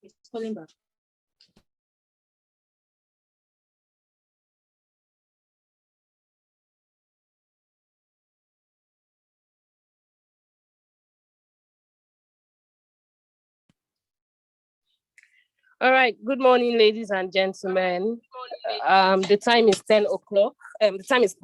It's calling back. All right. Good morning, ladies and gentlemen. The time is 10 o'clock. The time is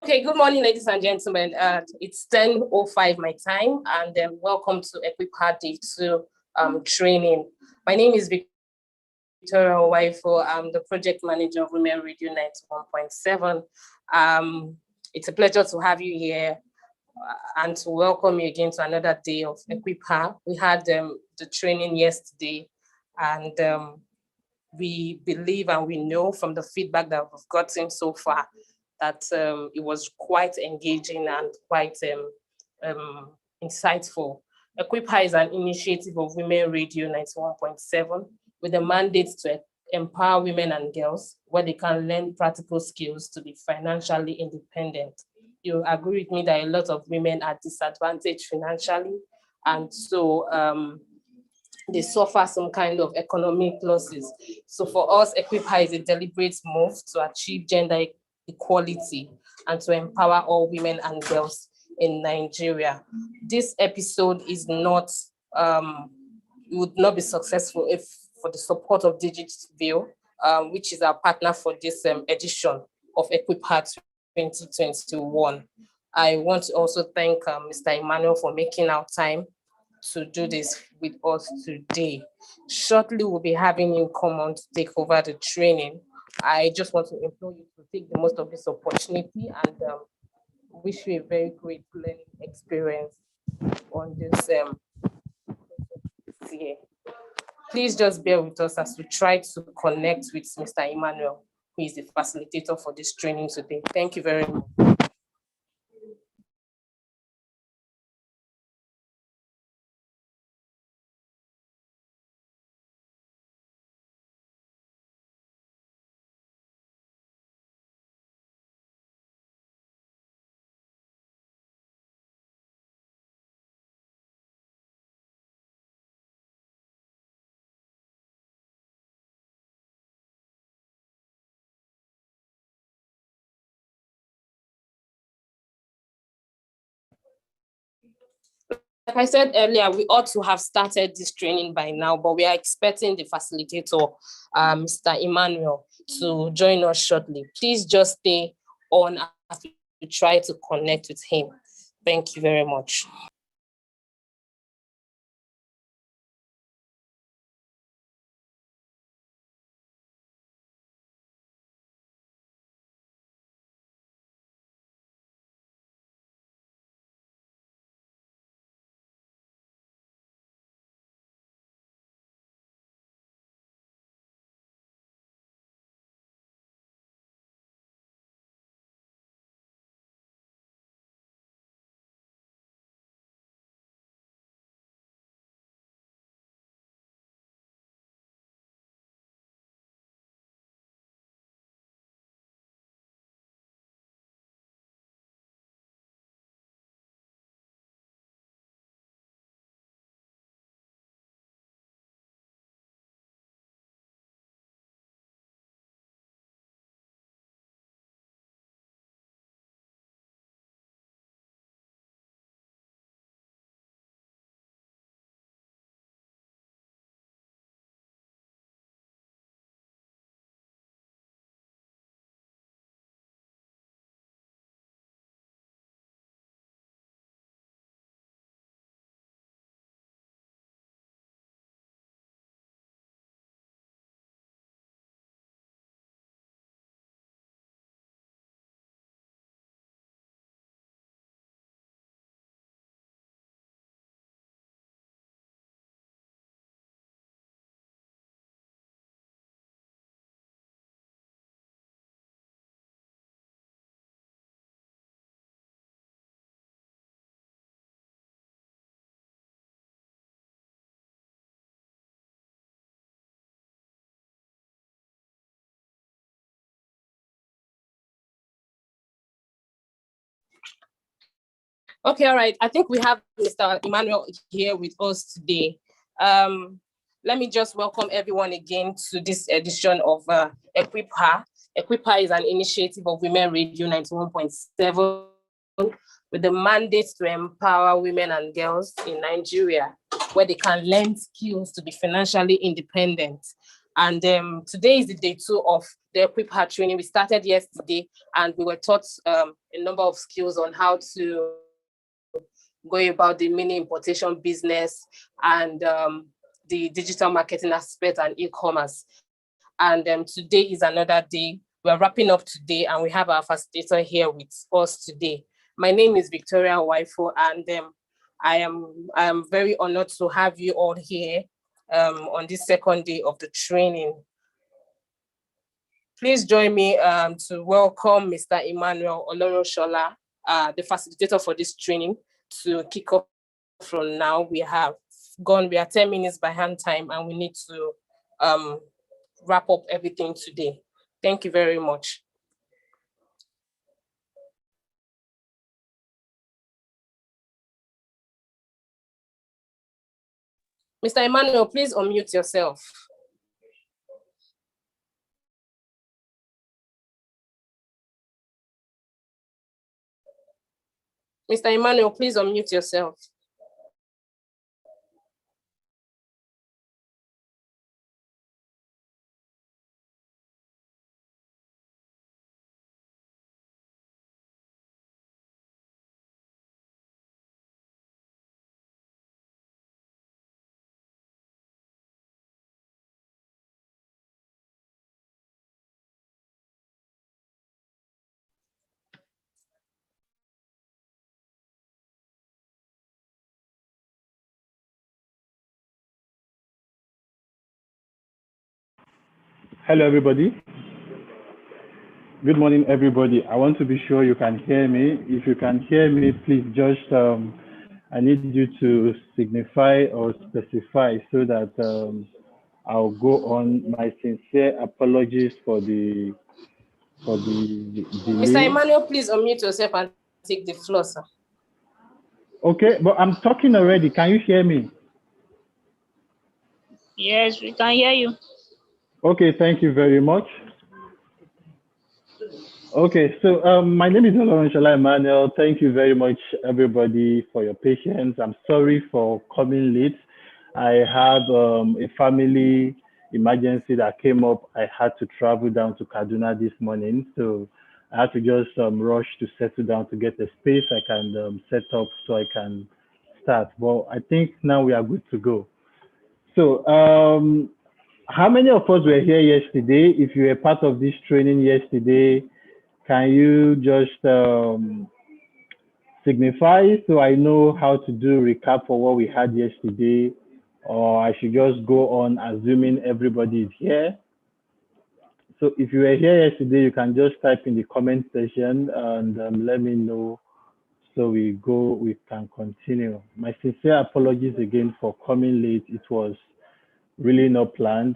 okay. Good morning, ladies and gentlemen. It's 10:05 my time, and welcome to EquipHer Day 2 training. My name is Victoria Waifo. I'm the project manager of Women Radio 91.7. It's a pleasure to have you here and to welcome you again to another day of EquipHer. We had the training yesterday, and we believe and we know from the feedback that we've gotten so far that it was quite engaging and quite insightful. EquipHer is an initiative of Women Radio 91.7 with a mandate to empower women and girls where they can learn practical skills to be financially independent. You agree with me that a lot of women are disadvantaged financially, and so they suffer some kind of economic losses. So for us, EquipHer is a deliberate move to achieve gender equality and to empower all women and girls in Nigeria. This episode is not, would not be successful if for the support of Digitview, which is our partner for this edition of EquipHer 2021. I want to also thank Mr. Emmanuel for making our time to do this with us today. Shortly, we'll be having him come on to take over the training. I just want to implore you to take the most of this opportunity and wish you a very great learning experience on this year. Please just bear with us as we try to connect with Mr. Emmanuel, who is the facilitator for this training today. Thank you very much. Like I said earlier, we ought to have started this training by now, but we are expecting the facilitator, Mr. Emmanuel, to join us shortly. Please just stay on as we try to connect with him. Thank you very much. Okay, all right. I think we have Mr. Emmanuel here with us today. Let me just welcome everyone again to this edition of EquipHer. EquipHer is an initiative of Women Radio 91.7 with the mandate to empower women and girls in Nigeria, where they can learn skills to be financially independent. And today is the day 2 of the EquipHer training. We started yesterday and we were taught a number of skills on how to go about the mini-importation business and the digital marketing aspect and e-commerce. And today is another day. We're wrapping up today and we have our facilitator here with us today. My name is Victoria Waifo, and I am very honored to have you all here on this second day of the training. Please join me to welcome Mr. Emmanuel Oloroshola, the facilitator for this training, to kick off from now. We are 10 minutes behind time and we need to wrap up everything today. Thank you very much. Mr. Emmanuel, please unmute yourself. Mr. Emmanuel, please unmute yourself. Hello, everybody. Good morning, everybody. I want to be sure you can hear me. If you can hear me, please just, I need you to signify or specify so that I'll go on. My sincere apologies for the delay. Mr. Emmanuel, please unmute yourself and take the floor, sir. Okay, but I'm talking already. Can you hear me? Yes, we can hear you. Okay, thank you very much. Okay, so my name is Oloroshola Emmanuel. Thank you very much, everybody, for your patience. I'm sorry for coming late. I had a family emergency that came up. I had to travel down to Kaduna this morning, so I had to just rush to settle down to get a space I can set up so I can start. Well, I think now we are good to go. So how many of us were here yesterday? If you were part of this training yesterday, can you just signify so I know how to do recap for what we had yesterday, or I should just go on assuming everybody is here? So if you were here yesterday, you can just type in the comment section and let me know so we can continue. My sincere apologies again for coming late. It was really not planned.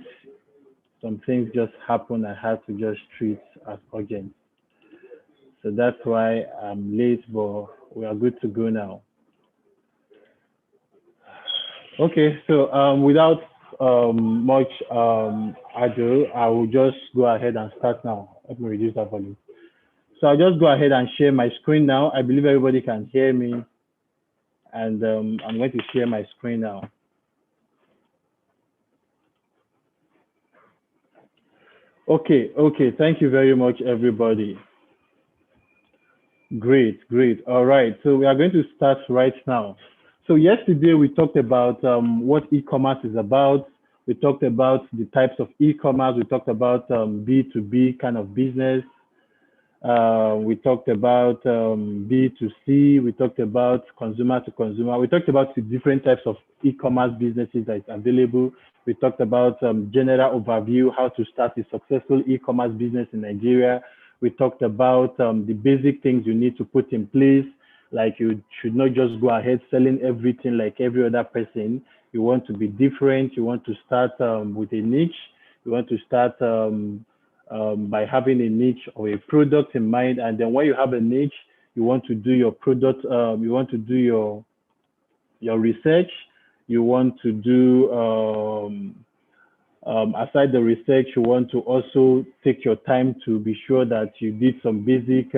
Some things just happened. I had to just treat as urgent. So that's why I'm late, but we are good to go now. Okay, so without much ado, I will just go ahead and start now. Let me reduce that volume. So I'll just go ahead and share my screen now. I believe everybody can hear me. And I'm going to share my screen now. Okay, thank you very much, everybody. Great. All right, so we are going to start right now. So yesterday we talked about what e-commerce is about. We talked about the types of e-commerce. We talked about B2B kind of business. We talked about B2C. We talked about consumer to consumer. We talked about the different types of e-commerce businesses that is available. We talked about general overview, how to start a successful e-commerce business in Nigeria. We talked about the basic things you need to put in place, like you should not just go ahead selling everything like every other person. You want to be different. You want to start with a niche. You want to start by having a niche or a product in mind. And then when you have a niche, you you want to do your product, you want to do your research, you want to do aside the research, you want to also take your time to be sure that you did some basic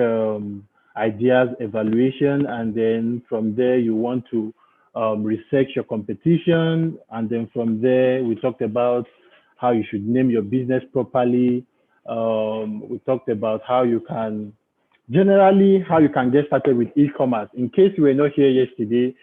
ideas evaluation, and then from there you want to research your competition, and then from there we talked about how you should name your business properly. We talked about how you can generally how you can get started with e-commerce. In case you were not here yesterday,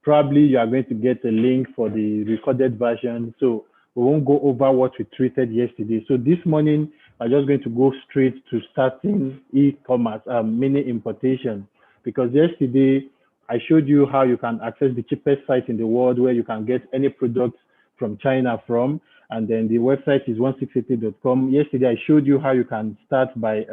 probably you are going to get a link for the recorded version. So we won't go over what we treated yesterday. So this morning, I'm just going to go straight to starting e-commerce, mini importation, because yesterday I showed you how you can access the cheapest site in the world where you can get any product from China from, and then the website is 1680.com. Yesterday I showed you how you can start by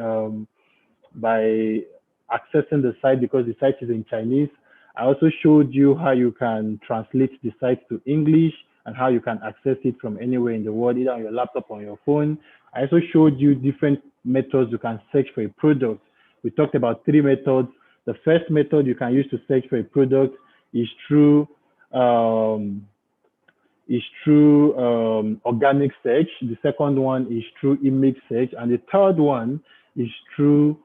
accessing the site because the site is in Chinese. I also showed you how you can translate the site to English and how you can access it from anywhere in the world, either on your laptop or on your phone. I also showed you different methods you can search for a product. We talked about 3 methods. The first method you can use to search for a product is through organic search. The second one is through image search, and the third one is through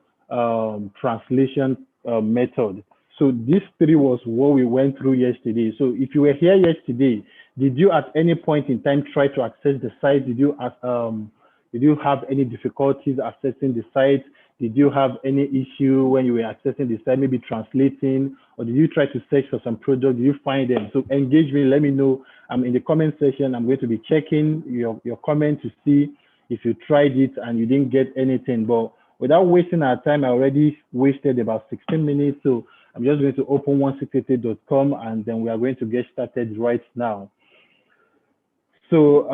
translation method. So these 3 was what we went through yesterday. So if you were here yesterday, did you at any point in time try to access the site? Did you have any difficulties accessing the site? Did you have any issue when you were accessing the site, maybe translating, or did you try to search for some product? Did you find them? So engage me, let me know. I'm in the comment section. I'm going to be checking your comment to see if you tried it and you didn't get anything. But without wasting our time, I already wasted about 16 minutes. So I'm just going to open 1680.com and then we are going to get started right now. So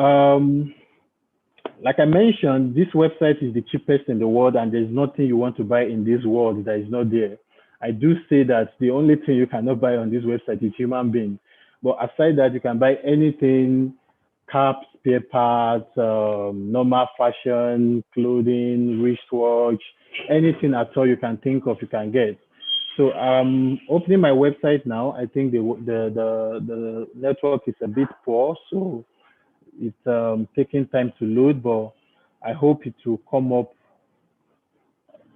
like I mentioned, this website is the cheapest in the world, and there's nothing you want to buy in this world that is not there. I do say that the only thing you cannot buy on this website is human beings. But aside that, you can buy anything: caps, spare parts, normal fashion, clothing, wristwatch, anything at all you can think of, you can get. So I'm opening my website now. I think the network is a bit poor, so it's taking time to load, but I hope it will come up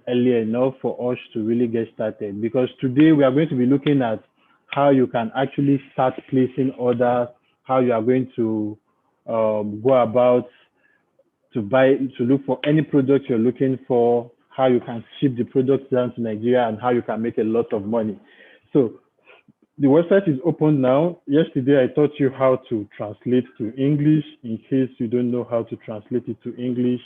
early enough for us to really get started, because today we are going to be looking at how you can actually start placing orders, how you are going to go about to look for any product you're looking for, how you can ship the product down to Nigeria, and how you can make a lot of money. So the website is open now. Yesterday, I taught you how to translate to English. In case you don't know how to translate it to English,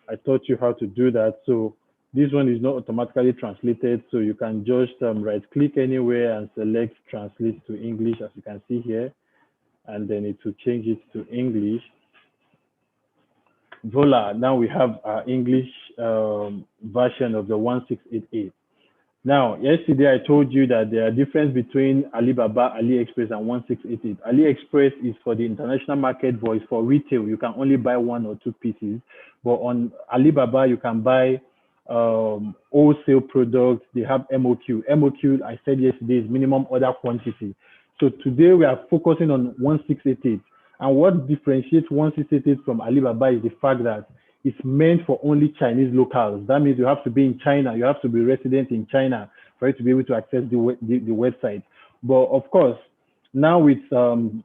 I taught you how to do that. So this one is not automatically translated. So you can just right click anywhere and select translate to English, as you can see here. And then it will change it to English. Voila, now we have our English version of the 1688. Now, yesterday I told you that there are differences between Alibaba, AliExpress, and 1688. AliExpress is for the international market, but it's for retail. You can only buy 1 or 2 pieces. But on Alibaba, you can buy wholesale products. They have MOQ. MOQ, I said yesterday, is minimum order quantity. So today we are focusing on 1688. And what differentiates 1688 from Alibaba is the fact that it's meant for only Chinese locals. That means you have to be in China, you have to be resident in China for you to be able to access the website. But of course, now with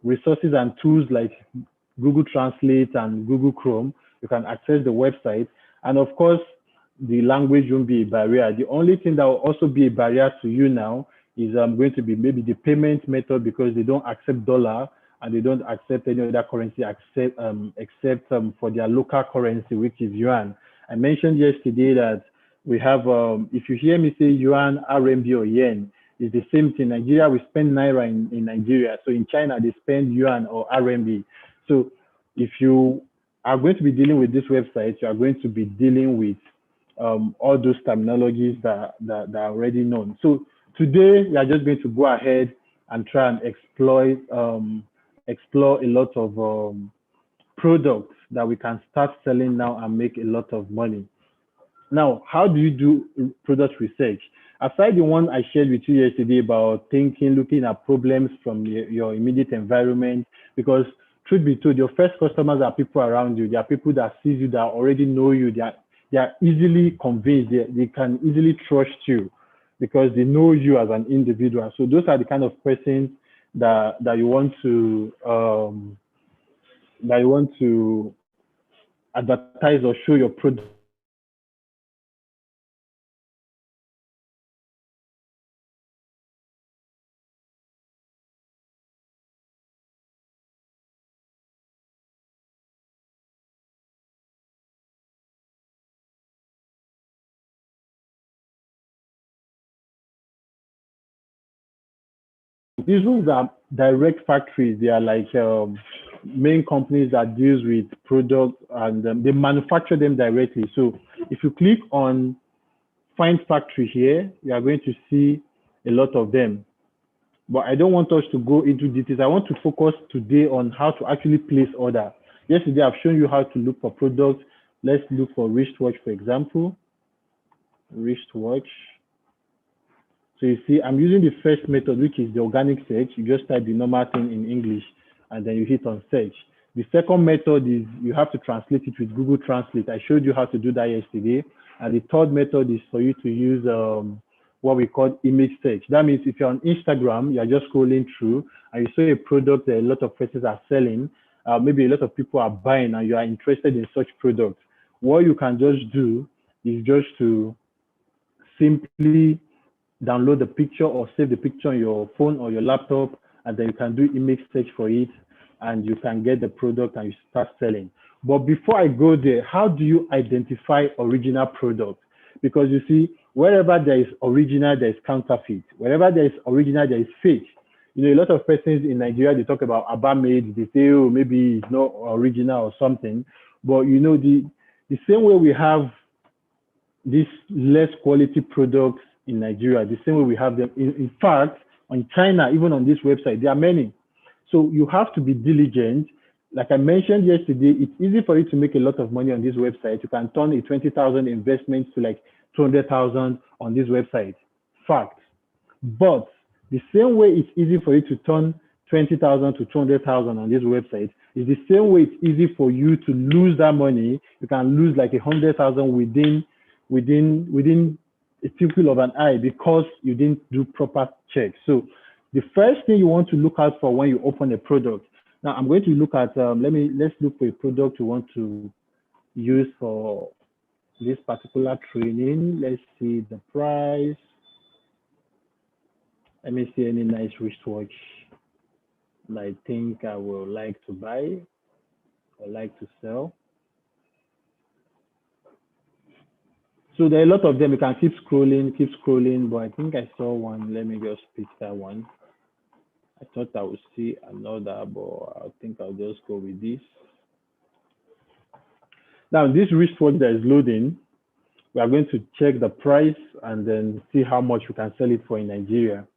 resources and tools like Google Translate and Google Chrome, you can access the website. And of course, the language won't be a barrier. The only thing that will also be a barrier to you now is going to be maybe the payment method, because they don't accept dollar and they don't accept any other currency except for their local currency, which is yuan. I mentioned yesterday that we have, if you hear me say yuan, RMB, or yen, it's the same thing. Nigeria, we spend naira in Nigeria. So in China, they spend yuan or RMB. So if you are going to be dealing with this website, you are going to be dealing with all those terminologies that are already known. So today, we are just going to go ahead and try and explore a lot of products that we can start selling now and make a lot of money. Now, how do you do product research? aside the one I shared with you yesterday about thinking, looking at problems from your immediate environment, because truth be told, your first customers are people around you. They are people that see you, that already know you. They are easily convinced. They can easily trust you because they know you as an individual. So those are the kind of persons that you want to advertise or show your product. These ones are direct factories. They are like main companies that deals with products and they manufacture them directly. So if you click on find factory here, you are going to see a lot of them. But I don't want us to go into details. I want to focus today on how to actually place order. Yesterday, I've shown you how to look for products. Let's look for wristwatch, for example. Wristwatch. So you see, I'm using the first method, which is the organic search. You just type the normal thing in English, and then you hit on search. The second method is you have to translate it with Google Translate. I showed you how to do that yesterday. And the third method is for you to use what we call image search. That means if you're on Instagram, you're just scrolling through and you saw a product that a lot of persons are selling, maybe a lot of people are buying and you are interested in such products. What you can just do is just to simply download the picture or save the picture on your phone or your laptop, and then you can do image search for it and you can get the product and you start selling. But before I go there, how do you identify original product? Because you see, wherever there is original, there is counterfeit. Wherever there is original, there is fake. You know, a lot of persons in Nigeria, they talk about Aba made, they say, oh, maybe it's not original or something. But you know, the same way we have these less quality products in Nigeria, the same way we have them. In fact, on China, even on this website, there are many. So you have to be diligent. Like I mentioned yesterday, it's easy for you to make a lot of money on this website. You can turn a 20,000 investment to like 200,000 on this website. Fact. But the same way it's easy for you to turn 20,000 to 200,000 on this website is the same way it's easy for you to lose that money. You can lose like 100,000 within a twinkle of an eye because you didn't do proper checks. So the first thing you want to look out for when you open a product. Now I'm going to look at let's look for a product we want to use for this particular training. Let's see the price. Let me see any nice wristwatch that I think I will like to buy or like to sell. So there are a lot of them. You can keep scrolling, but I think I saw one. Let me just pick that one. I thought I would see another, but I think I'll just go with this. Now, this wristwatch that is loading, we are going to check the price and then see how much we can sell it for in Nigeria.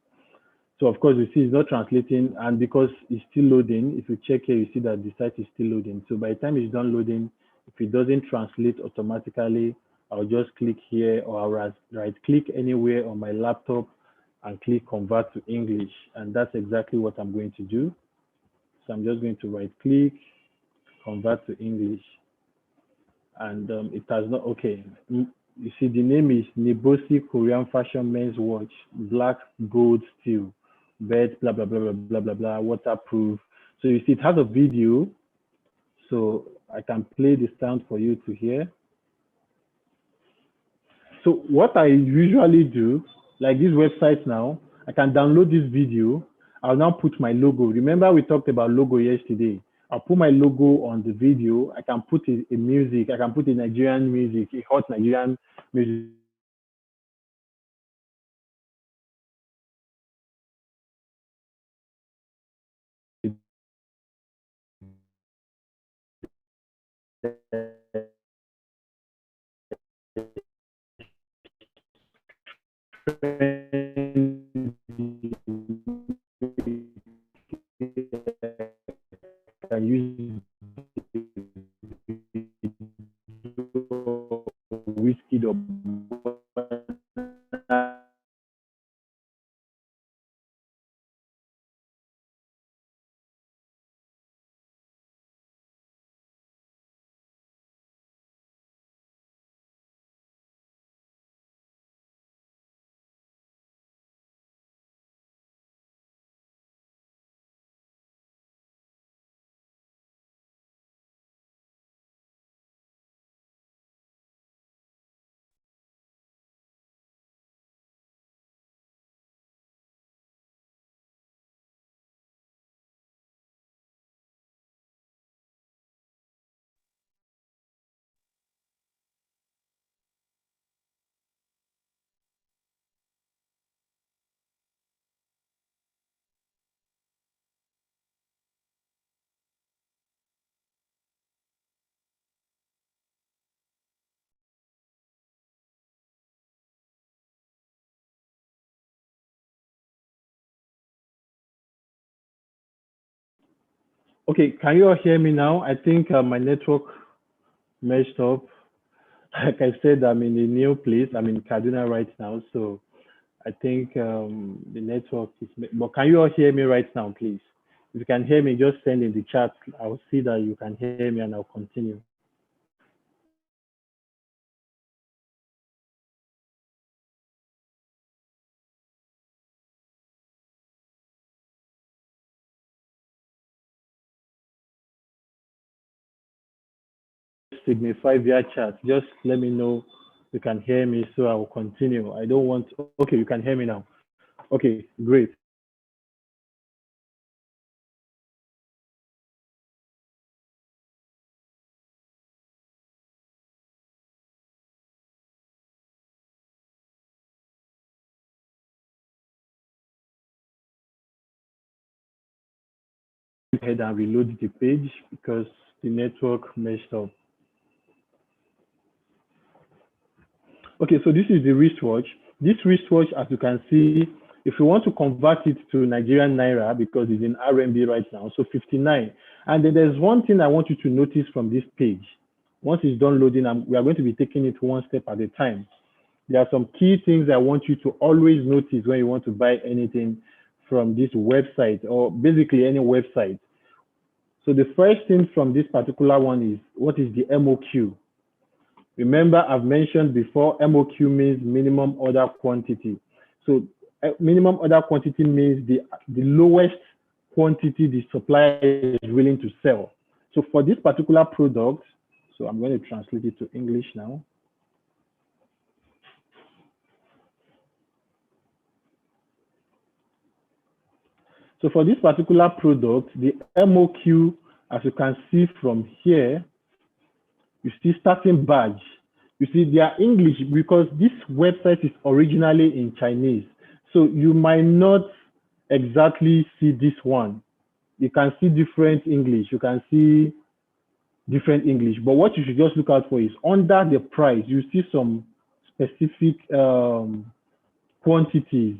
So of course, you see it's not translating, and because it's still loading, if you check here, you see that the site is still loading. So by the time it's done loading, if it doesn't translate automatically, I'll just click here or I'll right click anywhere on my laptop and click convert to English. And that's exactly what I'm going to do. So I'm just going to right click, convert to English. And it has not, okay. You see the name is Nibosi Korean Fashion Men's Watch, black gold steel, bed, blah, blah, blah, blah, blah, blah, blah, waterproof. So you see it has a video. So I can play the sound for you to hear. So what I usually do, like this website now, I can download this video. I'll now put my logo. Remember we talked about logo yesterday. I'll put my logo on the video. I can put a music. I can put a Nigerian music, a hot Nigerian music. Can use whiskey or Okay, can you all hear me now? I think my network messed up. Like I said, I'm in a new place. I'm in Kaduna right now, so I think the network is. But can you all hear me right now, please? If you can hear me, just send in the chat. I'll see that you can hear me, and I'll continue. Signify via chat. Just let me know you can hear me, so I will continue. I don't want. Okay, you can hear me now. Okay, great. Go ahead and reload the page because the network messed up. Okay, so this is the wristwatch. This wristwatch, as you can see, if you want to convert it to Nigerian Naira, because it's in RMB right now, so 59. And then there's one thing I want you to notice from this page. Once it's done loading, we are going to be taking it one step at a time. There are some key things I want you to always notice when you want to buy anything from this website, or basically any website. So the first thing from this particular one is, what is the MOQ? Remember, I've mentioned before, MOQ means minimum order quantity. So minimum order quantity means the lowest quantity the supplier is willing to sell. So for this particular product, so I'm going to translate it to English now. So for this particular product, the MOQ, as you can see from here, you see starting badge. You see, they are English because this website is originally in Chinese. So you might not exactly see this one. You can see different English. You can see different English. But what you should just look out for is under the price, you see some specific quantities.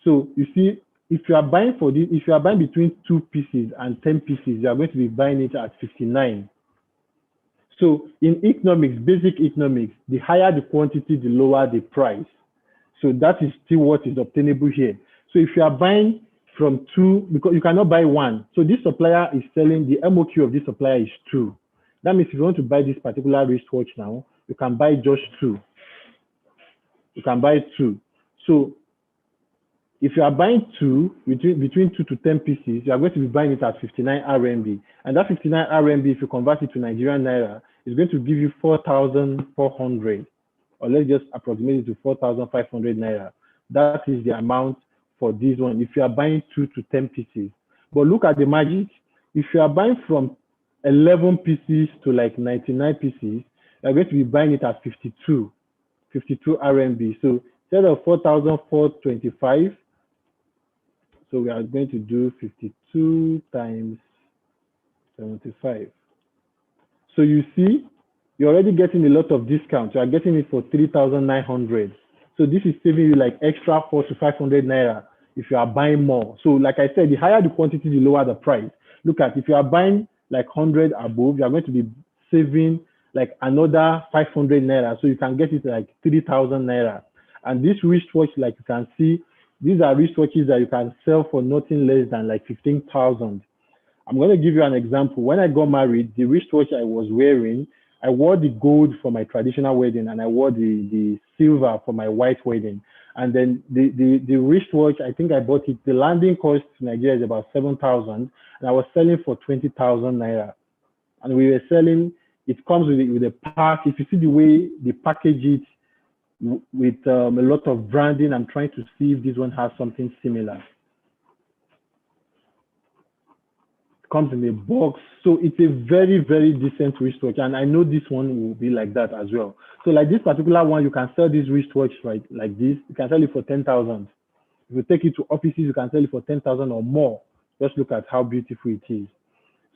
So you see, if you are buying for this, if you are buying between 2 pieces and 10 pieces, you are going to be buying it at 59. So in economics, basic economics, the higher the quantity, the lower the price. So that is still what is obtainable here. So if you are buying from 2, because you cannot buy 1. So this supplier is selling, the MOQ of this supplier is 2. That means if you want to buy this particular wristwatch now, you can buy just 2. You can buy 2. So if you are buying 2, between 2 to 10 pieces, you are going to be buying it at 59 RMB. And that 59 RMB, if you convert it to Nigerian Naira, is going to give you 4,400. Or let's just approximate it to 4,500 Naira. That is the amount for this one, if you are buying 2 to 10 pieces. But look at the magic. If you are buying from 11 pieces to like 99 pieces, you are going to be buying it at 52 RMB. So instead of 4,425, so we are going to do 52 times 75. So you see, you're already getting a lot of discounts. You are getting it for 3,900. So this is saving you like extra 400 to 500 Naira if you are buying more. So like I said, the higher the quantity, the lower the price. Look at, if you are buying like 100 above, you are going to be saving like another 500 Naira. So you can get it like 3,000 Naira. And this wristwatch, like you can see, these are wristwatches that you can sell for nothing less than like 15,000. I'm going to give you an example. When I got married, the wristwatch I was wearing, I wore the gold for my traditional wedding and I wore the silver for my white wedding. And then the wristwatch, I think I bought it, the landing cost in Nigeria is about 7,000 and I was selling for 20,000 Naira. And we were selling, it comes with a pack. If you see the way they package it, with a lot of branding. I'm trying to see if this one has something similar. It comes in a box. So it's a very, very decent wristwatch. And I know this one will be like that as well. So like this particular one, you can sell this wristwatch right like this. You can sell it for 10,000. If you take it to offices, you can sell it for 10,000 or more. Just look at how beautiful it is.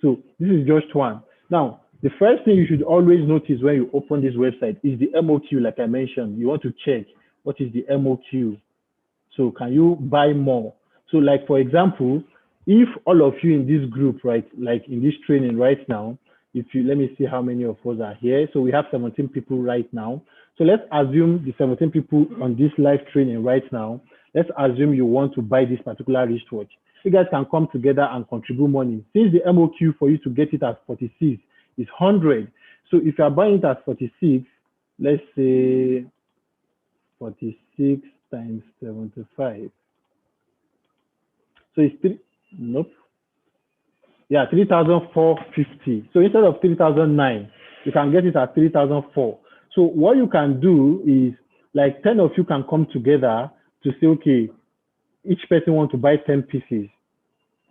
So this is just one. Now, the first thing you should always notice when you open this website is the MOQ, like I mentioned. You want to check what is the MOQ. So can you buy more? So like, for example, if all of you in this group, right, like in this training right now, if you, let me see how many of us are here. So we have 17 people right now. So let's assume the 17 people on this live training right now, let's assume you want to buy this particular wristwatch. You guys can come together and contribute money. Since the MOQ for you to get it at 46 is 100. So if you are buying it at 46, let's say 46 times 75. So it's nope. Yeah, 3,450. So instead of 3,009, you can get it at 3,004. So what you can do is, like 10 of you can come together to say, okay, each person wants to buy 10 pieces,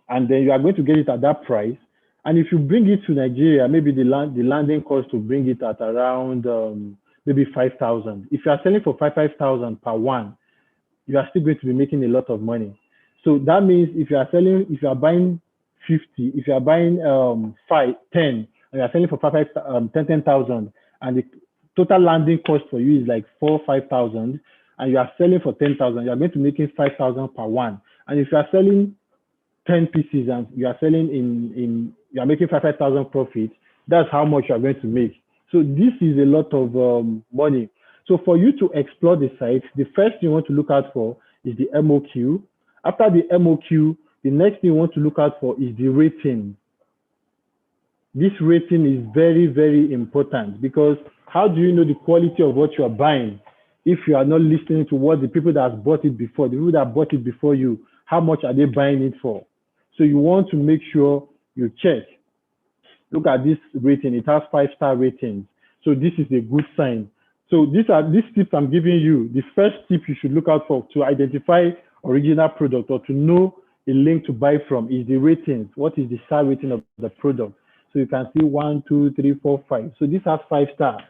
and then you are going to get it at that price. And if you bring it to Nigeria, maybe the landing cost to bring it at around maybe 5,000. If you are selling for 5,000 per one, you are still going to be making a lot of money. So that means if you are buying 50, if you are buying 10, and you are selling for 10,000, and the total landing cost for you is like 5,000, and you are selling for 10,000, you are going to be making 5,000 per one. And if you are selling 10 pieces and you are selling you are making 5,000 profit, that's how much you are going to make. So this is a lot of money. So for you to explore the site, the first thing you want to look out for is the MOQ. After the MOQ, the next thing you want to look out for is the rating. This rating is very, very important, because how do you know the quality of what you are buying if you are not listening to what the people that have bought it before, the people that bought it before you, how much are they buying it for? So you want to make sure you check. Look at this rating. It has 5-star ratings. So this is a good sign. So these tips I'm giving you. The first tip you should look out for to identify original product or to know a link to buy from is the ratings. What is the star rating of the product? So you can see 1, 2, 3, 4, 5. So this has 5 stars.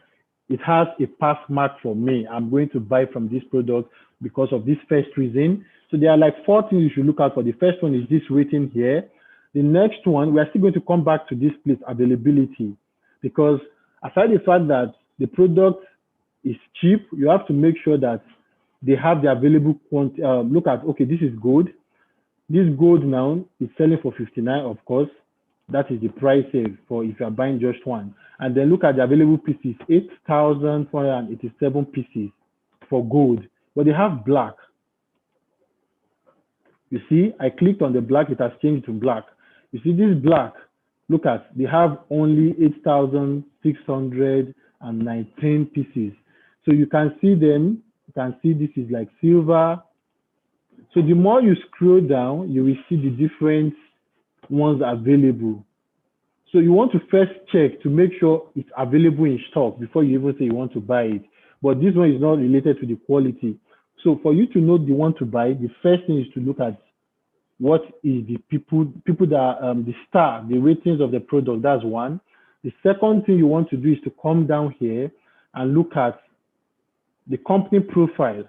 It has a pass mark for me. I'm going to buy from this product because of this first reason. So there are like 4 things you should look out for. The first one is this rating here. The next one, we are still going to come back to this place, availability, because aside the fact that the product is cheap, you have to make sure that they have the available quantity. Look at, okay, this is gold. This gold now is selling for 59, of course. That is the price save for if you are buying just one. And then look at the available pieces, 8,487 pieces for gold, but they have black. You see, I clicked on the black, it has changed to black. You see this black, look at, they have only 8,619 pieces. So you can see them, you can see this is like silver. So the more you scroll down, you will see the different ones available. So you want to first check to make sure it's available in stock before you even say you want to buy it. But this one is not related to the quality. So for you to know the one to buy, the first thing is to look at what is the people that the star, the ratings of the product. That's one. The second thing you want to do is to come down here and look at the company profile.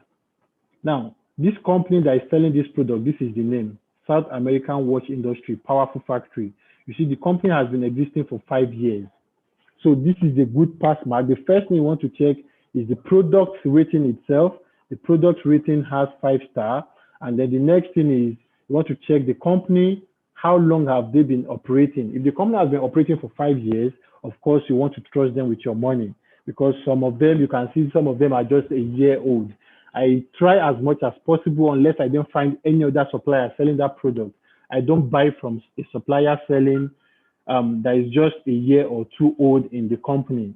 Now, this company that is selling this product, this is the name, South American Watch Industry, Powerful Factory. You see, the company has been existing for 5 years. So this is a good pass mark. The first thing you want to check is the product rating itself. The product rating has 5 stars. And then the next thing is you want to check the company, how long have they been operating? If the company has been operating for 5 years, of course, you want to trust them with your money, because some of them, you can see some of them are just a year old. I try as much as possible, unless I don't find any other supplier selling that product, I don't buy from a supplier selling that is just a year or 2 old in the company,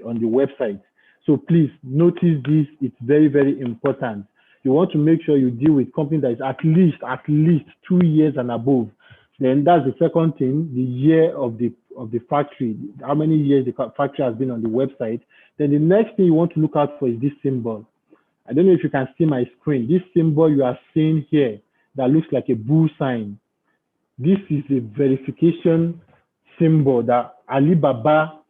on the website. So please notice this, it's very, very important. You want to make sure you deal with company that is at least 2 years and above. Then that's the second thing, the year of the factory, how many years the factory has been on the website. Then the next thing you want to look out for is this symbol. I don't know if you can see my screen. This symbol you are seeing here that looks like a bull sign. This is a verification symbol that Alibaba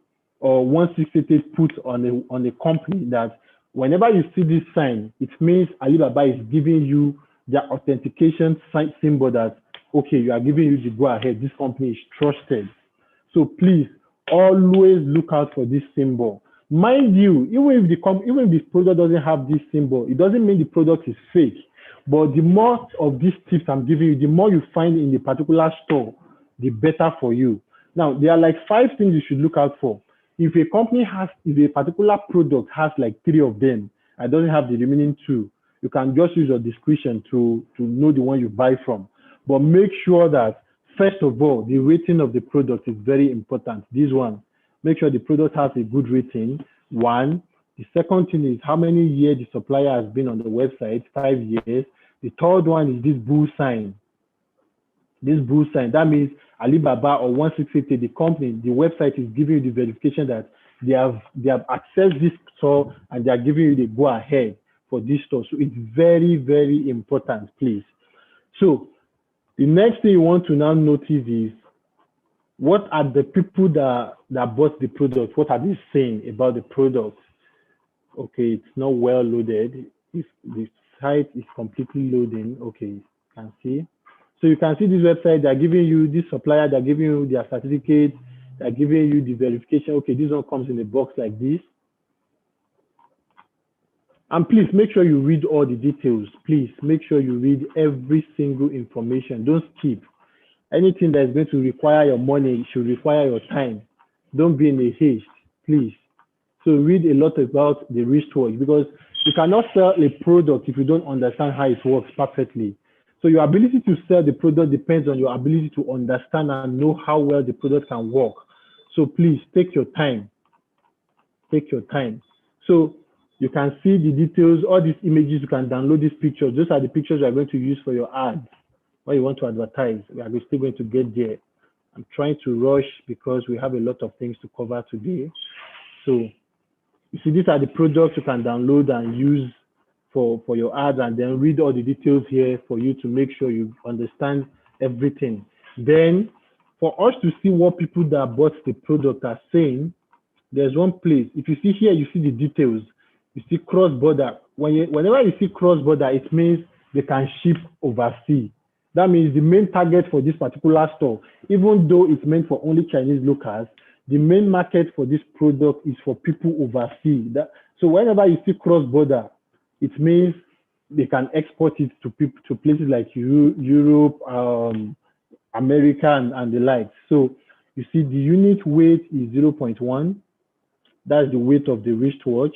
or 168 puts on a company, that whenever you see this sign, it means Alibaba is giving you their authentication symbol that, okay, you are giving you the go ahead. This company is trusted. So please always look out for this symbol. Mind you, even if the product doesn't have this symbol, it doesn't mean the product is fake. But the more of these tips I'm giving you, the more you find in the particular store, the better for you. Now, there are like 5 things you should look out for. If a company has, if a particular product has like 3 of them, and doesn't have the remaining 2, you can just use your discretion to know the one you buy from. But make sure that, first of all, the rating of the product is very important. This one, make sure the product has a good rating, 1. The second thing is how many years the supplier has been on the website, 5 years. The third one is this bull sign. This bull sign, that means Alibaba or 1680, the company, the website is giving you the verification that they have accessed this store and they are giving you the go ahead for this store. So it's very, very important, please. So the next thing you want to now notice is, what are the people that bought the product? What are they saying about the product? Okay, it's not well loaded. If the site is completely loading, okay, you can see. So you can see this website, they're giving you this supplier, they're giving you their certificate, they're giving you the verification. Okay, this one comes in a box like this. And please make sure you read all the details. Please make sure you read every single information. Don't skip. Anything that is going to require your money should require your time. Don't be in a haste, please. So read a lot about the wristwatch, because you cannot sell a product if you don't understand how it works perfectly. So your ability to sell the product depends on your ability to understand and know how well the product can work. So please take your time. Take your time. So you can see the details, all these images, you can download these pictures. Those are the pictures you are going to use for your ads, what you want to advertise. We are still going to get there. I'm trying to rush because we have a lot of things to cover today. So you see, these are the products you can download and use for your ads, and then read all the details here for you to make sure you understand everything. Then for us to see what people that bought the product are saying, there's one place. If you see here, you see the details. You see cross-border. Whenever you see cross-border, it means they can ship overseas. That means the main target for this particular store, even though it's meant for only Chinese locals, the main market for this product is for people overseas. So whenever you see cross-border, it means they can export it to people, to places like Europe, America, and the like. So you see the unit weight is 0.1. That's the weight of the wristwatch.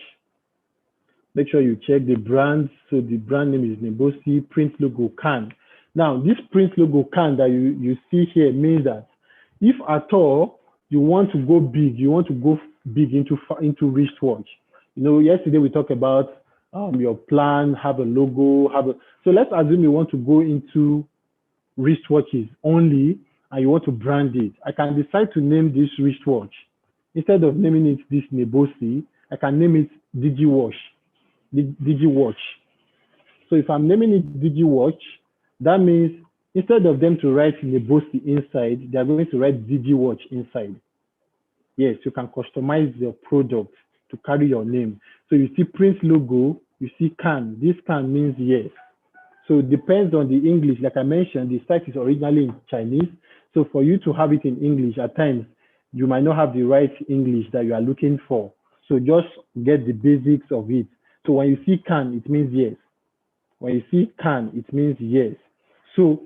Make sure you check the brand. So the brand name is Nebosi, print logo can. Now, this print logo can that you see here means that if at all you want to go big, you want to go big into wristwatch. You know, yesterday we talked about your plan, have a logo, so let's assume you want to go into wristwatches only and you want to brand it. I can decide to name this wristwatch. Instead of naming it this Nebosi, I can name it DigiWatch. So if I'm naming it DigiWatch, that means instead of them to write Nebosi inside, they are going to write DigiWatch inside. Yes, you can customize your product to carry your name. So you see print logo, you see can. This can means yes. So it depends on the English. Like I mentioned, the site is originally in Chinese. So for you to have it in English, at times, you might not have the right English that you are looking for. So just get the basics of it. So when you see can, it means yes. When you see can, it means yes. So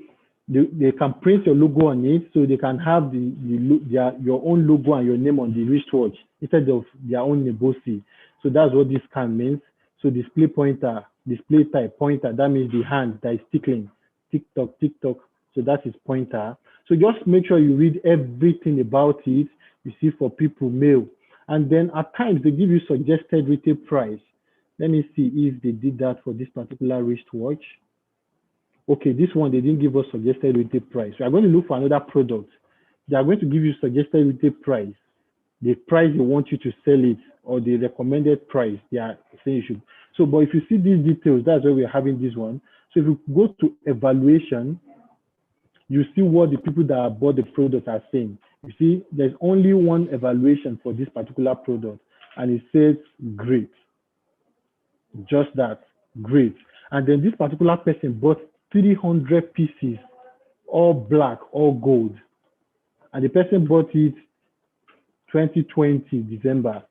they can print your logo on it, so they can have your own logo and your name on the wristwatch instead of their own Nebosi. So that's what this can means. So display type pointer, that means the hand that is tickling, tick tock. So that is pointer. So just make sure you read everything about it. You see for people mail, and then at times they give you suggested retail price. Let me see if they did that for this particular wristwatch. Okay, this one, they didn't give us suggested retail price. We are going to look for another product. They are going to give you suggested retail price, the price they want you to sell it, or the recommended price they are saying you should. So, but if you see these details, that's why we're having this one. So if you go to evaluation, you see what the people that bought the product are saying. You see, there's only one evaluation for this particular product, and it says great. Just that, great. And then this particular person bought 300 pieces, all black, all gold. And the person bought it 2020 December.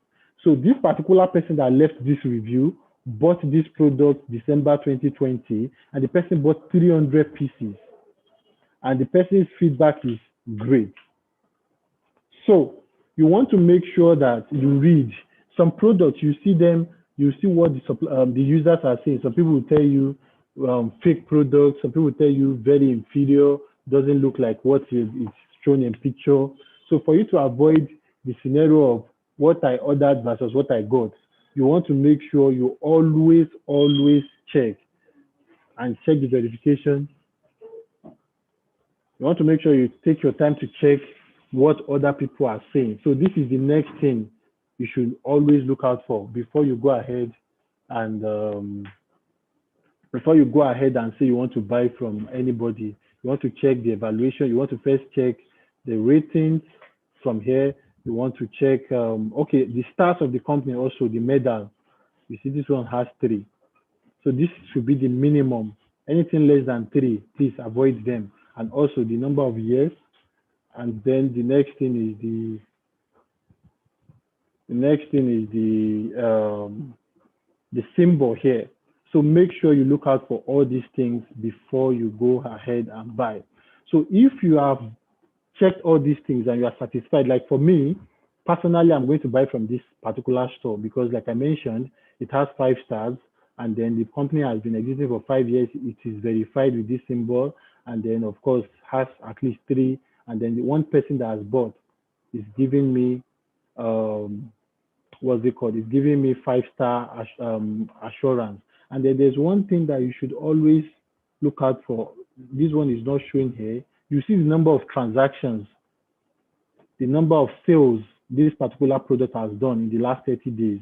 So this particular person that left this review bought this product December 2020, and the person bought 300 pieces, and the person's feedback is great. So you want to make sure that you read some products, you see them, you see what the users are saying. Some people will tell you fake products, some people will tell you very inferior, doesn't look like what is shown in picture. So for you to avoid the scenario of what I ordered versus what I got, you want to make sure you always check the verification. You want to make sure you take your time to check what other people are saying. So this is the next thing you should always look out for before you go ahead and say you want to buy from anybody. You want to check the evaluation. You want to first check the ratings from here. You want to check, the stars of the company, also the medal. You see this one has 3. So this should be the minimum. Anything less than 3, please avoid them. And also the number of years. And then the next thing is the symbol here. So make sure you look out for all these things before you go ahead and buy. So if you have checked all these things and you are satisfied, like for me, personally, I'm going to buy from this particular store because like I mentioned, it has 5 stars, and then the company has been existing for 5 years. It is verified with this symbol, and then of course has at least 3, and then the one person that has bought is giving me what's it called? It's giving me 5-star assurance. And then there's one thing that you should always look out for. This one is not showing here. You see the number of transactions, the number of sales this particular product has done in the last 30 days.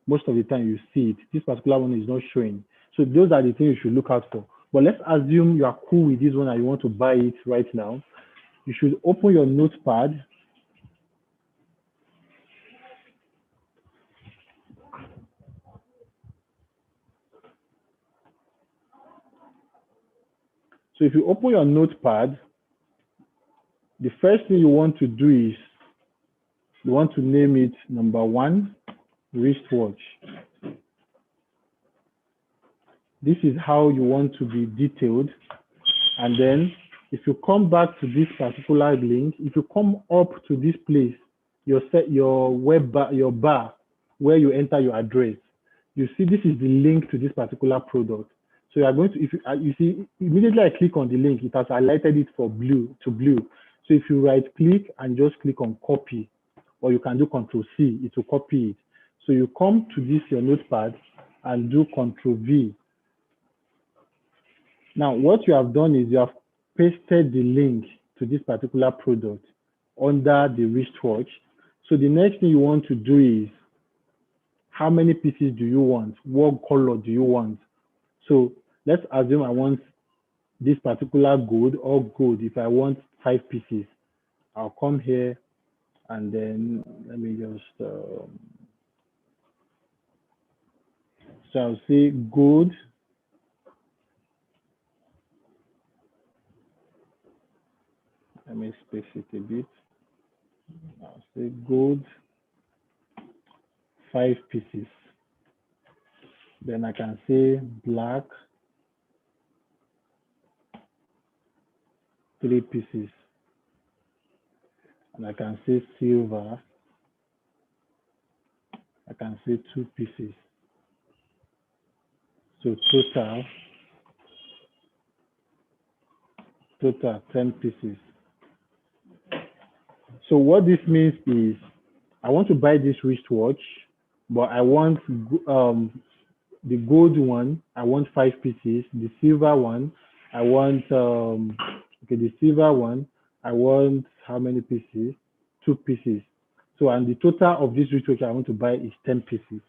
Most of the time you see it. This particular one is not showing. So those are the things you should look out for. But let's assume you are cool with this one and you want to buy it right now. You should open your notepad. So if you open your notepad, the first thing you want to do is you want to name it number 1, wristwatch. This is how you want to be detailed. And then if you come back to this particular link, if you come up to this place, your web bar, your bar where you enter your address, you see this is the link to this particular product. So you are going to, if you see, immediately I click on the link, it has highlighted it for blue to blue. So if you right click and just click on copy, or you can do Control C, it will copy it. So you come to this, your notepad, and do Control V. Now, what you have done is you have pasted the link to this particular product under the wristwatch. So the next thing you want to do is, how many pieces do you want? What color do you want? So let's assume I want this particular gold, or gold. If I want 5 pieces, I'll come here and then let me just, so I'll say gold. Let me space it a bit. I'll say gold, 5 pieces. Then I can say black, 3 pieces. And I can say silver, I can say 2 pieces. So total 10 pieces. So what this means is, I want to buy this wristwatch, but I want the gold one, I want 5 pieces. The silver one, I want, the silver one, I want how many pieces? 2 pieces. So, and the total of this wristwatch I want to buy is 10 pieces.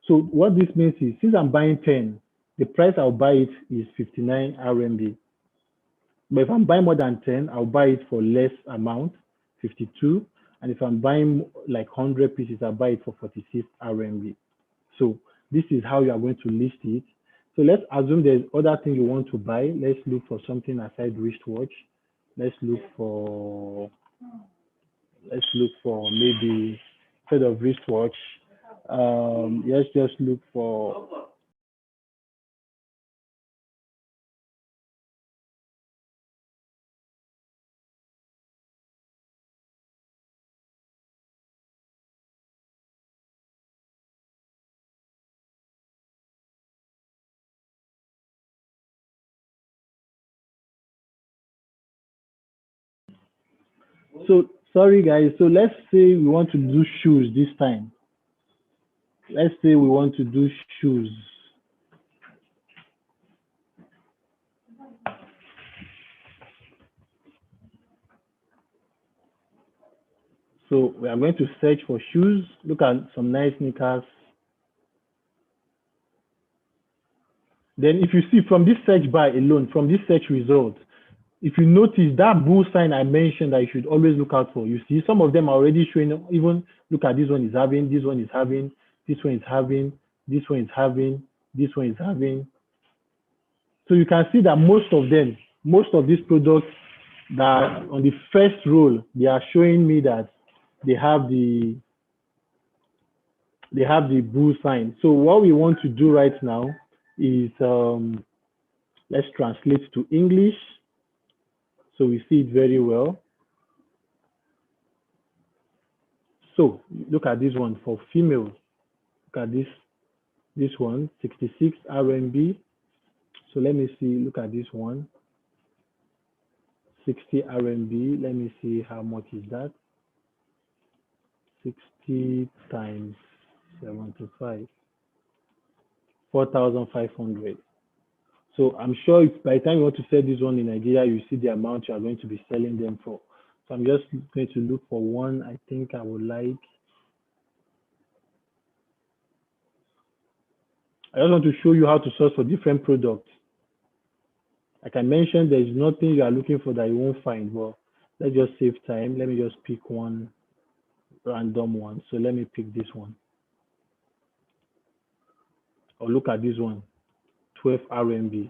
So what this means is, since I'm buying 10, the price I'll buy it is 59 RMB. But if I'm buying more than 10, I'll buy it for less amount, 52. And if I'm buying like 100 pieces, I'll buy it for 46 RMB. So this is how you are going to list it. So let's assume there's other thing you want to buy. Let's look for something aside wristwatch. Let's look for maybe instead of wristwatch, let's just look for So sorry guys. So let's say we want to do shoes this time. Let's say we want to do shoes. So we are going to search for shoes. Look at some nice sneakers. Then if you see from this search bar alone, from this search result, if you notice that bull sign I mentioned that you should always look out for, you see some of them are already showing, even look at this one is having, this one is having, this one is having, this one is having, this one is having. So you can see that most of them, most of these products that on the first row, they are showing me that they have the bull sign. So what we want to do right now is let's translate to English so we see it very well. So look at this one for female. Look at this one, 66 RMB. So let me see, look at this one, 60 RMB. Let me see how much is that. 60 times 75, 4,500. So I'm sure if by the time you want to sell this one in Nigeria, you see the amount you are going to be selling them for. So I'm just going to look for one I think I would like. I just want to show you how to source for different products. Like I mentioned, there is nothing you are looking for that you won't find. But let's just save time. Let me just pick one random one. So let me pick this one. Or look at this one, 12 RMB.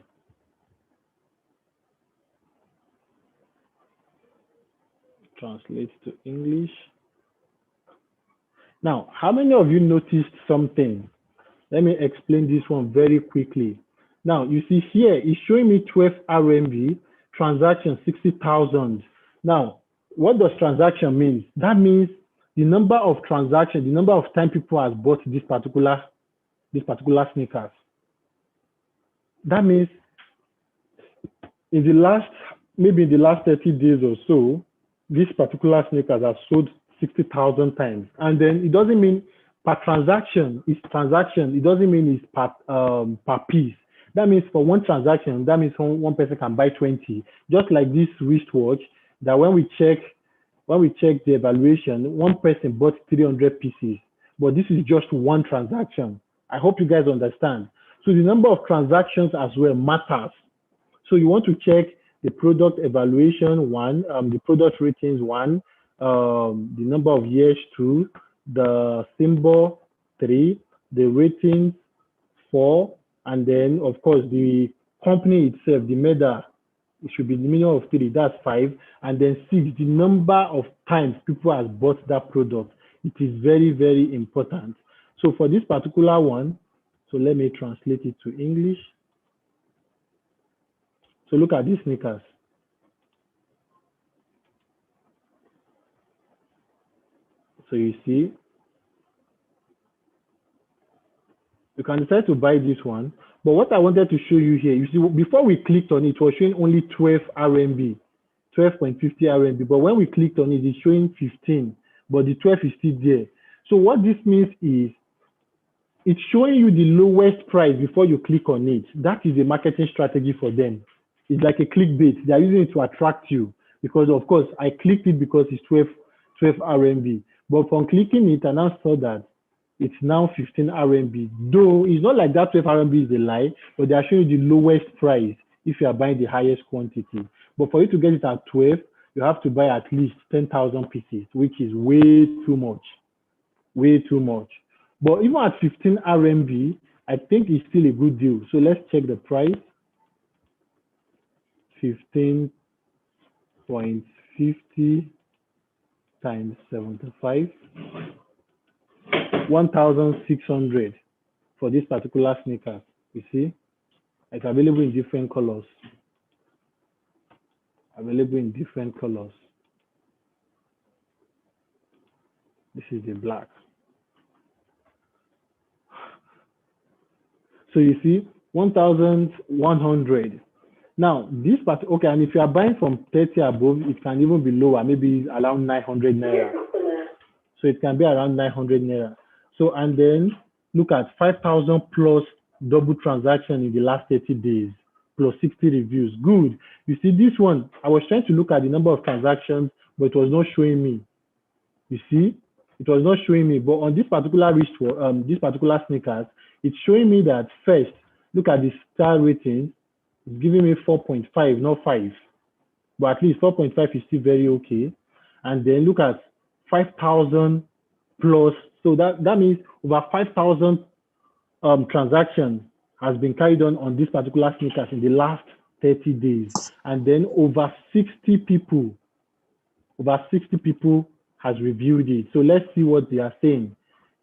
Translate to English. Now, how many of you noticed something? Let me explain this one very quickly. Now, you see here, it's showing me 12 RMB, transaction 60,000. Now, what does transaction mean? That means the number of transactions, the number of time people have bought this particular sneakers. That means maybe in the last 30 days or so, this particular sneakers are sold 60,000 times. And then it doesn't mean per transaction, it's transaction. It doesn't mean it's per piece. That means for one transaction, that means one person can buy 20. Just like this wristwatch, that when we check the evaluation, one person bought 300 pieces. But this is just one transaction. I hope you guys understand. So the number of transactions as well matters. So you want to check the product evaluation, one, the product ratings, one, the number of years, two, the symbol, three, the ratings, four, and then of course the company itself, the medal, it should be the minimum of three, that's five, and then six, the number of times people have bought that product. It is very, very important. So for this particular one, so let me translate it to English. So look at these sneakers. So you see, you can decide to buy this one. But what I wanted to show you here, you see, before we clicked on it, it was showing only 12 RMB, 12.50 RMB. But when we clicked on it, it's showing 15, but the 12 is still there. So what this means is, it's showing you the lowest price before you click on it. That is a marketing strategy for them. It's like a clickbait. They are using it to attract you because, of course, I clicked it because it's 12 RMB. But upon clicking it, I now saw that it's now 15 RMB. Though it's not like that 12 RMB is a lie, but they are showing you the lowest price if you are buying the highest quantity. But for you to get it at 12, you have to buy at least 10,000 pieces, which is way too much. Way too much. But even at 15 RMB, I think it's still a good deal. So let's check the price. 15.50 times 75. 1,600 for this particular sneaker. You see, it's available in different colors. Available in different colors. This is the black. So you see, 1,100. Now, this part, okay, and if you are buying from 30 above, it can even be lower, maybe around 900 naira. So it can be around 900 naira. So, and then look at 5,000 plus double transaction in the last 30 days, plus 60 reviews. Good. You see, this one, I was trying to look at the number of transactions, but it was not showing me. You see, it was not showing me. But on this particular this particular sneakers, it's showing me that first, look at the star rating. It's giving me 4.5, not 5. But at least 4.5 is still very okay. And then look at 5,000 plus. So that means over 5,000 transactions has been carried on this particular sneakers in the last 30 days. And then over 60 people has reviewed it. So let's see what they are saying.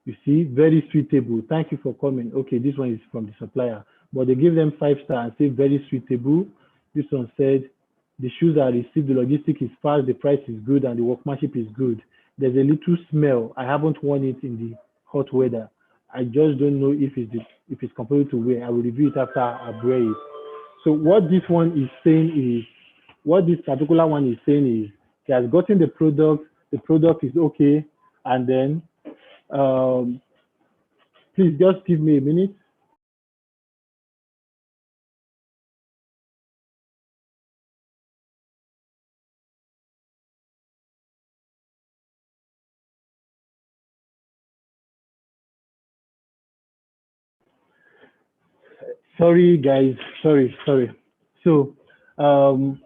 You see, very suitable. Thank you for coming. Okay, this one is from the supplier, but they give them 5 stars and say very suitable. This one said, the shoes are received, the logistic is fast, the price is good, and the workmanship is good. There's a little smell. I haven't worn it in the hot weather. I just don't know if it's comparable to wear. I will review it after I wear it. So what this one is saying is, what this particular one is saying is, he has gotten the product is okay, and then please just give me a minute. Sorry, guys. Sorry. So, so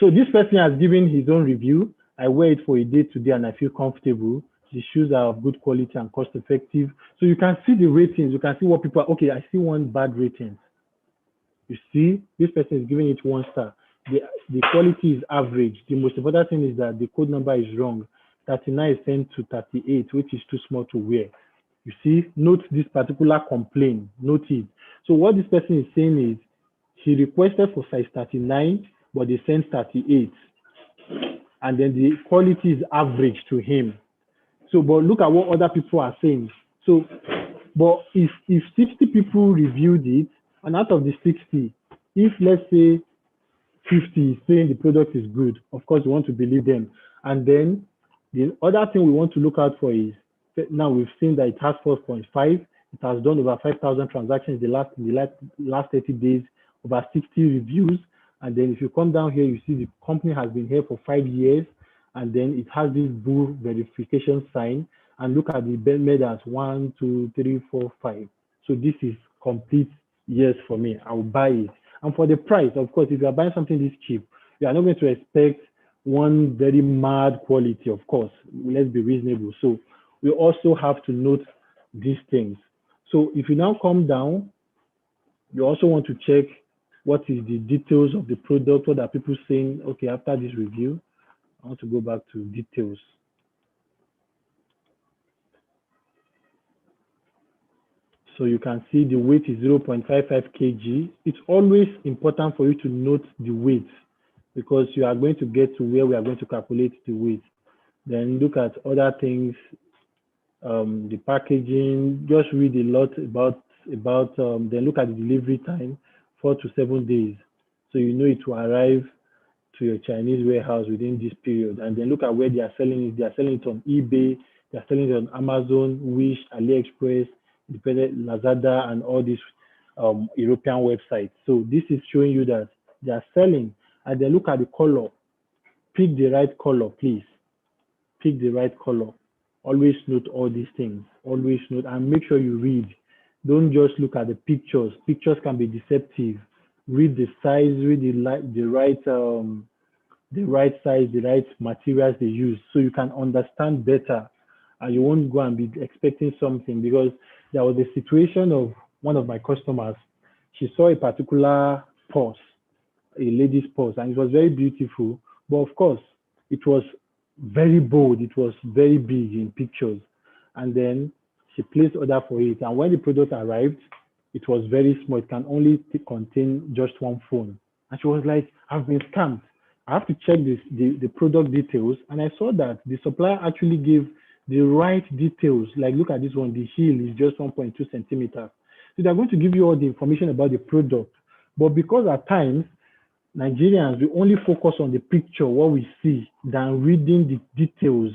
this person has given his own review. I wear it for a day today and I feel comfortable. The shoes are of good quality and cost effective. So you can see the ratings. You can see what people are, okay, I see one bad rating. You see, this person is giving it 1 star. The quality is average. The most important thing is that the code number is wrong. 39 is sent to 38, which is too small to wear. You see, note this particular complaint. Note it. So what this person is saying is, he requested for size 39, but they sent 38. And then the quality is average to him. So, but look at what other people are saying. So, but if 60 people reviewed it, and out of the 60, if let's say 50 is saying the product is good, of course we want to believe them. And then the other thing we want to look out for is, now we've seen that it has 4.5. It has done over 5,000 transactions in the last 30 days, over 60 reviews. And then if you come down here, you see the company has been here for 5 years, and then it has this blue verification sign. And look at the medals, 1, 2, 3, 4, 5. So this is complete yes for me. I will buy it. And for the price, of course, if you are buying something this cheap, you are not going to expect one very mad quality, of course. Let's be reasonable. So we also have to note these things. So if you now come down, you also want to check what is the details of the product. What are people saying? Okay, after this review, I want to go back to details. So you can see the weight is 0.55 kg. It's always important for you to note the weight, because you are going to get to where we are going to calculate the weight. Then look at other things, the packaging. Just read a lot about then look at the delivery time, 4 to 7 days. So you know it will arrive to your Chinese warehouse within this period. And then look at where they are selling it. They are selling it on eBay, they are selling it on Amazon, Wish, AliExpress, independent Lazada, and all these European websites. So this is showing you that they are selling. And then look at the color. Pick the right color, please. Pick the right color. Always note all these things. Always note, and make sure you read. Don't just look at the pictures. Pictures can be deceptive. Read the size, read the right size, the right materials they use, so you can understand better, and you won't go and be expecting something. Because there was a situation of one of my customers. She saw a particular purse, a lady's purse, and it was very beautiful. But of course, it was very bold. It was very big in pictures. And then she placed order for it. And when the product arrived, it was very small. It can only contain just one phone. And she was like, I've been scammed. I have to check the product details. And I saw that the supplier actually gave the right details. Like, look at this one. The heel is just 1.2 centimeters. So they're going to give you all the information about the product. But because at times, Nigerians, we only focus on the picture, what we see, than reading the details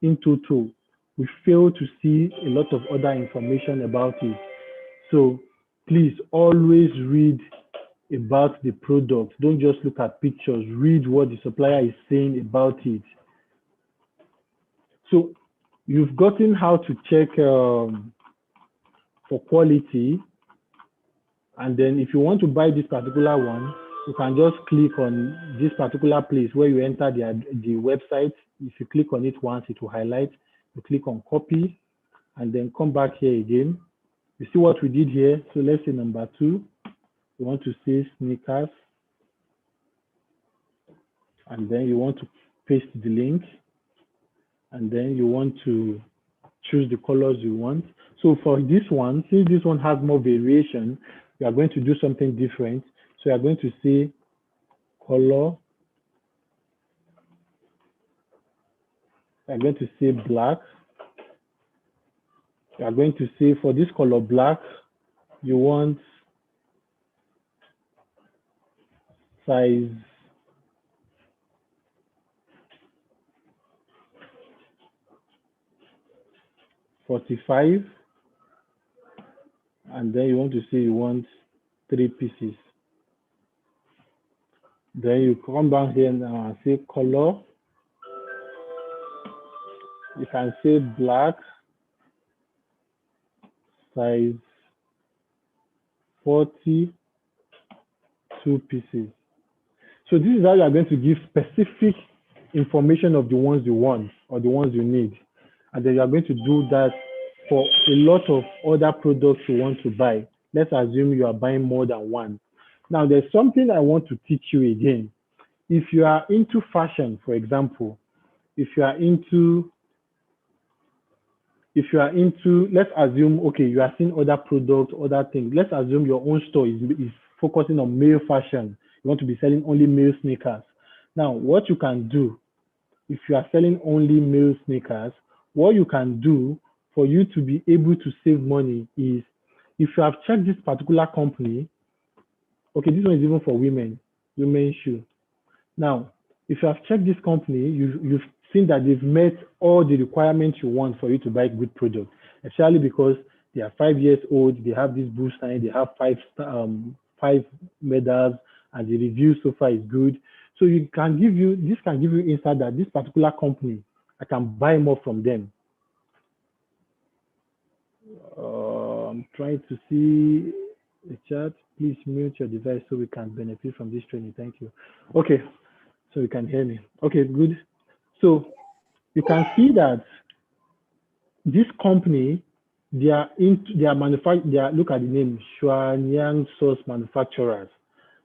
in total. We fail to see a lot of other information about it. So please always read about the product. Don't just look at pictures. Read what the supplier is saying about it. So you've gotten how to check for quality. And then if you want to buy this particular one, you can just click on this particular place where you enter the website. If you click on it once, it will highlight. You click on copy and then come back here again. You see what we did here? So let's say number 2, you want to say sneakers. And then you want to paste the link. And then you want to choose the colors you want. So for this one, since this one has more variation, we are going to do something different. So you are going to say color. You are going to say black. You are going to say for this color black, you want size 45. And then you want to say you want 3 pieces. Then you come down here now and say color. You can say black, size 40, 2 pieces. So this is how you are going to give specific information of the ones you want or the ones you need. And then you are going to do that for a lot of other products you want to buy. Let's assume you are buying more than one. Now, there's something I want to teach you again. If you are into fashion, for example, if you are into, let's assume, okay, you are seeing other products, other things. Let's assume your own store is focusing on male fashion. You want to be selling only male sneakers. Now, what you can do, if you are selling only male sneakers, what you can do for you to be able to save money is, if you have checked this particular company, okay, this one is even for women's shoe. Now, if you have checked this company, you've seen that they've met all the requirements you want for you to buy good products, especially because they are 5 years old, they have this boost sign, they have 5 medals, and the review so far is good. So this can give you insight that this particular company, I can buy more from them. I'm trying to see the chat. Please mute your device so we can benefit from this training. Thank you. Okay, so you can hear me. Okay, good. So you can see that this company, look at the name, Shuanyang Source Manufacturers.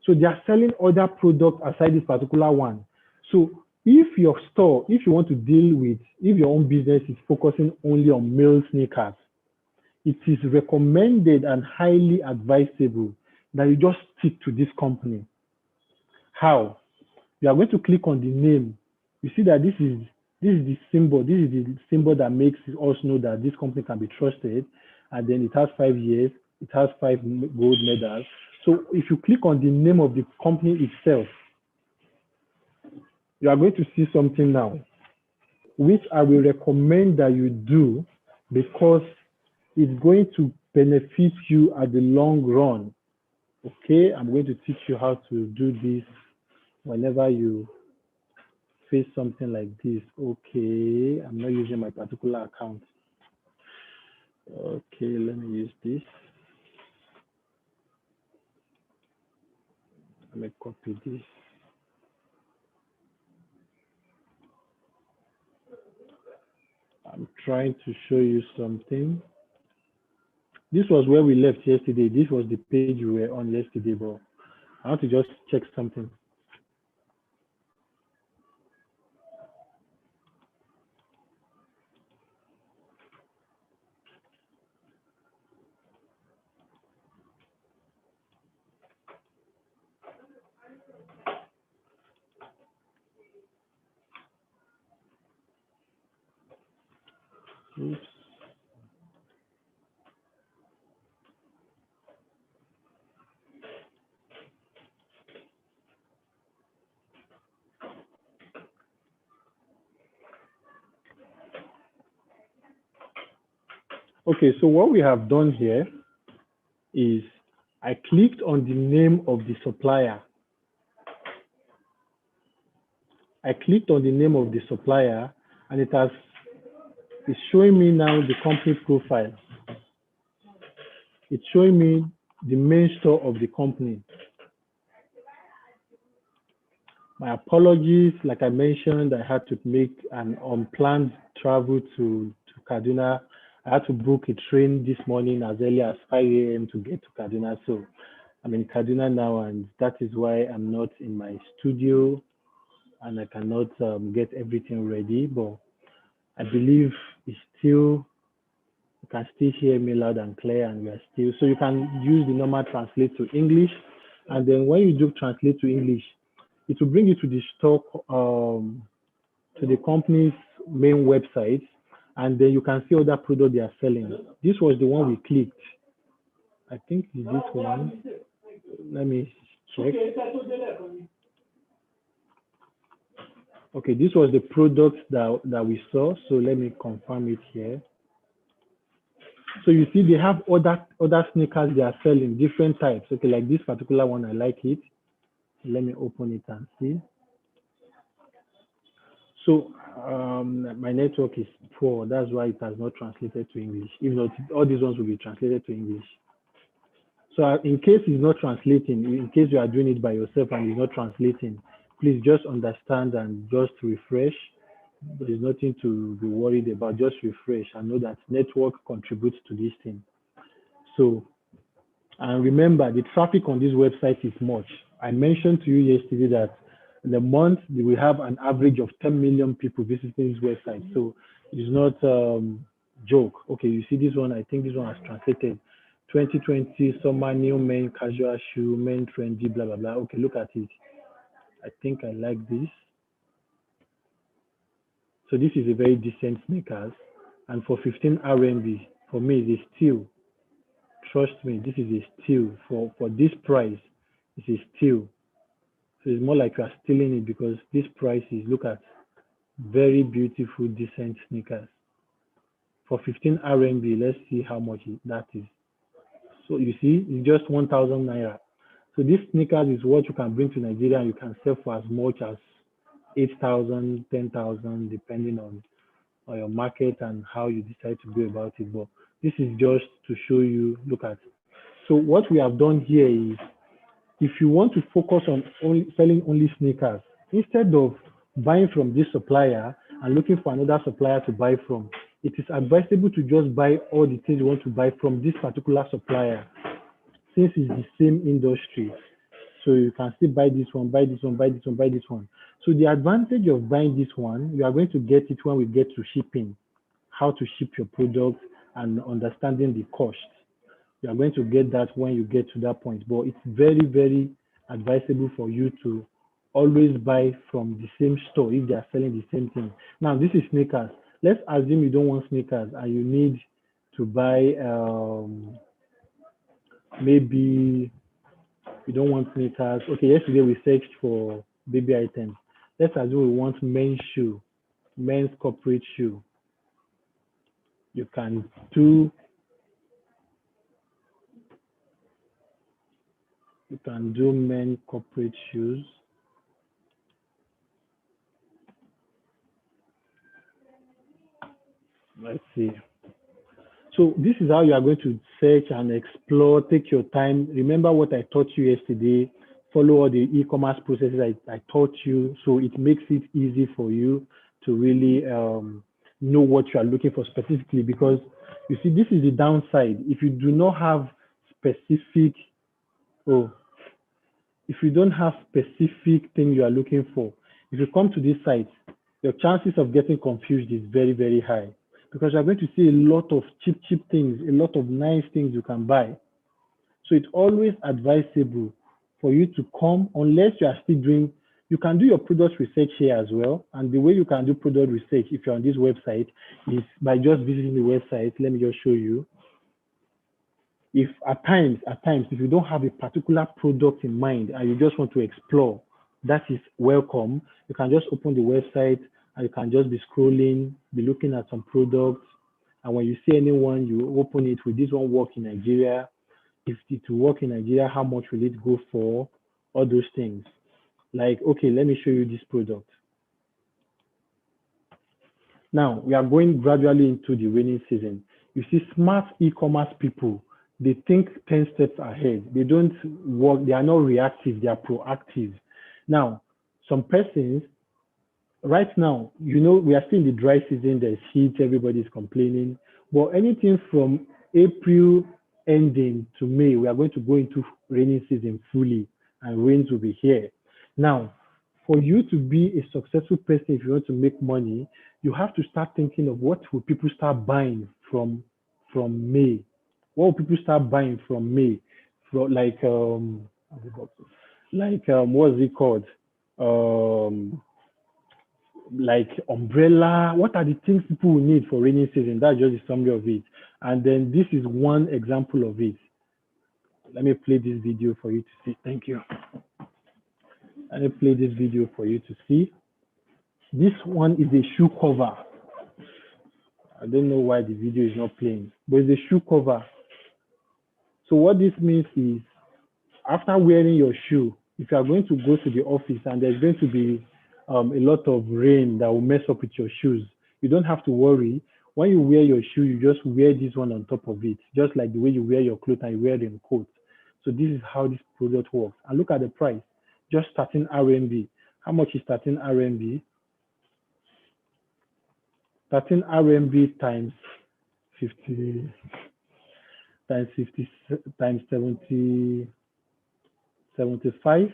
So they are selling other products aside this particular one. So if your store, if you want to deal with, if your own business is focusing only on male sneakers, it is recommended and highly advisable that you just stick to this company. How? You are going to click on the name. You see that this is the symbol. This is the symbol that makes us know that this company can be trusted. And then it has 5 years. It has 5 gold medals. So if you click on the name of the company itself, you are going to see something now, which I will recommend that you do because it's going to benefit you at the long run. Okay, I'm going to teach you how to do this whenever you face something like this. Okay, I'm not using my particular account. Okay, let me use this. Let me copy this. I'm trying to show you something. This was where we left yesterday. This was the page we were on yesterday, but I want to just check something. Oops. Okay, so what we have done here is I clicked on the name of the supplier. I clicked on the name of the supplier, and it's showing me now the company profile. It's showing me the main store of the company. My apologies, like I mentioned, I had to make an unplanned travel to Kaduna. I had to book a train this morning as early as 5 a.m. to get to Kaduna. So I'm in Kaduna now, and that is why I'm not in my studio and I cannot get everything ready. But I believe it's still, you can still hear me loud and clear, and we are still, so you can use the normal translate to English. And then when you do translate to English, it will bring you to the stock, to the company's main website, and then you can see other products they are selling. This was the one we clicked. I think it's this one. Let me check. Okay, this was the product that we saw. So let me confirm it here. So you see they have other sneakers they are selling, different types. Okay, like this particular one, I like it. Let me open it and see. So my network is poor. That's why it has not translated to English. If not, all these ones will be translated to English. So in case it's not translating, in case you are doing it by yourself and it's not translating, please just understand and just refresh. There's nothing to be worried about. Just refresh and know that network contributes to this thing. So, and remember, the traffic on this website is much. I mentioned to you yesterday that in a month, we have an average of 10 million people visiting this website. So it's not joke. Okay, you see this one, I think this one has translated 2020 summer new men casual shoe, men trendy, blah, blah, blah. Okay, look at it. I think I like this. So this is a very decent sneakers. And for 15 RMB, for me, it's a steal. Trust me, this is a steal. For this price, it's a steal. So it's more like you are stealing it because this price is, look at, very beautiful, decent sneakers. For 15 RMB, let's see how much that is. So you see, it's just 1,000 naira. So this sneakers is what you can bring to Nigeria and you can sell for as much as 8,000, 10,000, depending on your market and how you decide to go about it. But this is just to show you, look at. So what we have done here is, if you want to focus on selling only sneakers, instead of buying from this supplier and looking for another supplier to buy from, it is advisable to just buy all the things you want to buy from this particular supplier, since it's the same industry. So you can still buy this one, buy this one, buy this one, buy this one. So the advantage of buying this one, you are going to get it when we get to shipping, how to ship your product and understanding the cost. You are going to get that when you get to that point. But it's very, very advisable for you to always buy from the same store if they are selling the same thing. Now, this is sneakers. Let's assume you don't want sneakers and you need to buy, maybe you don't want sneakers. Okay, yesterday we searched for baby items. Let's assume we want men's shoe, men's corporate shoe. You can do men corporate shoes. Let's see. So this is how you are going to search and explore. Take your time. Remember what I taught you yesterday. Follow all the e-commerce processes I taught you. So it makes it easy for you to really know what you are looking for specifically. Because you see, this is the downside. If you do not have specific, if you don't have specific thing you are looking for, if you come to this site, your chances of getting confused is very, very high, because you're going to see a lot of cheap things, a lot of nice things you can buy. So it's always advisable for you to come, unless you are still doing, you can do your product research here as well. And the way you can do product research if you're on this website is by just visiting the website. Let me just show you. If at times, if you don't have a particular product in mind and you just want to explore, that is welcome. You can just open the website and you can just be scrolling, be looking at some products, And when you see anyone, you open it. Will this one work in Nigeria? If it will work in Nigeria, how much will it go for? All those things. Like, okay, let me show you this product. Now, we are going gradually into the rainy season. You see, smart e-commerce people, they think 10 steps ahead. They don't work, they are not reactive, they are proactive. Now, some persons, right now, you know, we are still in the dry season, there's heat, everybody's complaining. But anything from April ending to May, we are going to go into rainy season fully, and rains will be here. Now, for you to be a successful person, if you want to make money, you have to start thinking of what will people start buying from May. What will people start buying from May? From what's it called? Like umbrella. What are the things people will need for rainy season? That's just a summary of it. And then this is one example of it. Let me play this video for you to see. Thank you. Let me play this video for you to see. This one is a shoe cover. I don't know why the video is not playing, but it's a shoe cover. So what this means is, after wearing your shoe, if you are going to go to the office and there's going to be a lot of rain that will mess up with your shoes, you don't have to worry. When you wear your shoe, you just wear this one on top of it, just like the way you wear your clothes and you wear them coat. So this is how this product works. And look at the price, just 13 RMB. How much is 13 RMB? 13 RMB times 50 times 50 times 70, 75,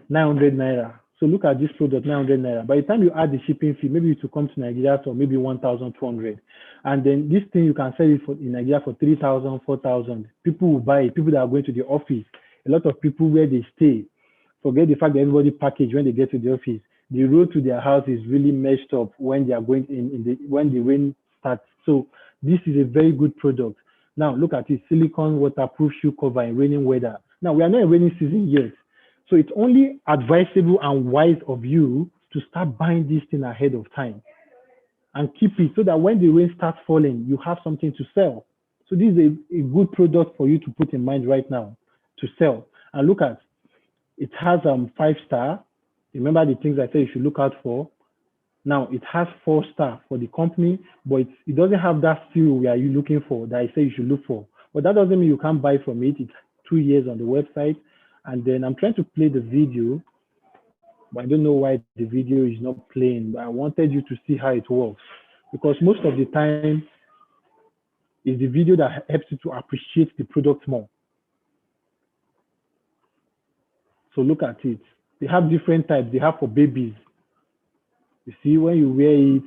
900 naira. So look at this product, 900 naira. By the time you add the shipping fee, maybe it will come to Nigeria for maybe 1,200. And then this thing, you can sell it for in Nigeria for 3,000, 4,000. People will buy it. People that are going to the office. A lot of people where they stay. Forget the fact that everybody package when they get to the office. The road to their house is really messed up when they are going when the rain starts. So this is a very good product. Now look at it, silicone waterproof shoe cover in raining weather. Now we are not in rainy season yet. So it's only advisable and wise of you to start buying this thing ahead of time and keep it so that when the rain starts falling, you have something to sell. So this is a good product for you to put in mind right now to sell. And look at, it has 5-star. Remember the things I said you should look out for. Now it has 4-star for the company, but it doesn't have that seal where you looking for that I say you should look for. But that doesn't mean you can't buy from it. It's 2 years on the website. And then I'm trying to play the video, but I don't know why the video is not playing. But I wanted you to see how it works, because most of the time it's the video that helps you to appreciate the product more. So look at it. They have different types. They have for babies. You see, when you wear it,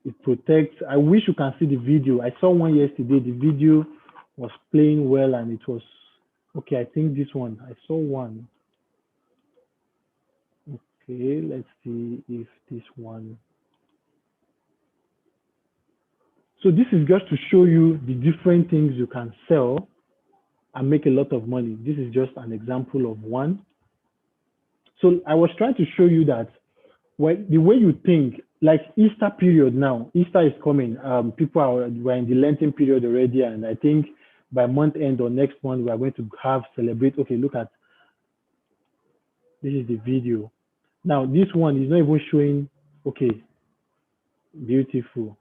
it protects. I wish you can see the video. I saw one yesterday. The video was playing well and it was, okay, I think this one. I saw one. Okay, let's see if this one. So this is just to show you the different things you can sell and make a lot of money. This is just an example of one. So I was trying to show you that the way you think, like Easter period now, Easter is coming. We're in the Lenten period already, and I think by month end or next month, we are going to celebrate. Okay, look at, this is the video. Now, this one is not even showing, okay, beautiful.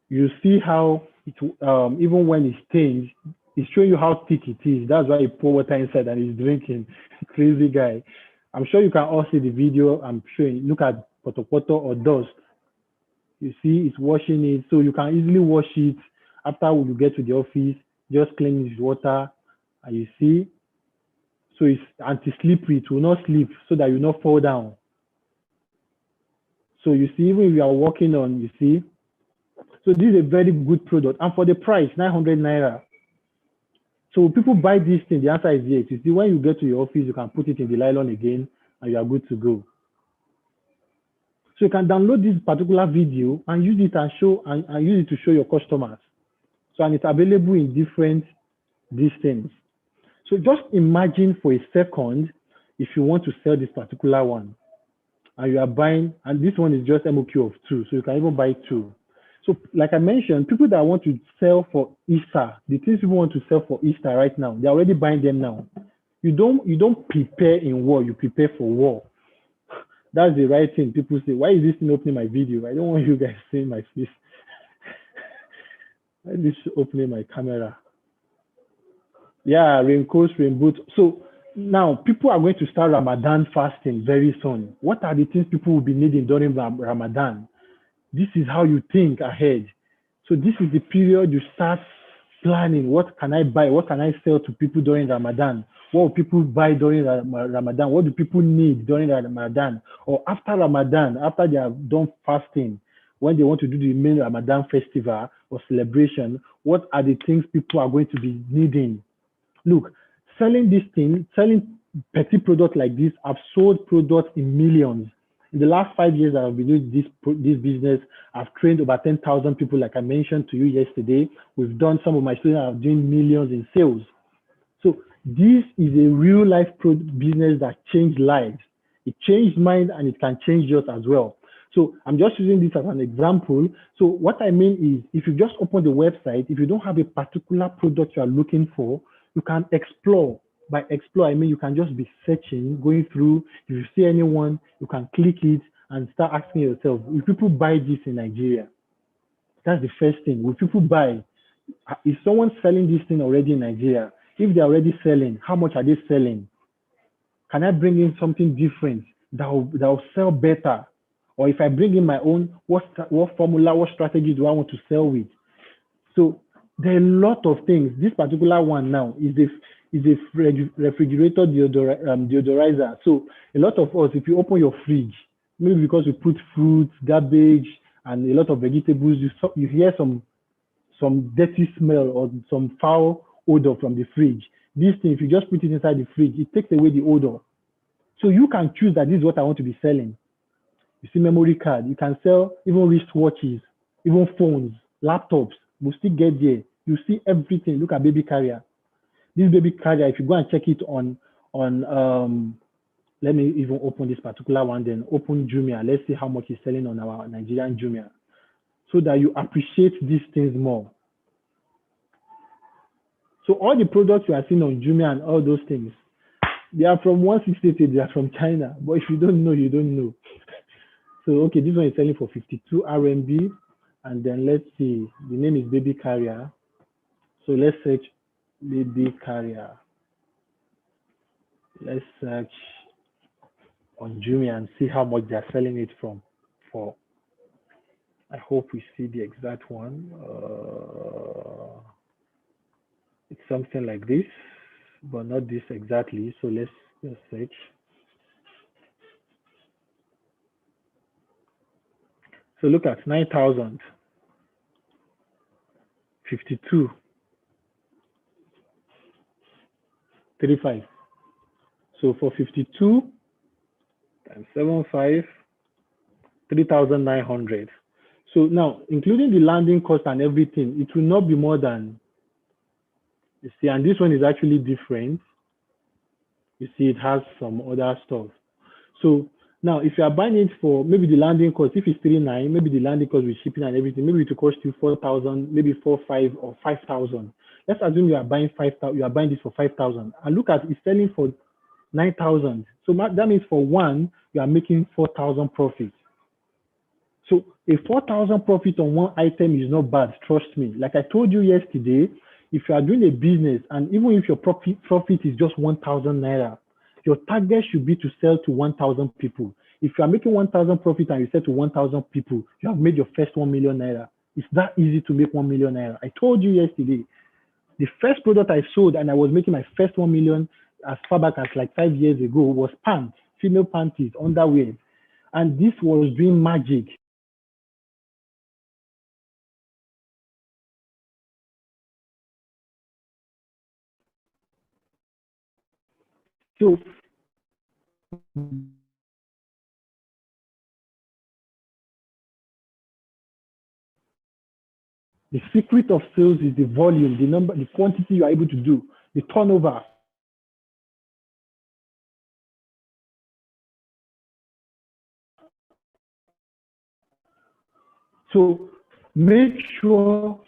You see how it, even when it's stained, it's showing you how thick it is. That's why he pour water inside and he's drinking. Crazy guy. I'm sure you can all see the video I'm showing. Look at poto or dust. You see, it's washing it. So you can easily wash it after you get to the office. Just clean it with water. And you see, so it's anti-slippery. It will not slip so that you will not fall down. So you see, even if you are walking on, you see. So this is a very good product. And for the price, 900 naira. So people buy this thing, the answer is yes. You see, when you get to your office, you can put it in the nylon again and you are good to go. So you can download this particular video and use it and use it to show your customers. So, and it's available in different distance. So just imagine for a second, if you want to sell this particular one and you are buying, and this one is just MOQ of 2. So you can even buy 2. So, like I mentioned, people that want to sell for Easter, the things people want to sell for Easter right now, they're already buying them now. You don't prepare in war, you prepare for war. That's the right thing. People say, why is this thing opening my video? I don't want you guys seeing my face. Why is this opening my camera? Yeah, raincoats, rain boots. So now people are going to start Ramadan fasting very soon. What are the things people will be needing during Ramadan? This is how you think ahead. So this is the period you start planning. What can I buy? What can I sell to people during Ramadan? What will people buy during Ramadan? What do people need during Ramadan? Or after Ramadan, after they have done fasting, when they want to do the main Ramadan festival or celebration, what are the things people are going to be needing? Look, selling this thing, selling petty product like this, I've sold products in millions. In the last 5 years that I've been doing this business, I've trained over 10,000 people, like I mentioned to you yesterday. We've done, some of my students are doing millions in sales. So this is a real life business that changed lives. It changed mine and it can change yours as well. So I'm just using this as an example. So what I mean is, if you just open the website, if you don't have a particular product you are looking for, you can explore. By explore, I mean you can just be searching, going through. If you see anyone, you can click it and start asking yourself, will people buy this in Nigeria? That's the first thing. Will people buy? Is someone selling this thing already in Nigeria? If they're already selling, how much are they selling? Can I bring in something different that will sell better? Or if I bring in my own, what formula, what strategy do I want to sell with? So there are a lot of things. This particular one now is a refrigerator deodorizer. So a lot of us, if you open your fridge, maybe because you put fruits, garbage, and a lot of vegetables, you hear some dirty smell or some foul odor from the fridge. This thing, if you just put it inside the fridge, it takes away the odor. So you can choose that this is what I want to be selling. You see memory card, you can sell even wristwatches, even phones, laptops, will still get there. You see everything. Look at baby carrier. This baby carrier, if you go and check it on let me even open this particular one, then open Jumia. Let's see how much it's selling on our Nigerian Jumia, so that you appreciate these things more. So all the products you are seeing on Jumia and all those things, they are from 160, they are from China. But if you don't know, you don't know. So, okay, this one is selling for 52 RMB. And then let's see, the name is Baby Carrier. So let's search Baby Carrier. Let's search on Jumia and see how much they're selling it for. I hope we see the exact one. It's something like this, but not this exactly. So let's search. So look at 9,000, 52, 35. So for 52 times 75, 3,900. So now, including the landing cost and everything, it will not be more than, you see, and this one is actually different. You see, it has some other stuff. So now, if you are buying it for maybe the landing cost, if it's 3,900, maybe the landing cost with shipping and everything, maybe it will cost you 4,000, maybe 4,500 or 5,000. Let's assume you are buying 5,000, you are buying this for 5,000, and look at it's selling for 9,000. So that means for one, you are making 4,000 profit. So a 4,000 profit on one item is not bad, trust me. Like I told you yesterday, if you are doing a business and even if your profit is just 1,000 naira, your target should be to sell to 1,000 people. If you are making 1,000 profit and you sell to 1,000 people, you have made your first 1 million naira. It's that easy to make 1 million naira. I told you yesterday, the first product I sold and I was making my first 1 million as far back as like 5 years ago was pants, female panties, underwear. And this was doing magic. So the secret of sales is the volume, the number, the quantity you are able to do, the turnover. So make sure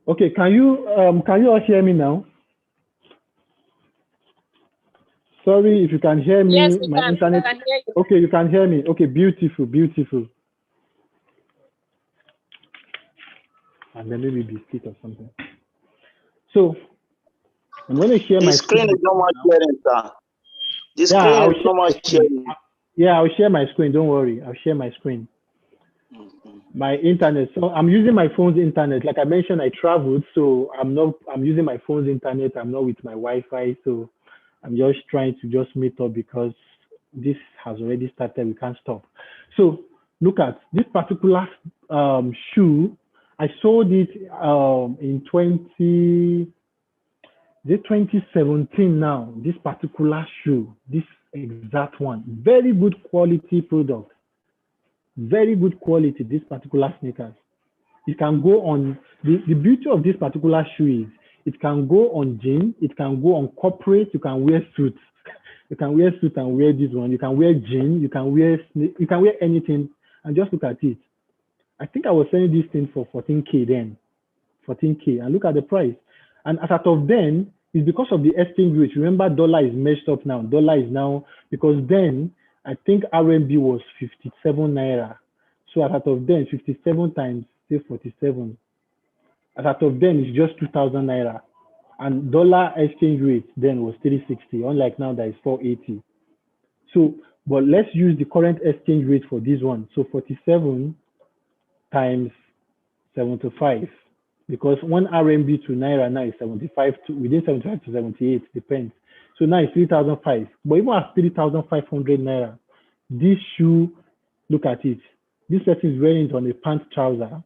okay, can you all hear me now? Sorry if you can hear Yes, me, we my can. We internet. can hear you. Okay, you can hear me. Okay, beautiful, beautiful. And then maybe biscuit or something. So I'm going to share The my screen screen. is not much sharing, sir. The Yeah, screen I'll is share not my much screen. sharing. Yeah, I'll share my screen. Don't worry. I'll share my screen. My internet. So I'm using my phone's internet. Like I mentioned, I traveled, so I'm using my phone's internet. I'm not with my Wi-Fi, so I'm just trying to just meet up because this has already started. We can't stop. So look at this particular shoe. I sold it in 2017 now. This particular shoe, this exact one, very good quality product, very good quality. This particular sneakers. It can go on, the beauty of this particular shoe is it can go on jean, it can go on corporate, you can wear suits. You can wear suit and wear this one. You can wear jean, you can wear anything and just look at it. I think I was selling this thing for 14K then. 14K and look at the price. And as out of then, it's because of the exchange rate. Remember, dollar is messed up now. Dollar is now, because then I think RMB was 57 naira. So as out of then, 57 times say 47. As out of then, it's just 2,000 naira. And dollar exchange rate then was 360, unlike now that is 480. So, but let's use the current exchange rate for this one. So 47 times 75, because one RMB to Naira now is 75 to within 75 to 78, depends. So now it's 3,005. But even at 3,500 Naira, this shoe, look at it. This person is wearing it on a pant trouser.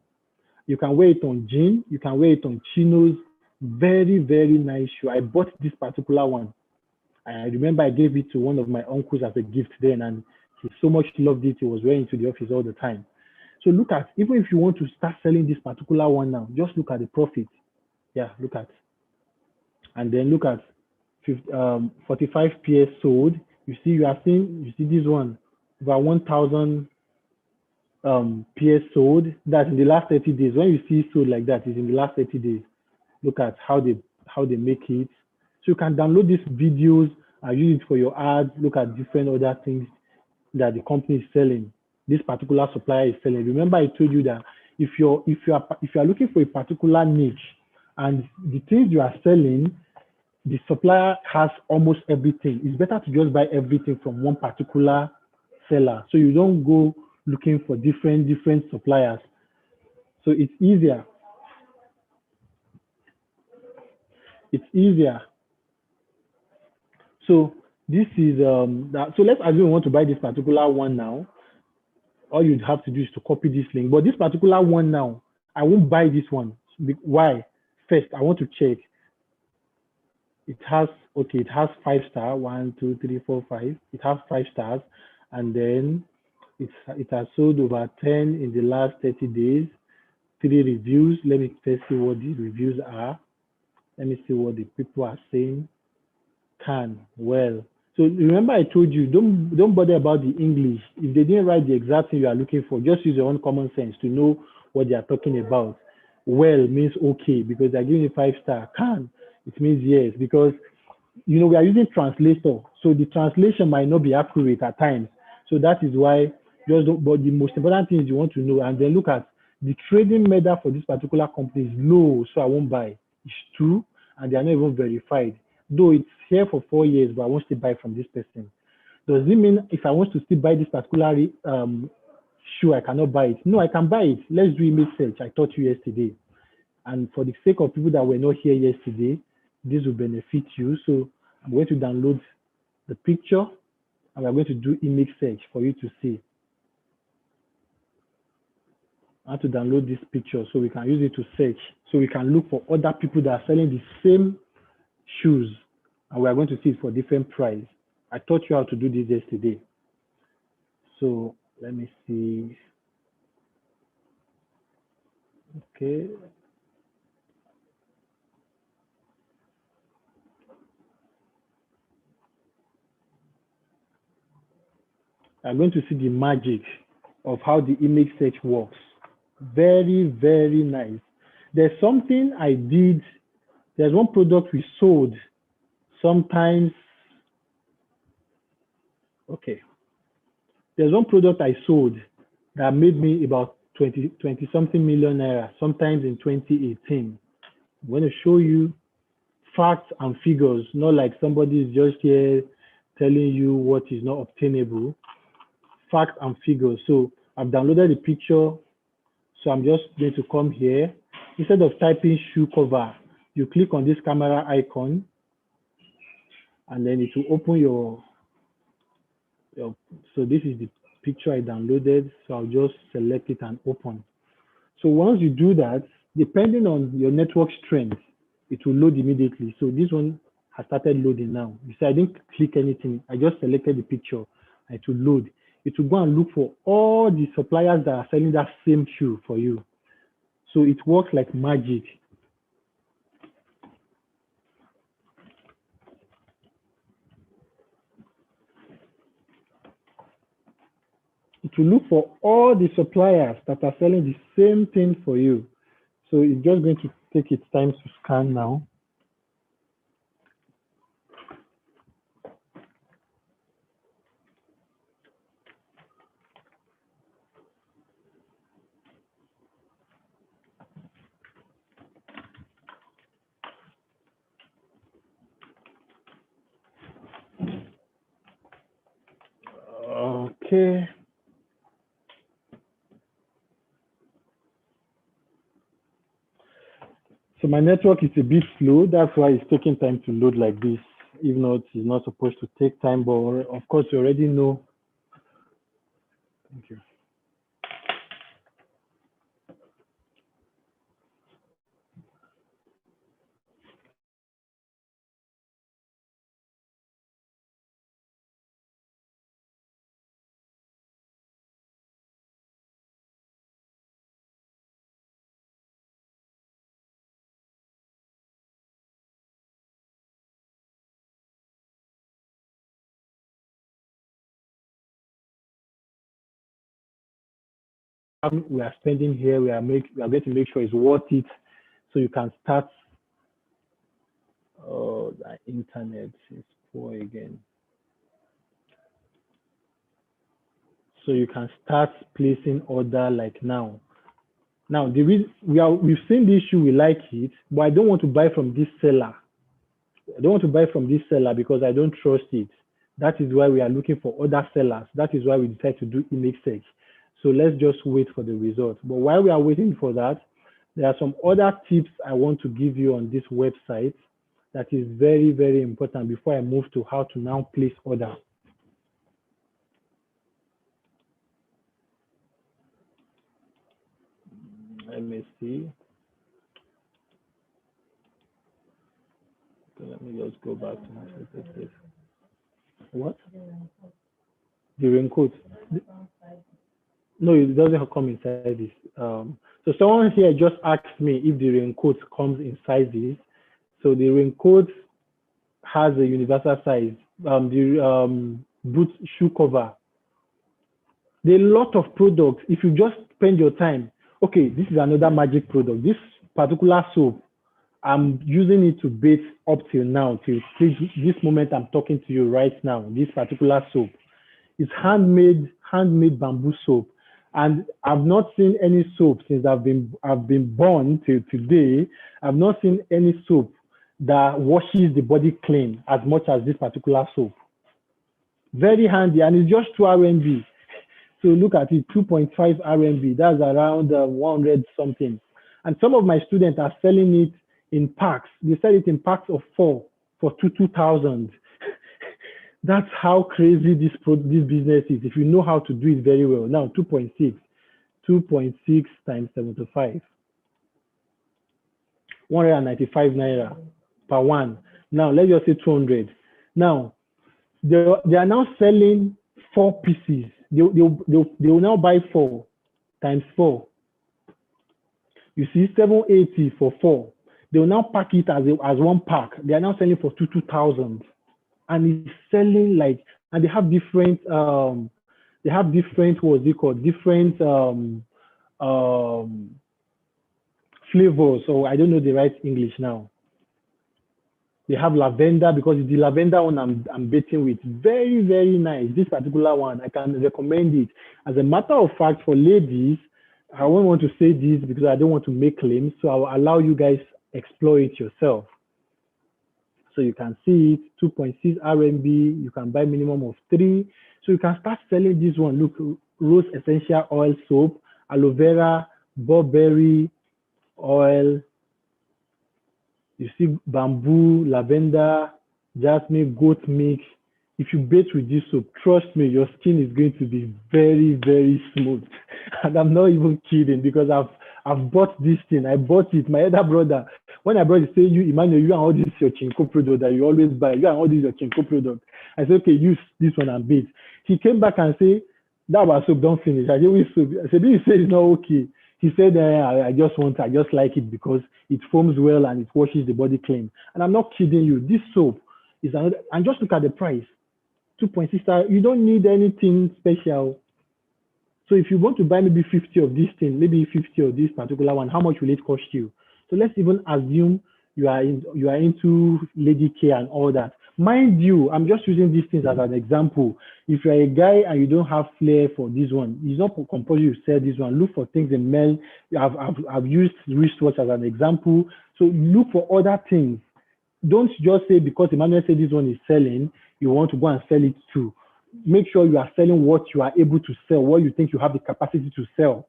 You can wear it on jean, you can wear it on chinos. Very, very nice shoe. I bought this particular one. I remember I gave it to one of my uncles as a gift then, and he so much loved it. He was wearing it to the office all the time. So look at, even if you want to start selling this particular one now, just look at the profit. Yeah, look at. And then look at 45 PS sold. You see this one, about 1,000 PS sold. That's in the last 30 days. When you see sold like that, it's in the last 30 days. Look at how they make it. So you can download these videos and use it for your ads. Look at different other things that the company is selling. This particular supplier is selling. Remember, I told you that if you are looking for a particular niche and the things you are selling, the supplier has almost everything. It's better to just buy everything from one particular seller, so you don't go looking for different suppliers. So it's easier. It's easier. So this is that. So let's assume we want to buy this particular one now. All you'd have to do is to copy this link. But this particular one now, I won't buy this one. Why? First, I want to check. It has, okay, it has 5 star, 1, 2, 3, 4, 5. It has 5 stars. And then it has sold over 10 in the last 30 days. 3 reviews. Let me first see what the reviews are. Let me see what the people are saying. Well. So remember I told you, don't bother about the English. If they didn't write the exact thing you are looking for, just use your own common sense to know what they are talking about. Well means okay because they're giving you 5 star. It means yes, because we are using translator, so the translation might not be accurate at times. So that is why just don't, but the most important thing is you want to know, and then look at the trading medal for this particular company is low, so I won't buy. It's true, and they are not even verified. Though it's here for 4 years, but I won't still buy from this person. Does it mean if I want to still buy this particular shoe, I cannot buy it? No, I can buy it. Let's do image search. I taught you yesterday. And for the sake of people that were not here yesterday, this will benefit you. So I'm going to download the picture and we're going to do image search for you to see. I have to download this picture so we can use it to search. So we can look for other people that are selling the same shoes, and we are going to see it for different price. I taught you how to do this yesterday. So let me see. Okay. I'm going to see the magic of how the image search works. Very, very nice. There's something I did. There's one product we sold sometimes. Okay. There's one product I sold that made me about 20 something million naira, sometimes in 2018. I'm going to show you facts and figures, not like somebody is just here telling you what is not obtainable. Facts and figures. So I've downloaded the picture. So I'm just going to come here. Instead of typing shoe cover, you click on this camera icon, and then it will open your so this is the picture I downloaded. So I'll just select it and open. So once you do that, depending on your network strength, it will load immediately. So this one has started loading now. You see, I didn't click anything. I just selected the picture and it will load. It will go and look for all the suppliers that are selling that same shoe for you. So it works like magic. It will look for all the suppliers that are selling the same thing for you. So it's just going to take its time to scan now. Okay. So my network is a bit slow. That's why it's taking time to load like this. If not, it's not supposed to take time, but of course you already know. Thank you. We are spending here, we are going to make sure it's worth it, so you can start. Oh, the internet is poor again. So you can start placing order like now. Now the reason we've seen the issue, we like it, but I don't want to buy from this seller. I don't want to buy from this seller because I don't trust it. That is why we are looking for other sellers. That is why we decide to do image search. So let's just wait for the result. But while we are waiting for that, there are some other tips I want to give you on this website that is very, very important before I move to how to now place order. Let me see. Okay, let me just go back to my certificate. What? The raincoat. No, it doesn't come inside this. So someone here just asked me if the raincoat comes in sizes. So the raincoat has a universal size. The boot shoe cover. There are a lot of products. If you just spend your time, okay, this is another magic product. This particular soap, I'm using it to bathe up till now, till this moment I'm talking to you right now. This particular soap is handmade bamboo soap. And I've not seen any soap since I've been born till today. I've not seen any soap that washes the body clean as much as this particular soap. Very handy, and it's just 2 RMB. So look at it, 2.5 RMB. That's around 100 something. And some of my students are selling it in packs. They sell it in packs of 4 for 2,000. That's how crazy this business is, if you know how to do it very well. Now 2.6, 2.6 times 75. 195 naira per one. Now let's just say 200. Now they are now selling 4 pieces. They will now buy 4 times 4. You see 780 for 4. They will now pack it as one pack. They are now selling for 2,000, and it's selling like, and they have different what's it called, different flavors. So I don't know the right English now. They have lavender, because it's the lavender one I'm betting with. Very, very nice. This particular one, I can recommend it. As a matter of fact, for ladies, I won't want to say this because I don't want to make claims. So I will allow you guys explore it yourself. So you can see it, 2.6 RMB. You can buy minimum of 3. So you can start selling this one. Look, rose essential oil soap, aloe vera, barberry oil. You see bamboo, lavender, jasmine, goat milk. If you bathe with this soap, trust me, your skin is going to be very, very smooth. And I'm not even kidding, because I've bought this thing. I bought it. My other brother, when I brought it, say, you, Emmanuel, you and all this your Chinko product that you always buy. You and all this your Chinko product. I said, okay, use this one and bathe. He came back and said, that was soap, don't finish. I said, which soap? I said, you say it's not okay. He said, I just like it because it foams well and it washes the body clean. And I'm not kidding you. This soap is another, and just look at the price, 2.6 stars. You don't need anything special. So if you want to buy maybe 50 of this thing, maybe 50 of this particular one, how much will it cost you? So let's even assume you are into lady care and all that. Mind you, I'm just using these things as an example. If you're a guy and you don't have flair for this one, it's not compulsory you sell this one. Look for things in men. I've used wristwatch as an example. So look for other things. Don't just say because Emmanuel said this one is selling, you want to go and sell it too. Make sure you are selling what you are able to sell, what you think you have the capacity to sell.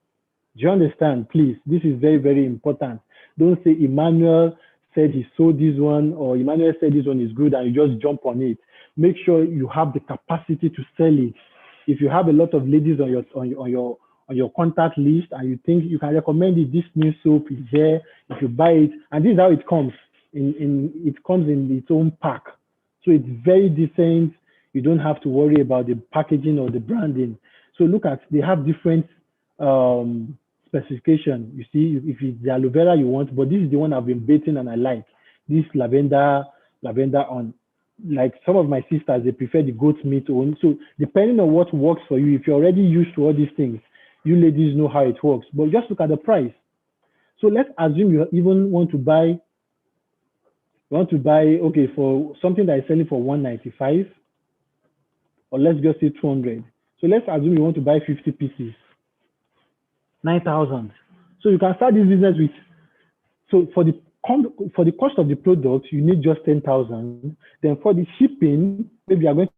Do you understand? Please, this is very, very important. Don't say Emmanuel said he sold this one, or Emmanuel said this one is good, and you just jump on it. Make sure you have the capacity to sell it. If you have a lot of ladies on your contact list and you think you can recommend it, this new soap is there. If you buy it, and this is how it comes. It comes in its own pack, so it's very decent. You don't have to worry about the packaging or the branding. So look at, they have different specification. You see, if it's the aloe vera you want, but this is the one I've been bathing and I like. This lavender on. Like some of my sisters, they prefer the goat meat one. So depending on what works for you, if you're already used to all these things, you ladies know how it works. But just look at the price. So let's assume you even want to buy, okay, for something that is selling for 195, or let's just say 200. So let's assume you want to buy 50 pieces, 9,000. So you can start this business with, so for the cost of the product, you need just 10,000. Then for the shipping, maybe you're going to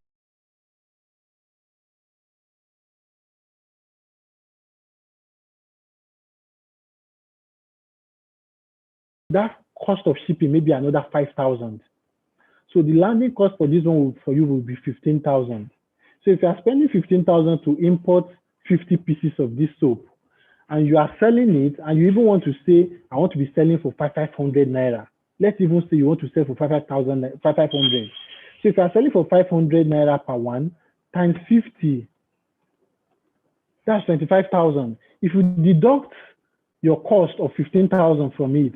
that cost of shipping, maybe another 5,000. So the landing cost for this one for you will be 15,000. So if you are spending 15,000 to import 50 pieces of this soap, and you are selling it, and you even want to say, I want to be selling for 500 naira. Let's even say you want to sell for 500. So if you are selling for 500 naira per one, times 50, that's 25,000. If you deduct your cost of 15,000 from it,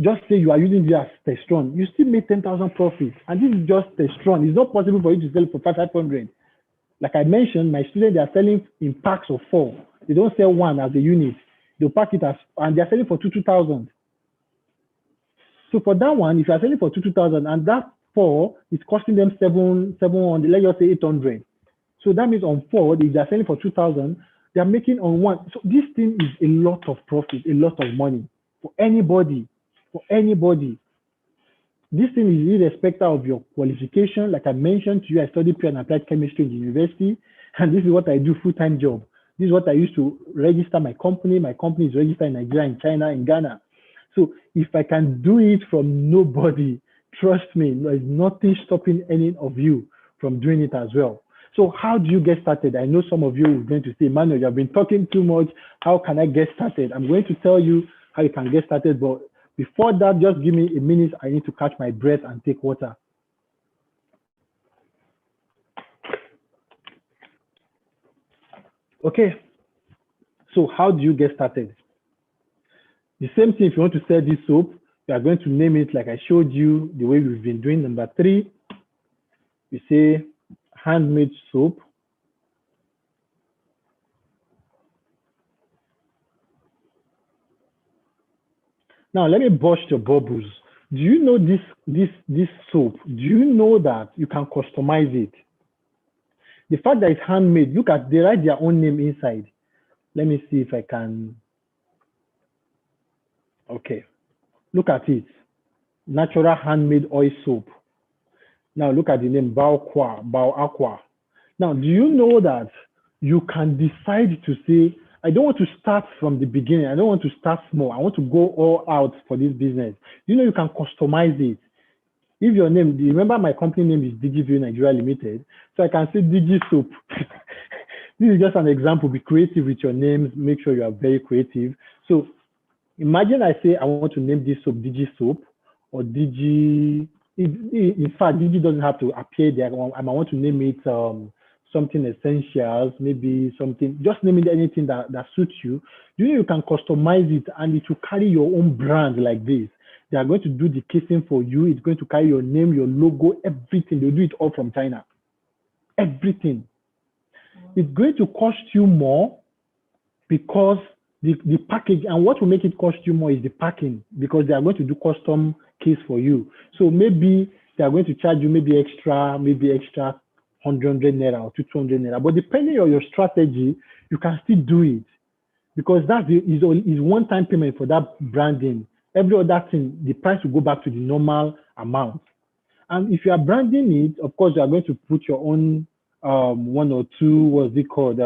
just say you are using this as testosterone, you still make 10,000 profit. And this is just testosterone. It's not possible for you to sell for 500. Like I mentioned, my students, they are selling in packs of 4. They don't sell one as a unit. They'll pack it as, and they're selling for 2,000. So for that one, if you're selling for 2,000 and that 4 is costing them 700, let's just say 800. So that means on 4, if they're selling for 2,000, they're making on 1. So this thing is a lot of profit, a lot of money for anybody. For anybody. This thing is irrespective of your qualification. Like I mentioned to you, I studied pure and applied chemistry in the university, and this is what I do full-time job. This is what I used to register my company. My company is registered in Nigeria, in China, in Ghana. So if I can do it from nobody, trust me, there is nothing stopping any of you from doing it as well. So how do you get started? I know some of you are going to say, Manuel, you have been talking too much. How can I get started? I'm going to tell you how you can get started. But before that, just give me a minute. I need to catch my breath and take water. Okay. So how do you get started? The same thing, if you want to sell this soap, you are going to name it like I showed you the way we've been doing. Number 3, you say handmade soap. Now let me burst your bubbles. Do you know this soap? Do you know that you can customize it? The fact that it's handmade, look at, they write their own name inside. Let me see if I can. Okay, look at it. Natural handmade oil soap. Now look at the name, Bao Aqua. Now, do you know that you can decide to say, I don't want to start from the beginning. I don't want to start small. I want to go all out for this business. You know, you can customize it. If your name, do you remember my company name is DigiView Nigeria Limited? So I can say Digi Soap. This is just an example. Be creative with your names. Make sure you are very creative. So imagine I say I want to name this soap Digi Soap or Digi. In fact, Digi doesn't have to appear there. I want to name it something essentials, maybe something, just name it anything that suits you. You can customize it and it will carry your own brand like this. They are going to do the casing for you. It's going to carry your name, your logo, everything. They'll do it all from China. Everything. It's going to cost you more because the package, and what will make it cost you more is the packing, because they are going to do custom case for you. So maybe they are going to charge you maybe extra 100 naira or 200 naira. But depending on your strategy, you can still do it, because that is one-time payment for that branding. Every other thing, the price will go back to the normal amount. And if you are branding it, of course, you are going to put your own one or two, what's it called,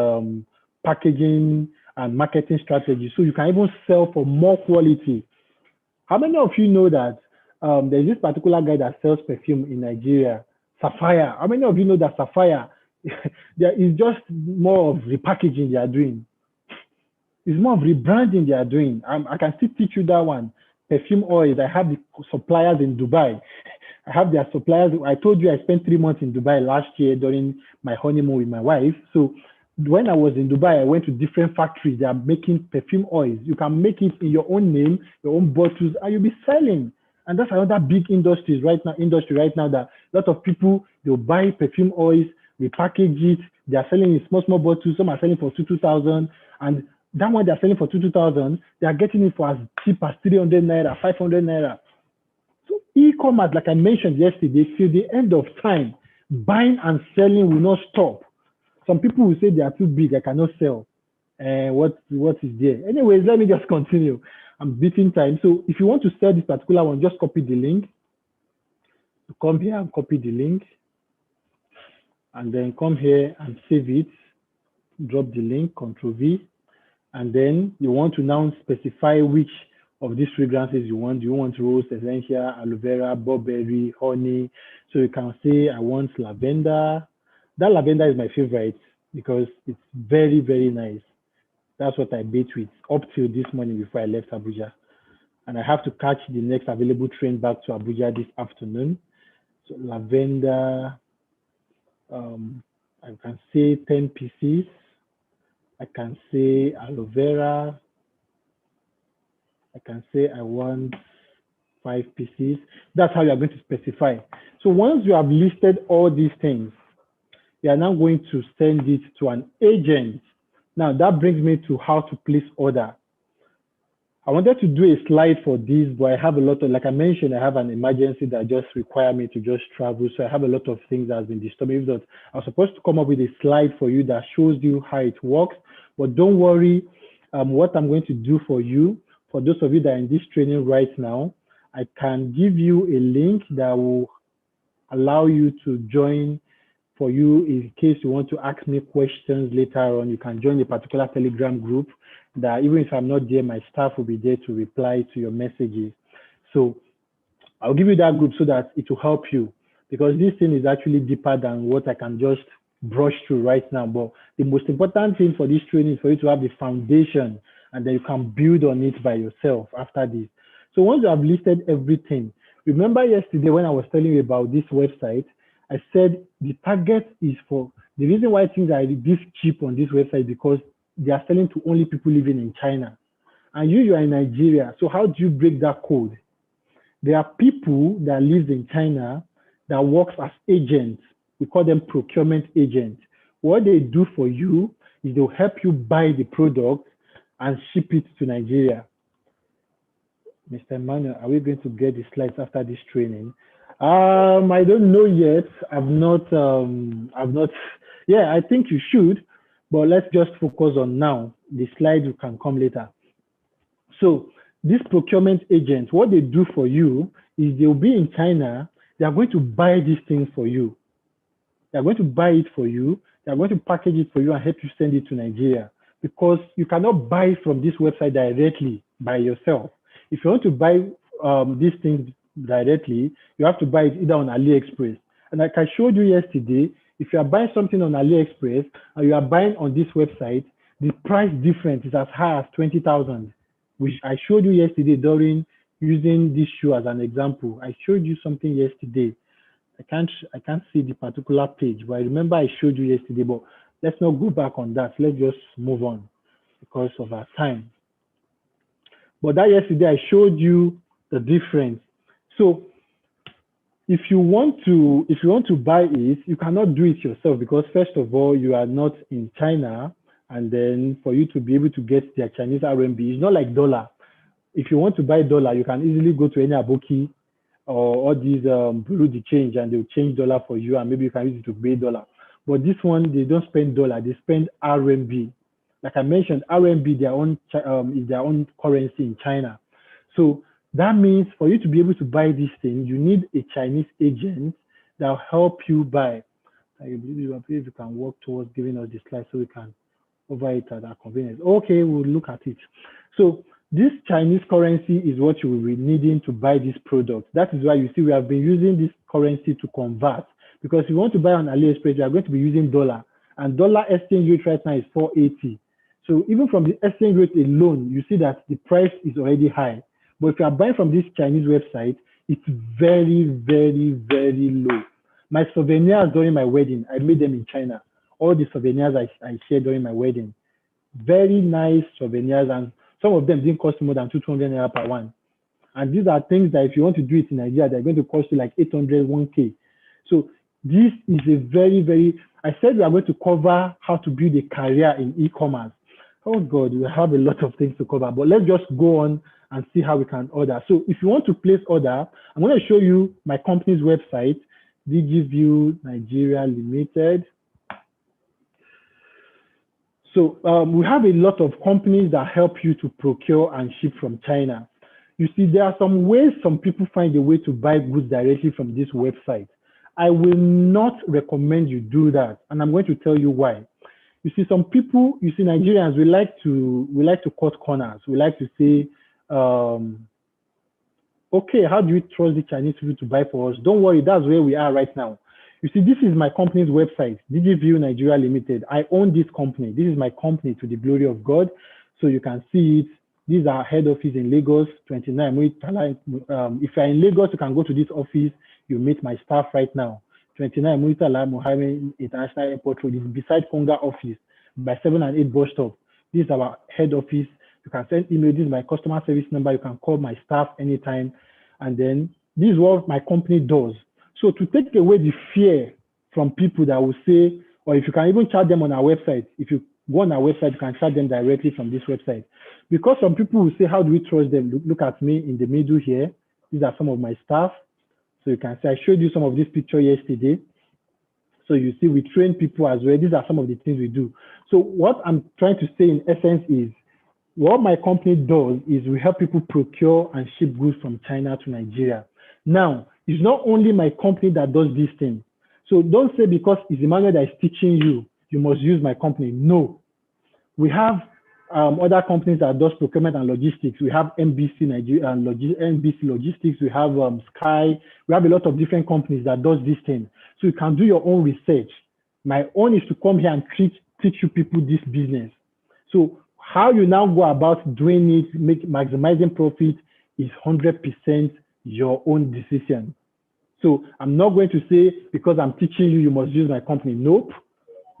packaging and marketing strategy. So you can even sell for more quality. How many of you know that there's this particular guy that sells perfume in Nigeria, Sapphire? How many of you know that Sapphire, there is just more of repackaging they are doing? It's more of rebranding they are doing. I can still teach you that one. Perfume Oils, I have the suppliers in Dubai. I have their suppliers. I told you I spent 3 months in Dubai last year during my honeymoon with my wife. So when I was in Dubai, I went to different factories. They are making perfume oils. You can make it in your own name, your own bottles, and you'll be selling. And that's another big industry right now that a lot of people, they'll buy perfume oils, they package it, they are selling in small bottles. Some are selling for 2,000, and that one they're selling for 2,000, they are getting it for as cheap as 300 naira, 500 naira. So e-commerce, like I mentioned yesterday, till the end of time, buying and selling will not stop. Some people will say they are too big, I cannot sell. What is there? Anyways, let me just continue. I'm beating time. So if you want to sell this particular one, just copy the link. Come here and copy the link. And then come here and save it. Drop the link, Ctrl V. And then you want to now specify which of these fragrances you want. Do you want rose, essential, aloe vera, bowberry, honey? So you can say, I want lavender. That lavender is my favorite because it's very, very nice. That's what I bathe with up till this morning before I left Abuja. And I have to catch the next available train back to Abuja this afternoon. So lavender, I can say 10 pieces. I can say aloe vera. I can say I want 5 pieces. That's how you are going to specify. So once you have listed all these things, you are now going to send it to an agent. Now that brings me to how to place order. I wanted to do a slide for this, but I have a lot of, like I mentioned, I have an emergency that just require me to just travel. So I have a lot of things that have been disturbing. That I was supposed to come up with a slide for you that shows you how it works, but don't worry. What I'm going to do for you, for those of you that are in this training right now, I can give you a link that will allow you to join for you in case you want to ask me questions later on. You can join a particular Telegram group that even if I'm not there, my staff will be there to reply to your messages. So I'll give you that group so that it will help you, because this thing is actually deeper than what I can just brush through right now. But the most important thing for this training is for you to have the foundation, and then you can build on it by yourself after this. So once you have listed everything, remember yesterday when I was telling you about this website, I said the target is for, the reason why things are this cheap on this website is because they are selling to only people living in China. And you are in Nigeria. So how do you break that code? There are people that live in China that works as agents. We call them procurement agents. What they do for you is they'll help you buy the product and ship it to Nigeria. Mr. Emmanuel, are we going to get the slides after this training? I don't know yet. I've not, yeah, I think you should, but let's just focus on now. The slides can come later. So this procurement agent, what they do for you is they'll be in China. They are going to buy these things for you. They're going to buy it for you. They're going to package it for you and help you send it to Nigeria, because you cannot buy from this website directly by yourself. If you want to buy these things directly, you have to buy it either on AliExpress. And like I showed you yesterday, if you are buying something on AliExpress and you are buying on this website, the price difference is as high as 20,000, which I showed you yesterday during using this shoe as an example. I showed you something yesterday. I can't see the particular page, but I remember I showed you yesterday, but let's not go back on that. Let's just move on because of our time. But that yesterday I showed you the difference. So if you want to buy it, you cannot do it yourself, because first of all, you are not in China, and then for you to be able to get their Chinese RMB, it's not like dollar. If you want to buy dollar, you can easily go to any aboki or all these bureau de change, and they'll change dollar for you, and maybe you can use it to pay dollar. But this one, they don't spend dollar, they spend RMB. Like I mentioned, RMB is their own currency in China. So that means for you to be able to buy this thing, you need a Chinese agent that will help you buy. I believe if you can work towards giving us the slide so we can over it at our convenience. Okay, we'll look at it. So this Chinese currency is what you will be needing to buy this product. That is why you see we have been using this currency to convert, because if you want to buy on AliExpress, you are going to be using dollar, and dollar exchange rate right now is 480. So even from the exchange rate alone, you see that the price is already high. But if you are buying from this Chinese website, it's very, very, very low. My souvenirs during my wedding, I made them in China. All the souvenirs I shared during my wedding, very nice souvenirs, and some of them didn't cost more than 200 naira per one. And these are things that if you want to do it in Nigeria, they're going to cost you like 800, 1K. So this is a very, very, I said we are going to cover how to build a career in e-commerce. Oh God, we have a lot of things to cover, but let's just go on and see how we can order. So if you want to place order, I'm going to show you my company's website, DigiView Nigeria Limited. So we have a lot of companies that help you to procure and ship from China. You see, there are some ways some people find a way to buy goods directly from this website. I will not recommend you do that, and I'm going to tell you why. You see, some people, you see, Nigerians, we like to cut corners. We like to say, okay, how do you trust the Chinese people to buy for us? Don't worry, that's where we are right now. You see, this is my company's website, DigiView Nigeria Limited. I own this company. This is my company, to the glory of God. So you can see it. These are head office in Lagos, 29. If you're in Lagos, you can go to this office. You meet my staff right now. 29 Muritala Mohammed International Airport Road is beside Konga office by 7 and 8 bus stop. This is our head office. You can send email. This is my customer service number. You can call my staff anytime. And then this is what my company does. So to take away the fear from people that will say, or if you can even chat them on our website, if you go on our website, you can chat them directly from this website. Because some people will say, how do we trust them? Look at me in the middle here. These are some of my staff. So you can see, I showed you some of this picture yesterday. So you see, we train people as well. These are some of the things we do. So what I'm trying to say in essence is, what my company does is we help people procure and ship goods from China to Nigeria. Now, it's not only my company that does this thing. So don't say because it's Emmanuel that is teaching you, you must use my company. No. We have other companies that does procurement and logistics. We have NBC Nigeria and NBC Logistics. We have Sky. We have a lot of different companies that does this thing. So you can do your own research. My own is to come here and teach you people this business. So how you now go about doing it, maximizing profit is 100% your own decision. So I'm not going to say, because I'm teaching you, you must use my company. Nope.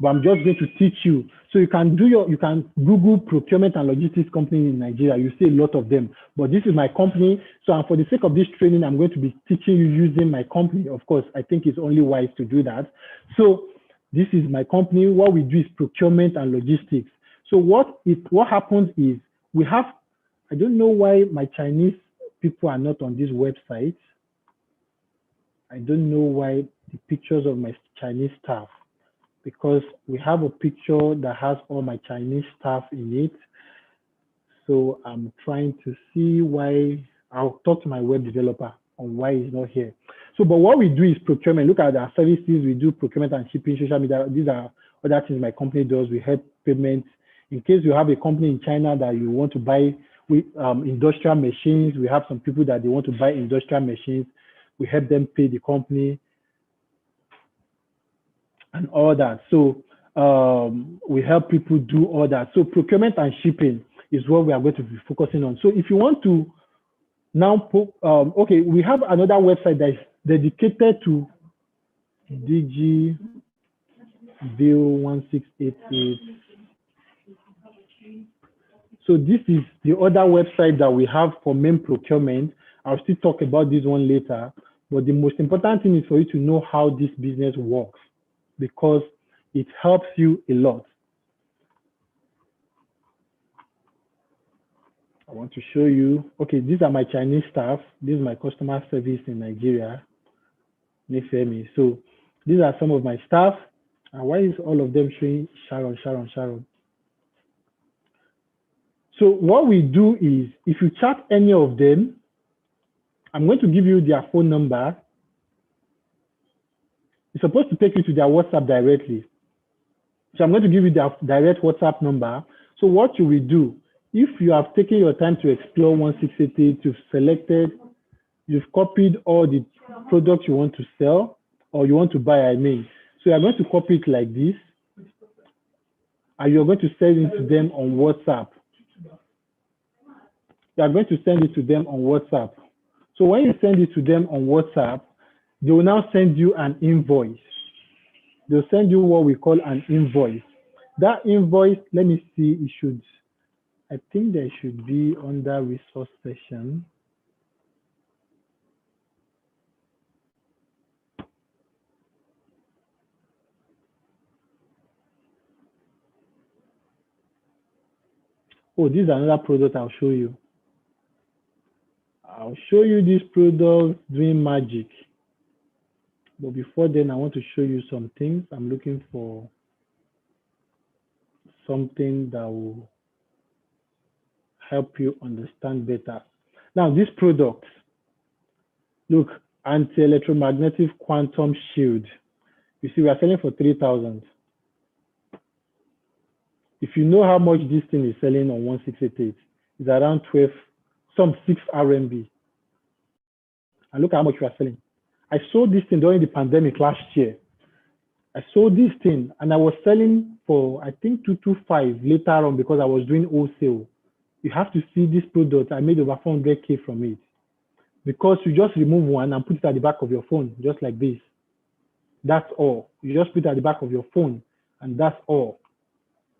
But I'm just going to teach you. So you can Google procurement and logistics company in Nigeria. You see a lot of them, but this is my company. So for the sake of this training, I'm going to be teaching you using my company. Of course, I think it's only wise to do that. So this is my company. What we do is procurement and logistics. So what happens is we have, I don't know why my Chinese people are not on this website. I don't know why the pictures of my Chinese staff, because we have a picture that has all my Chinese staff in it. So I'm trying to see why. I'll talk to my web developer on why he's not here. So, but what we do is procurement. Look at our services. We do procurement and shipping, social media. These are other things my company does. We help payments. In case you have a company in China that you want to buy with industrial machines, we have some people that they want to buy industrial machines. We help them pay the company and all that. So we help people do all that. So procurement and shipping is what we are going to be focusing on. So if you want to now put, okay, we have another website that is dedicated to DG Bill 1688. So this is the other website that we have for main procurement. I'll still talk about this one later, but the most important thing is for you to know how this business works, because it helps you a lot. I want to show you, okay, these are my Chinese staff. This is my customer service in Nigeria. Nifemi. So these are some of my staff. And why is all of them showing Sharon? So what we do is, if you chat any of them, I'm going to give you their phone number. It's supposed to take you to their WhatsApp directly. So I'm going to give you their direct WhatsApp number. So what you will do, if you have taken your time to explore 1688, you've selected, you've copied all the products you want to sell or you want to buy, I mean. So you're going to copy it like this, and you're going to send it to them on WhatsApp. You are going to send it to them on WhatsApp. So when you send it to them on WhatsApp, they will now send you an invoice. They'll send you what we call an invoice. That invoice, let me see, it should, I think there should be under resource section. Oh, this is another product I'll show you. I'll show you this product doing magic. But before then, I want to show you some things. I'm looking for something that will help you understand better. Now, this product, look, anti-electromagnetic quantum shield. You see, we are selling for 3,000. If you know how much this thing is selling on 1688, it's around 12, some 6 RMB. And look how much we are selling. I sold this thing during the pandemic last year. I sold this thing and I was selling for, I think, 225 later on because I was doing wholesale. You have to see this product. I made over 400K from it because you just remove one and put it at the back of your phone, just like this. That's all. You just put it at the back of your phone and that's all.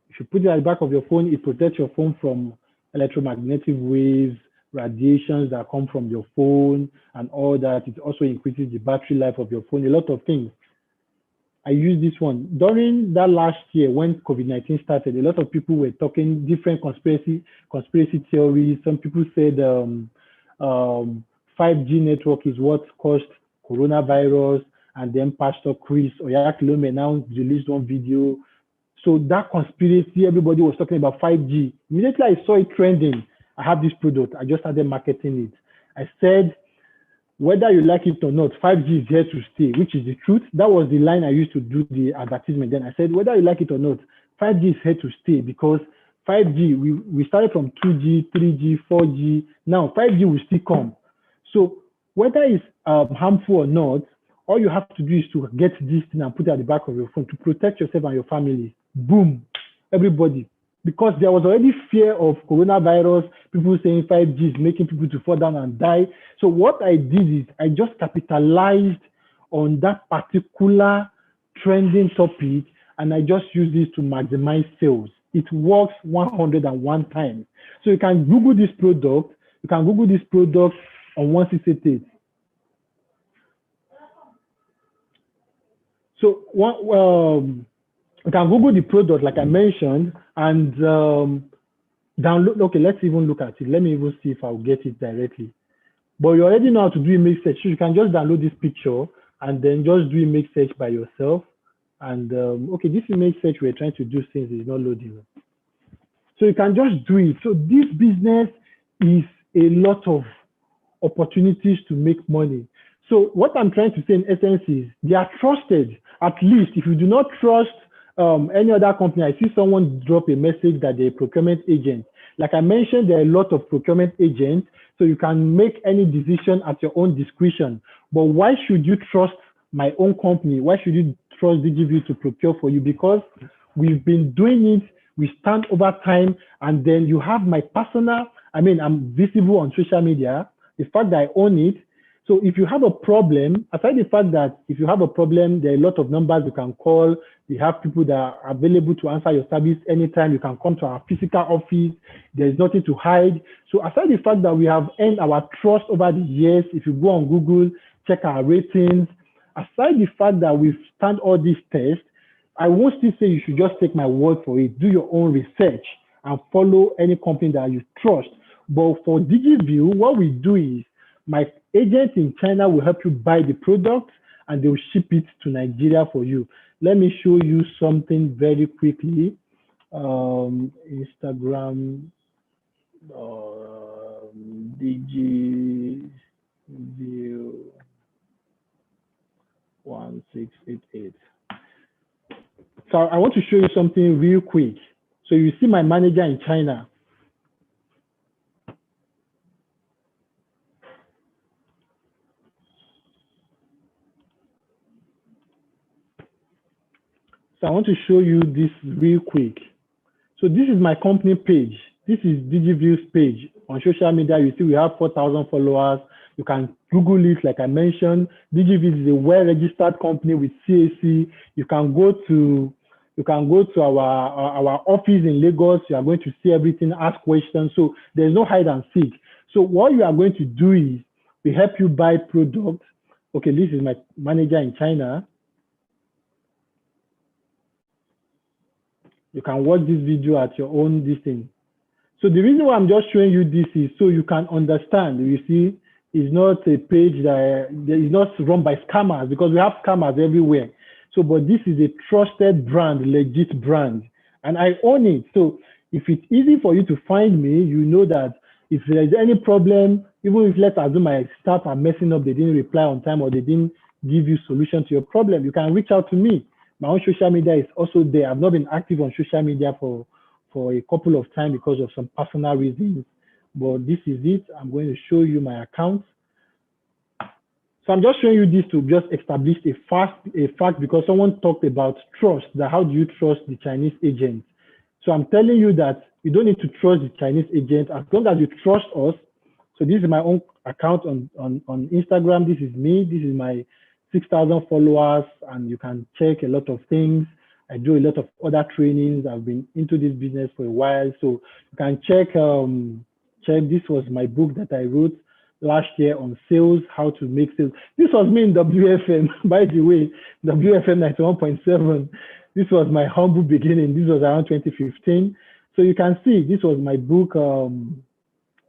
If you put it at the back of your phone, it protects your phone from electromagnetic waves, radiations that come from your phone and all that. It also increases the battery life of your phone, a lot of things. I use this one. During that last year when COVID-19 started, a lot of people were talking different conspiracy theories. Some people said 5G network is what caused coronavirus, and then Pastor Chris Oyakilome now released one video. So that conspiracy, everybody was talking about 5G. Immediately I saw it trending. I have this product. I just started marketing it. I said, whether you like it or not, 5G is here to stay, which is the truth. That was the line I used to do the advertisement. Then I said, whether you like it or not, 5G is here to stay because 5G, we started from 2G, 3G, 4G. Now 5G will still come. So whether it's harmful or not, All you have to do is to get this thing and put it at the back of your phone to protect yourself and your family. Boom, everybody. Because there was already fear of coronavirus, people saying 5G is making people to fall down and die. So what I did is I just capitalized on that particular trending topic, and I just used this to maximize sales. It works 101 times. So you can Google this product. You can Google this product on 1688. So you can Google the product like I mentioned and download. Okay, let's even look at it. Let me even see if I'll get it directly. But you already know how to do image search. So you can just download this picture and then just do image search by yourself. And okay, this image search we're trying to do since it's not loading. So you can just do it. So this business is a lot of opportunities to make money. So what I'm trying to say in essence is they are trusted. At least if you do not trust any other company, I see someone drop a message that they're a procurement agent. Like I mentioned, there are a lot of procurement agents, so you can make any decision at your own discretion. But why should you trust my own company? Why should you trust DigiView to procure for you? Because we've been doing it, we stand over time, and then you have my personal, I'm visible on social media, the fact that I own it. So if you have a problem, aside the fact that if you have a problem, there are a lot of numbers you can call. We have people that are available to answer your service anytime. You can come to our physical office. There's nothing to hide. So aside the fact that we have earned our trust over the years, if you go on Google, check our ratings, aside the fact that we've stand all these tests, I won't still say you should just take my word for it. Do your own research and follow any company that you trust. But for DigiView, what we do is my agent in China will help you buy the product and they will ship it to Nigeria for you. Let me show you something very quickly. Instagram, DigiView 1688. So I want to show you something real quick. So you see my manager in China. So I want to show you this real quick. So this is my company page. This is DigiView's page. On social media, you see we have 4,000 followers. You can Google it, like I mentioned. DigiView is a well-registered company with CAC. You can go to our office in Lagos. You are going to see everything, ask questions. So there's no hide and seek. So what you are going to do is we help you buy products. Okay, this is my manager in China. You can watch this video at your own distance. So the reason why I'm just showing you this is so you can understand. You see, it's not a page that is not run by scammers, because we have scammers everywhere. So, but this is a trusted brand, legit brand, and I own it. So if it's easy for you to find me, you know that if there is any problem, even if let's assume my staff are messing up, they didn't reply on time or they didn't give you solution to your problem, you can reach out to me. My own social media is also there. I've not been active on social media for a couple of times because of some personal reasons, but this is it. I'm going to show you my account. So I'm just showing you this to just establish a fact because someone talked about trust, that how do you trust the Chinese agent? So I'm telling you that you don't need to trust the Chinese agent as long as you trust us. So this is my own account on Instagram. This is me. This is my 6,000 followers, and you can check a lot of things. I do a lot of other trainings. I've been into this business for a while. So you can check, this was my book that I wrote last year on sales, how to make sales. This was me in WFM, by the way, WFM 91.7. This was my humble beginning. This was around 2015. So you can see, this was my book.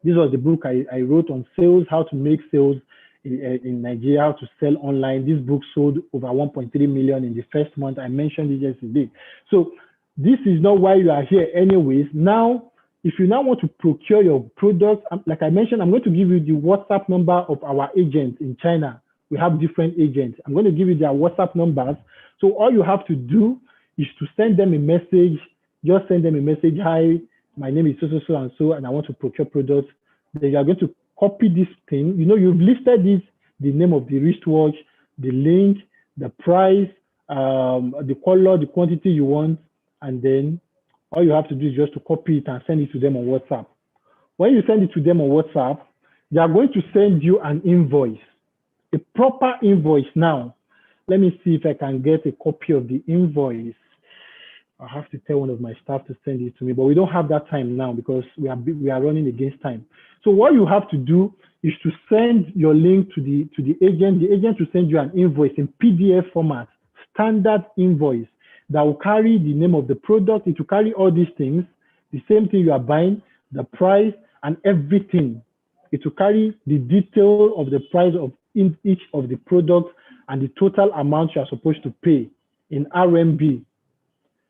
This was the book I wrote on sales, how to make sales in Nigeria, how to sell online. This book sold over 1.3 million in the first month. I mentioned it yesterday. So this is not why you are here anyways. Now, if you now want to procure your product, like I mentioned, I'm going to give you the WhatsApp number of our agents in China. We have different agents. I'm going to give you their WhatsApp numbers. So all you have to do is to send them a message. Just send them a message. Hi, my name is so and so, and I want to procure products. Then you are going to copy this thing. You know, you've listed this, the name of the wristwatch, the link, the price, the color, the quantity you want, and then all you have to do is just to copy it and send it to them on WhatsApp. When you send it to them on WhatsApp, they are going to send you an invoice, a proper invoice now. Let me see if I can get a copy of the invoice. I have to tell one of my staff to send it to me, but we don't have that time now because we are running against time. So what you have to do is to send your link to the agent. The agent will send you an invoice in PDF format, standard invoice that will carry the name of the product. It will carry all these things, the same thing you are buying, the price, and everything. It will carry the detail of the price of each of the products and the total amount you are supposed to pay in RMB.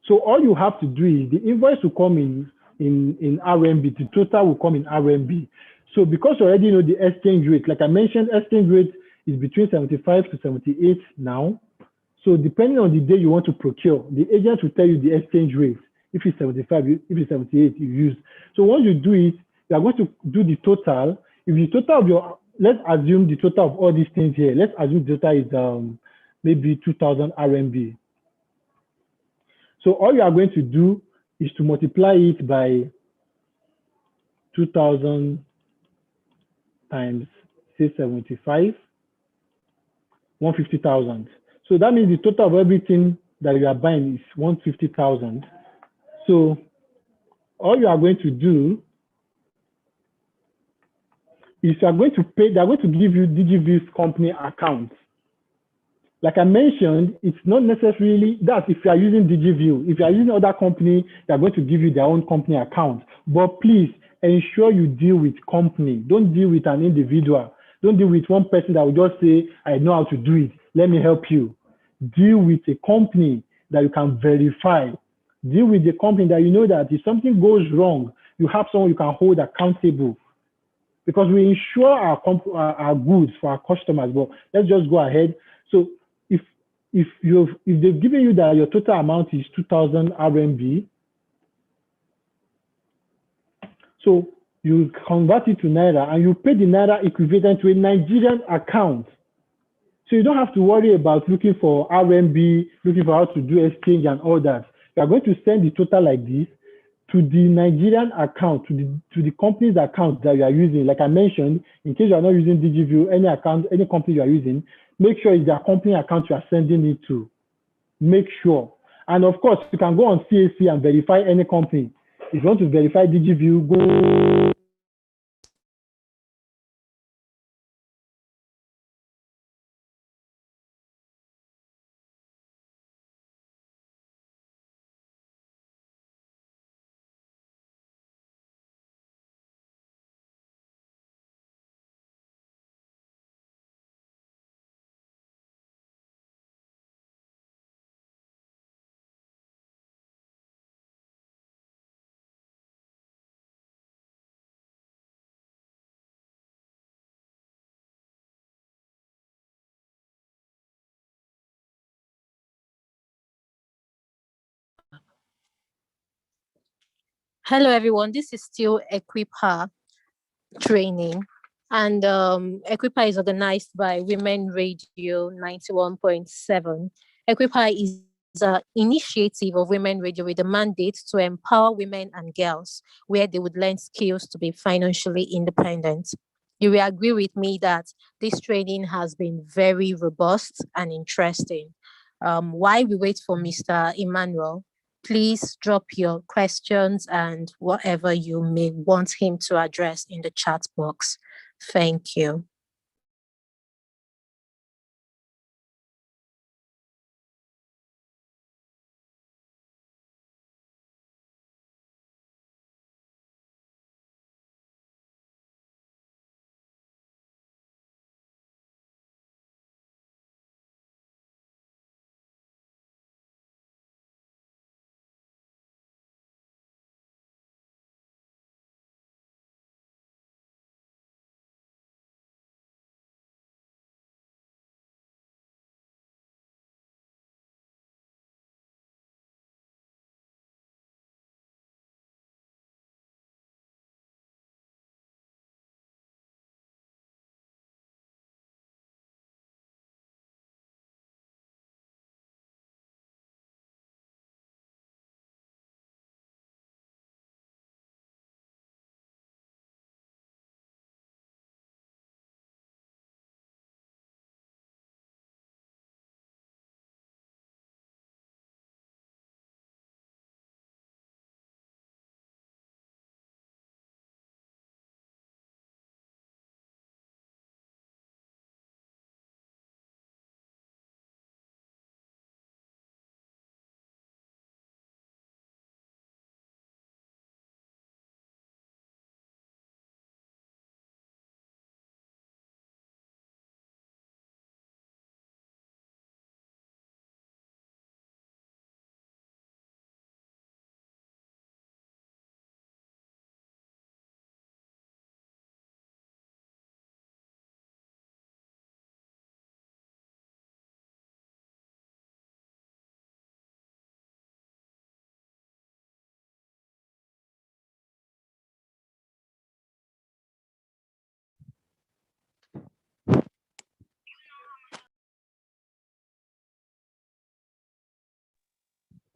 So all you have to do is the invoice will come in RMB, the total will come in RMB. So because you already know the exchange rate, like I mentioned, exchange rate is between 75 to 78 now. So depending on the day you want to procure, the agent will tell you the exchange rate. If it's 75, if it's 78, you use. So once you do it, you are going to do the total. If the total of your, let's assume the total of all these things here, let's assume the total is maybe 2,000 RMB. So all you are going to do is to multiply it by 2,000 times, say 75, 150,000. So that means the total of everything that you are buying is 150,000. So all you are going to do is you are going to pay, they are going to give you DigiView's company account. Like I mentioned, it's not necessarily that if you are using DigiView. If you are using other company, they are going to give you their own company account. But please ensure you deal with company. Don't deal with an individual. Don't deal with one person that will just say, I know how to do it. Let me help you. Deal with a company that you can verify. Deal with the company that you know that if something goes wrong, you have someone you can hold accountable. Because we insure our goods for our customers. But let's just go ahead. So if they've given you that your total amount is 2,000 RMB, so you convert it to Naira and you pay the Naira equivalent to a Nigerian account. So you don't have to worry about looking for RMB, looking for how to do exchange and all that. You are going to send the total like this to the Nigerian account, to the company's account that you are using. Like I mentioned, in case you are not using DigiView, any account, any company you are using, make sure it's their company account you are sending it to. Make sure. And of course, you can go on CAC and verify any company. If you want to verify DigiView, go Hello, everyone. This is still EquipHer training. And EquipHer is organized by Women Radio 91.7. EquipHer is an initiative of Women Radio with a mandate to empower women and girls where they would learn skills to be financially independent. You will agree with me that this training has been very robust and interesting. While we wait for Mr. Emmanuel, please drop your questions and whatever you may want him to address in the chat box. Thank you.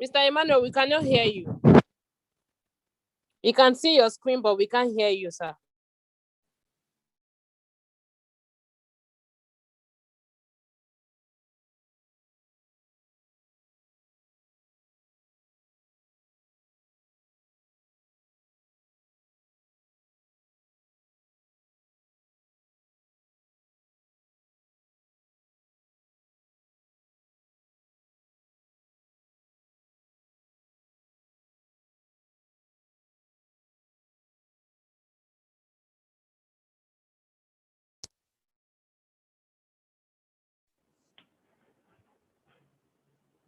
Mr. Emmanuel, we cannot hear you. You can see your screen, but we can't hear you, sir.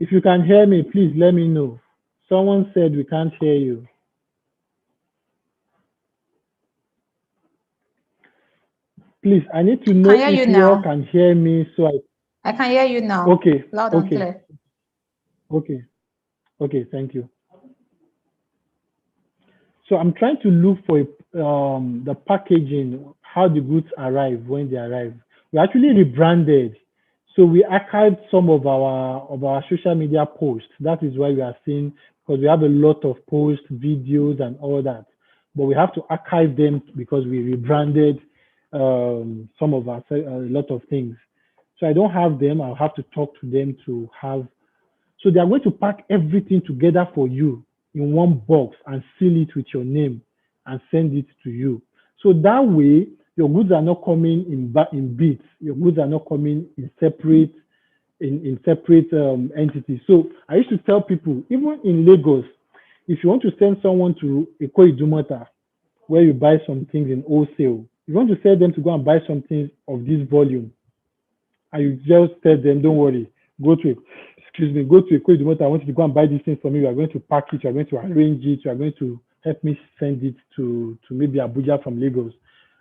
If you can hear me, please let me know. Someone said we can't hear you. Please, I need to know Can hear if you you all now. can hear me. I can hear you now. Okay, Loud and okay, clear. okay, thank you. So I'm trying to look for the packaging, how the goods arrive when they arrive. We actually rebranded, so we archived some of our social media posts. That is why we are seeing, because we have a lot of posts, videos, and all that. But we have to archive them because we rebranded some of a lot of things. So I don't have them. I'll have to talk to them to have. So they are going to pack everything together for you in one box and seal it with your name and send it to you. So that way, your goods are not coming in bits. Your goods are not coming in separate entities. So I used to tell people, even in Lagos, if you want to send someone to EquipHer, where you buy some things in wholesale, you want to tell them to go and buy some things of this volume, and you just tell them, don't worry, go to EquipHer. I want you to go and buy these things for me. You are going to pack it, you are going to arrange it, you are going to help me send it to maybe Abuja from Lagos.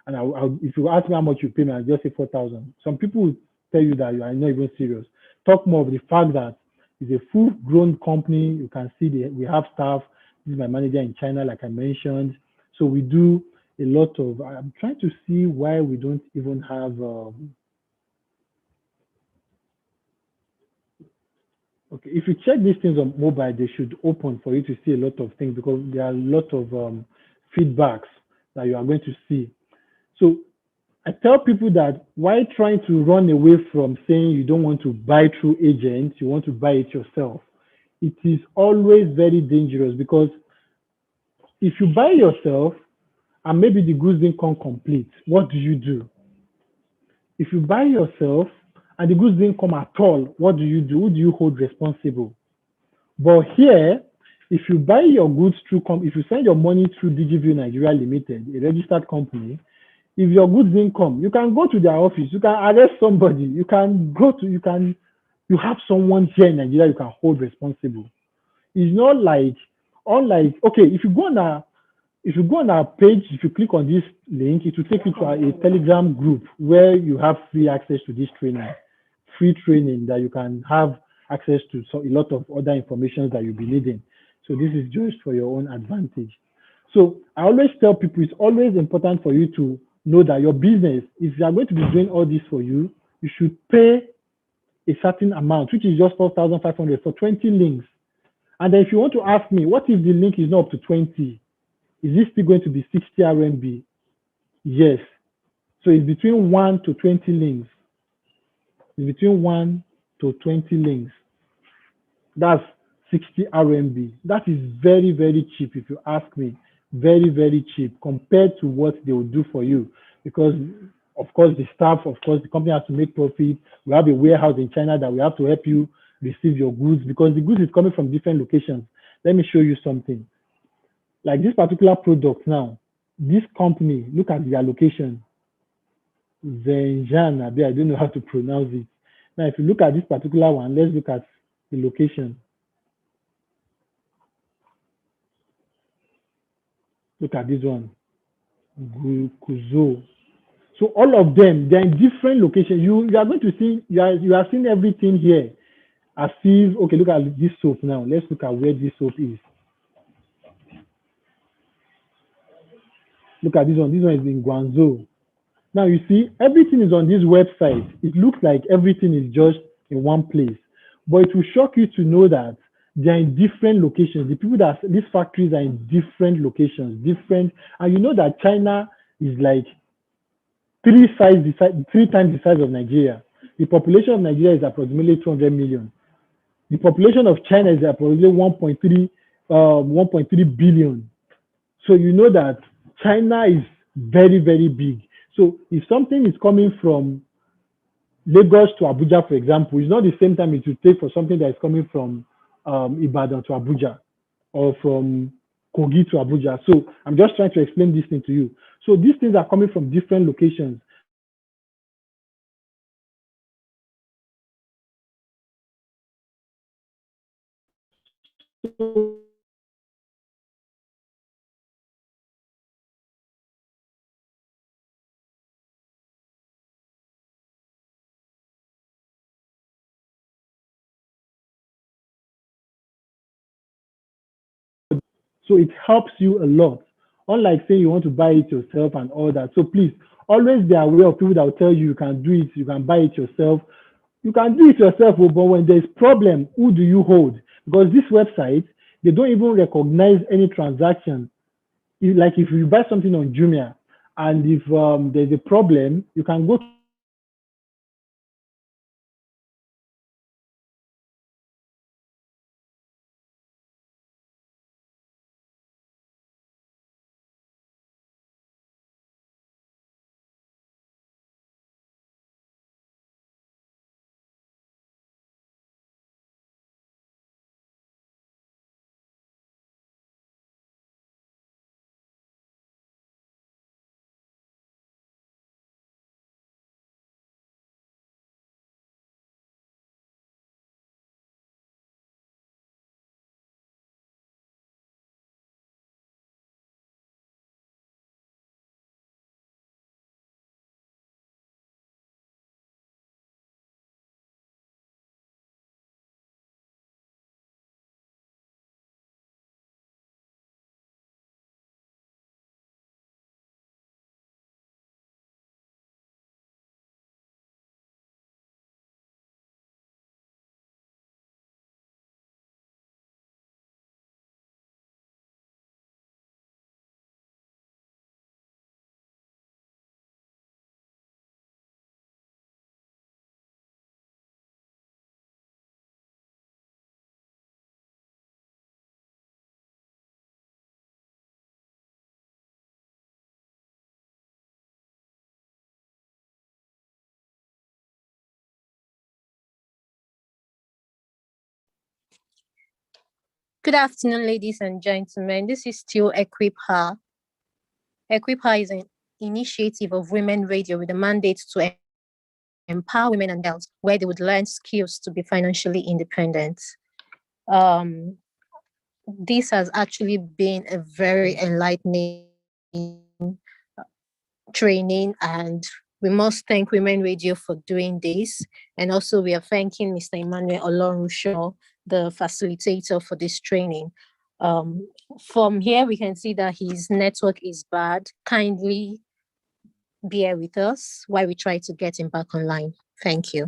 And if you ask me how much you pay me, I'll just say 4,000. Some people will tell you that you are not even serious. Talk more of the fact that it's a full-grown company. You can see we have staff. This is my manager in China, like I mentioned. So we do a lot of. I'm trying to see why we don't even have. Okay, if you check these things on mobile, they should open for you to see a lot of things because there are a lot of feedbacks that you are going to see. So I tell people that while trying to run away from saying you don't want to buy through agents, you want to buy it yourself, it is always very dangerous because if you buy yourself and maybe the goods didn't come complete, what do you do? If you buy yourself and the goods didn't come at all, what do you do? Who do you hold responsible? But here, if you buy your goods through, if you send your money through DigiView Nigeria Limited, a registered company, if your goods didn't come, you can go to their office, you can arrest somebody, you have someone here in Nigeria you can hold responsible. It's not like, unlike, okay, if you go on our page, if you click on this link, it will take you to a Telegram group where you have free access to this training, free training that you can have access to a lot of other information that you'll be needing. So this is just for your own advantage. So I always tell people it's always important for you to know that your business, if they are going to be doing all this for you, you should pay a certain amount, which is just 4,500 for 20 links. And then if you want to ask me, what if the link is not up to 20? Is this still going to be 60 RMB? Yes. So it's between 1 to 20 links. It's between 1 to 20 links. That's 60 RMB. That is very, very cheap if you ask me. Very, very cheap compared to what they will do for you. Because, of course, the staff, of course, the company has to make profit. We have a warehouse in China that we have to help you receive your goods because the goods is coming from different locations. Let me show you something. Like this particular product now, this company, look at their location. Zenjan, I don't know how to pronounce it. Now, if you look at this particular one, let's look at the location. Look at this one, Kuzo. So all of them, they're in different locations. You are going to see, you are seeing everything here. As if, okay, look at this soap now. Let's look at where this soap is. Look at this one. This one is in Guangzhou. Now you see, everything is on this website. It looks like everything is just in one place. But it will shock you to know that they are in different locations. The people that these factories are in different locations, different, and you know that China is like three times the size of Nigeria. The population of Nigeria is approximately 200 million. The population of China is approximately 1.3 billion. So you know that China is very, very big. So if something is coming from Lagos to Abuja, for example, it's not the same time it will take for something that is coming from Ibadan to Abuja or from Kogi to Abuja. So I'm just trying to explain this thing to you. So these things are coming from different locations. So it helps you a lot. Unlike saying you want to buy it yourself and all that. So please always be aware of people that will tell you you can do it, you can buy it yourself. You can do it yourself, but when there's problem, who do you hold? Because this website, they don't even recognize any transaction. Like if you buy something on Jumia and if there's a problem, you can go Good afternoon, ladies and gentlemen. This is still EquipHer. EquipHer is an initiative of Women Radio with a mandate to empower women and girls where they would learn skills to be financially independent. This has actually been a very enlightening training, and we must thank Women Radio for doing this. And also we are thanking Mr. Emmanuel Olorusho, the facilitator for this training. From here, we can see that his network is bad. Kindly bear with us while we try to get him back online. Thank you.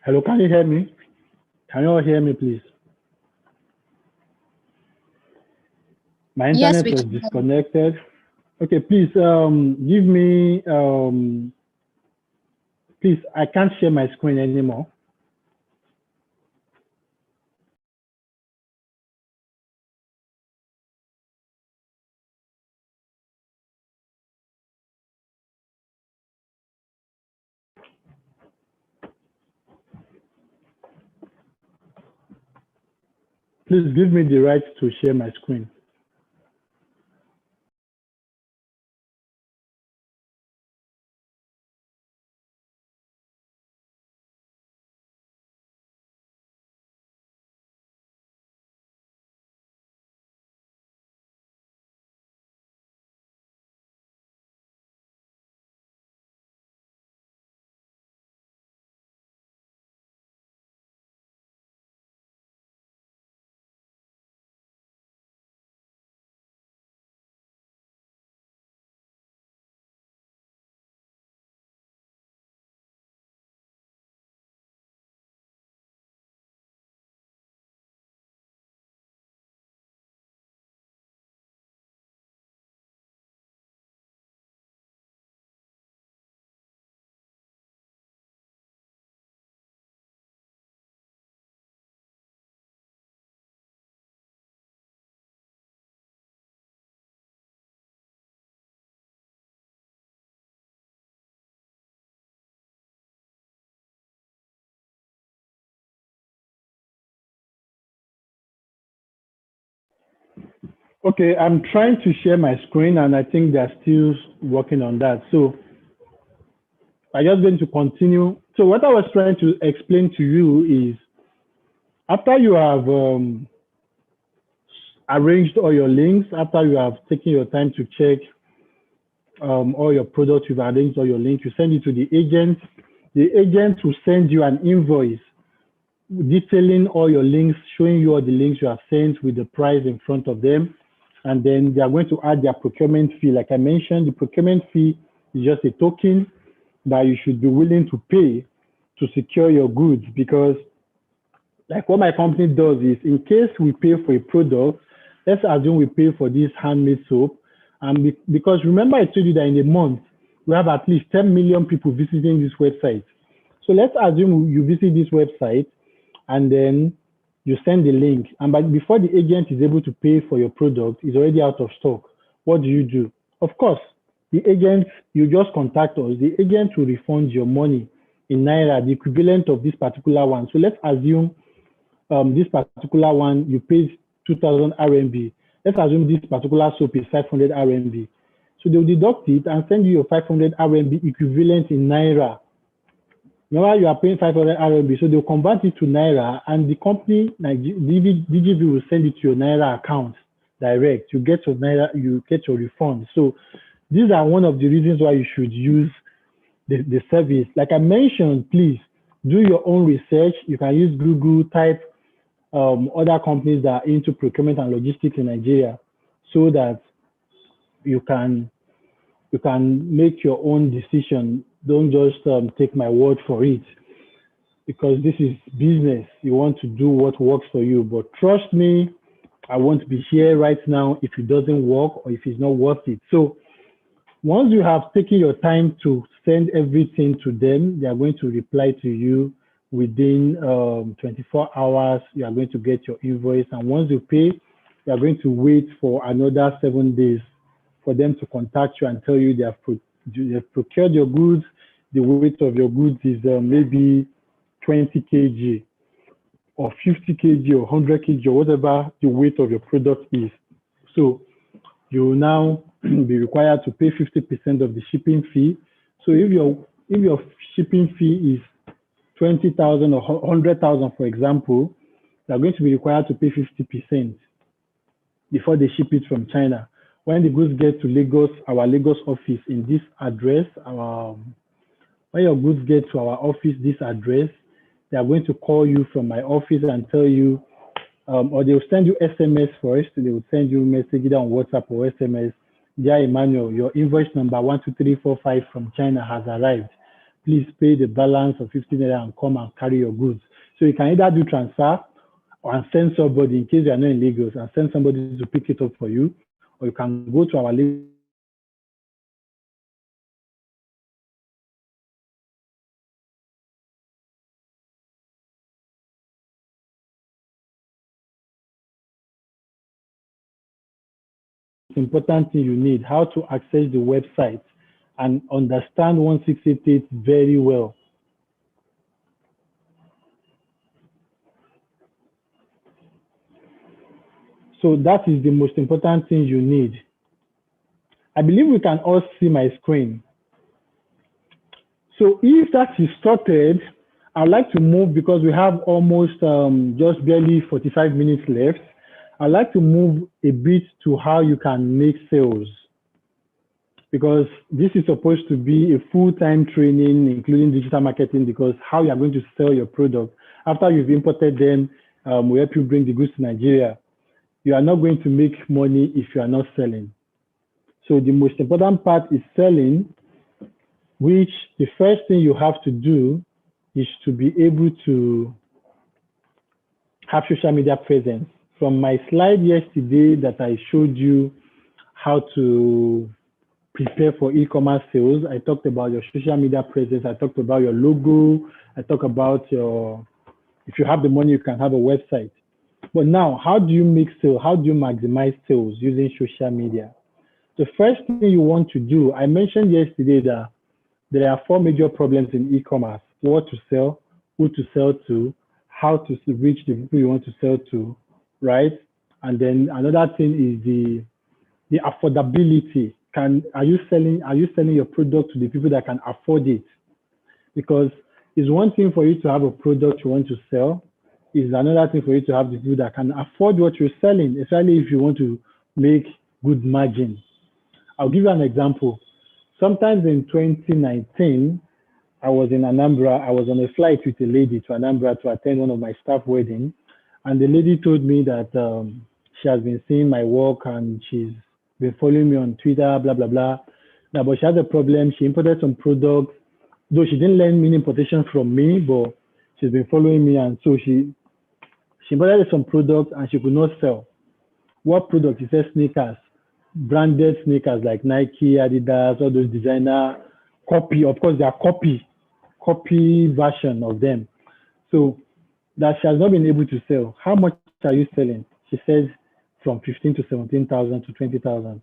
Hello, can you hear me? Can you all hear me, please? My Yes, internet we was can. disconnected. Okay, please give me, please, I can't share my screen anymore. Please give me the right to share my screen. Okay, I'm trying to share my screen and I think they're still working on that. So I'm just going to continue. So what I was trying to explain to you is after you have arranged all your links, after you have taken your time to check all your products, you've arranged all your links, you send it to the agent. The agent will send you an invoice detailing all your links, showing you all the links you have sent with the price in front of them. And then they are going to add their procurement fee. Like I mentioned, the procurement fee is just a token that you should be willing to pay to secure your goods, because like what my company does is, in case we pay for a product, let's assume we pay for this handmade soap, and because remember I told you that in a month we have at least 10 million people visiting this website. So let's assume you visit this website and then you send the link, and before the agent is able to pay for your product, it's already out of stock. What do? Of course, the agent, you just contact us. The agent will refund your money in Naira, the equivalent of this particular one. So let's assume this particular one, you paid 2,000 RMB. Let's assume this particular soap is 500 RMB. So they'll deduct it and send you your 500 RMB equivalent in Naira. Remember, you are paying 500 RMB, so they'll convert it to Naira, and the company, like DGB, will send it to your Naira account direct. You get your Naira, you get your refund. So these are one of the reasons why you should use the service. Like I mentioned, please do your own research. You can use Google, type other companies that are into procurement and logistics in Nigeria, so that you can make your own decision. Don't just take my word for it, because this is business. You want to do what works for you. But trust me, I won't be here right now if it doesn't work or if it's not worth it. So once you have taken your time to send everything to them, they are going to reply to you within 24 hours. You are going to get your invoice. And once you pay, you are going to wait for another 7 days for them to contact you and tell you they have procured your goods. The weight of your goods is maybe 20 kg or 50 kg or 100 kg or whatever the weight of your product is. So you will now be required to pay 50% of the shipping fee. So if your shipping fee is 20,000 or 100,000, for example, you are going to be required to pay 50% before they ship it from China. When the goods get to Lagos, our Lagos office in this address, when your goods get to our office, this address, they are going to call you from my office and tell you, or they will send you SMS first. They will send you a message either on WhatsApp or SMS. Dear Emmanuel, your invoice number 12345 from China has arrived. please pay the balance of 50 naira and come and carry your goods. So you can either do transfer or send somebody, in case you are not in Lagos, and send somebody to pick it up for you, or you can go to our Lagos. Important thing you need, how to access the website and understand 1688 very well. So that is the most important thing you need. I believe we can all see my screen. So if that is sorted, I'd like to move, because we have almost just barely 45 minutes left. I'd like to move a bit to how you can make sales, because this is supposed to be a full-time training, including digital marketing, because how you are going to sell your product. After you've imported them, we help you bring the goods to Nigeria. You are not going to make money if you are not selling. So the most important part is selling, which the first thing you have to do is to be able to have social media presence. From my slide yesterday that I showed you how to prepare for e-commerce sales, I talked about your social media presence. I talked about your logo. I talked about your, if you have the money, you can have a website. But now, how do you make sales? How do you maximize sales using social media? The first thing you want to do, I mentioned yesterday that there are 4 major problems in e-commerce: what to sell, who to sell to, how to reach the people you want to sell to, right? And then another thing is the affordability. Are you selling your product to the people that can afford it? Because it's one thing for you to have a product you want to sell. It's another thing for you to have the people that can afford what you're selling, especially if you want to make good margins. I'll give you an example. Sometimes in 2019, I was in Anambra. I was on a flight with a lady to Anambra to attend one of my staff weddings. And the lady told me that she has been seeing my work and she's been following me on Twitter, blah, blah, blah. Now, but she has a problem. She imported some products, though she didn't learn mini-importation from me, but she's been following me. And so she imported some products and she could not sell. What product? She said sneakers, branded sneakers like Nike, Adidas, all those designer copy. Of course, they are copy version of them. So that she has not been able to sell. How much are you selling? She says from 15 to 17,000 to 20,000.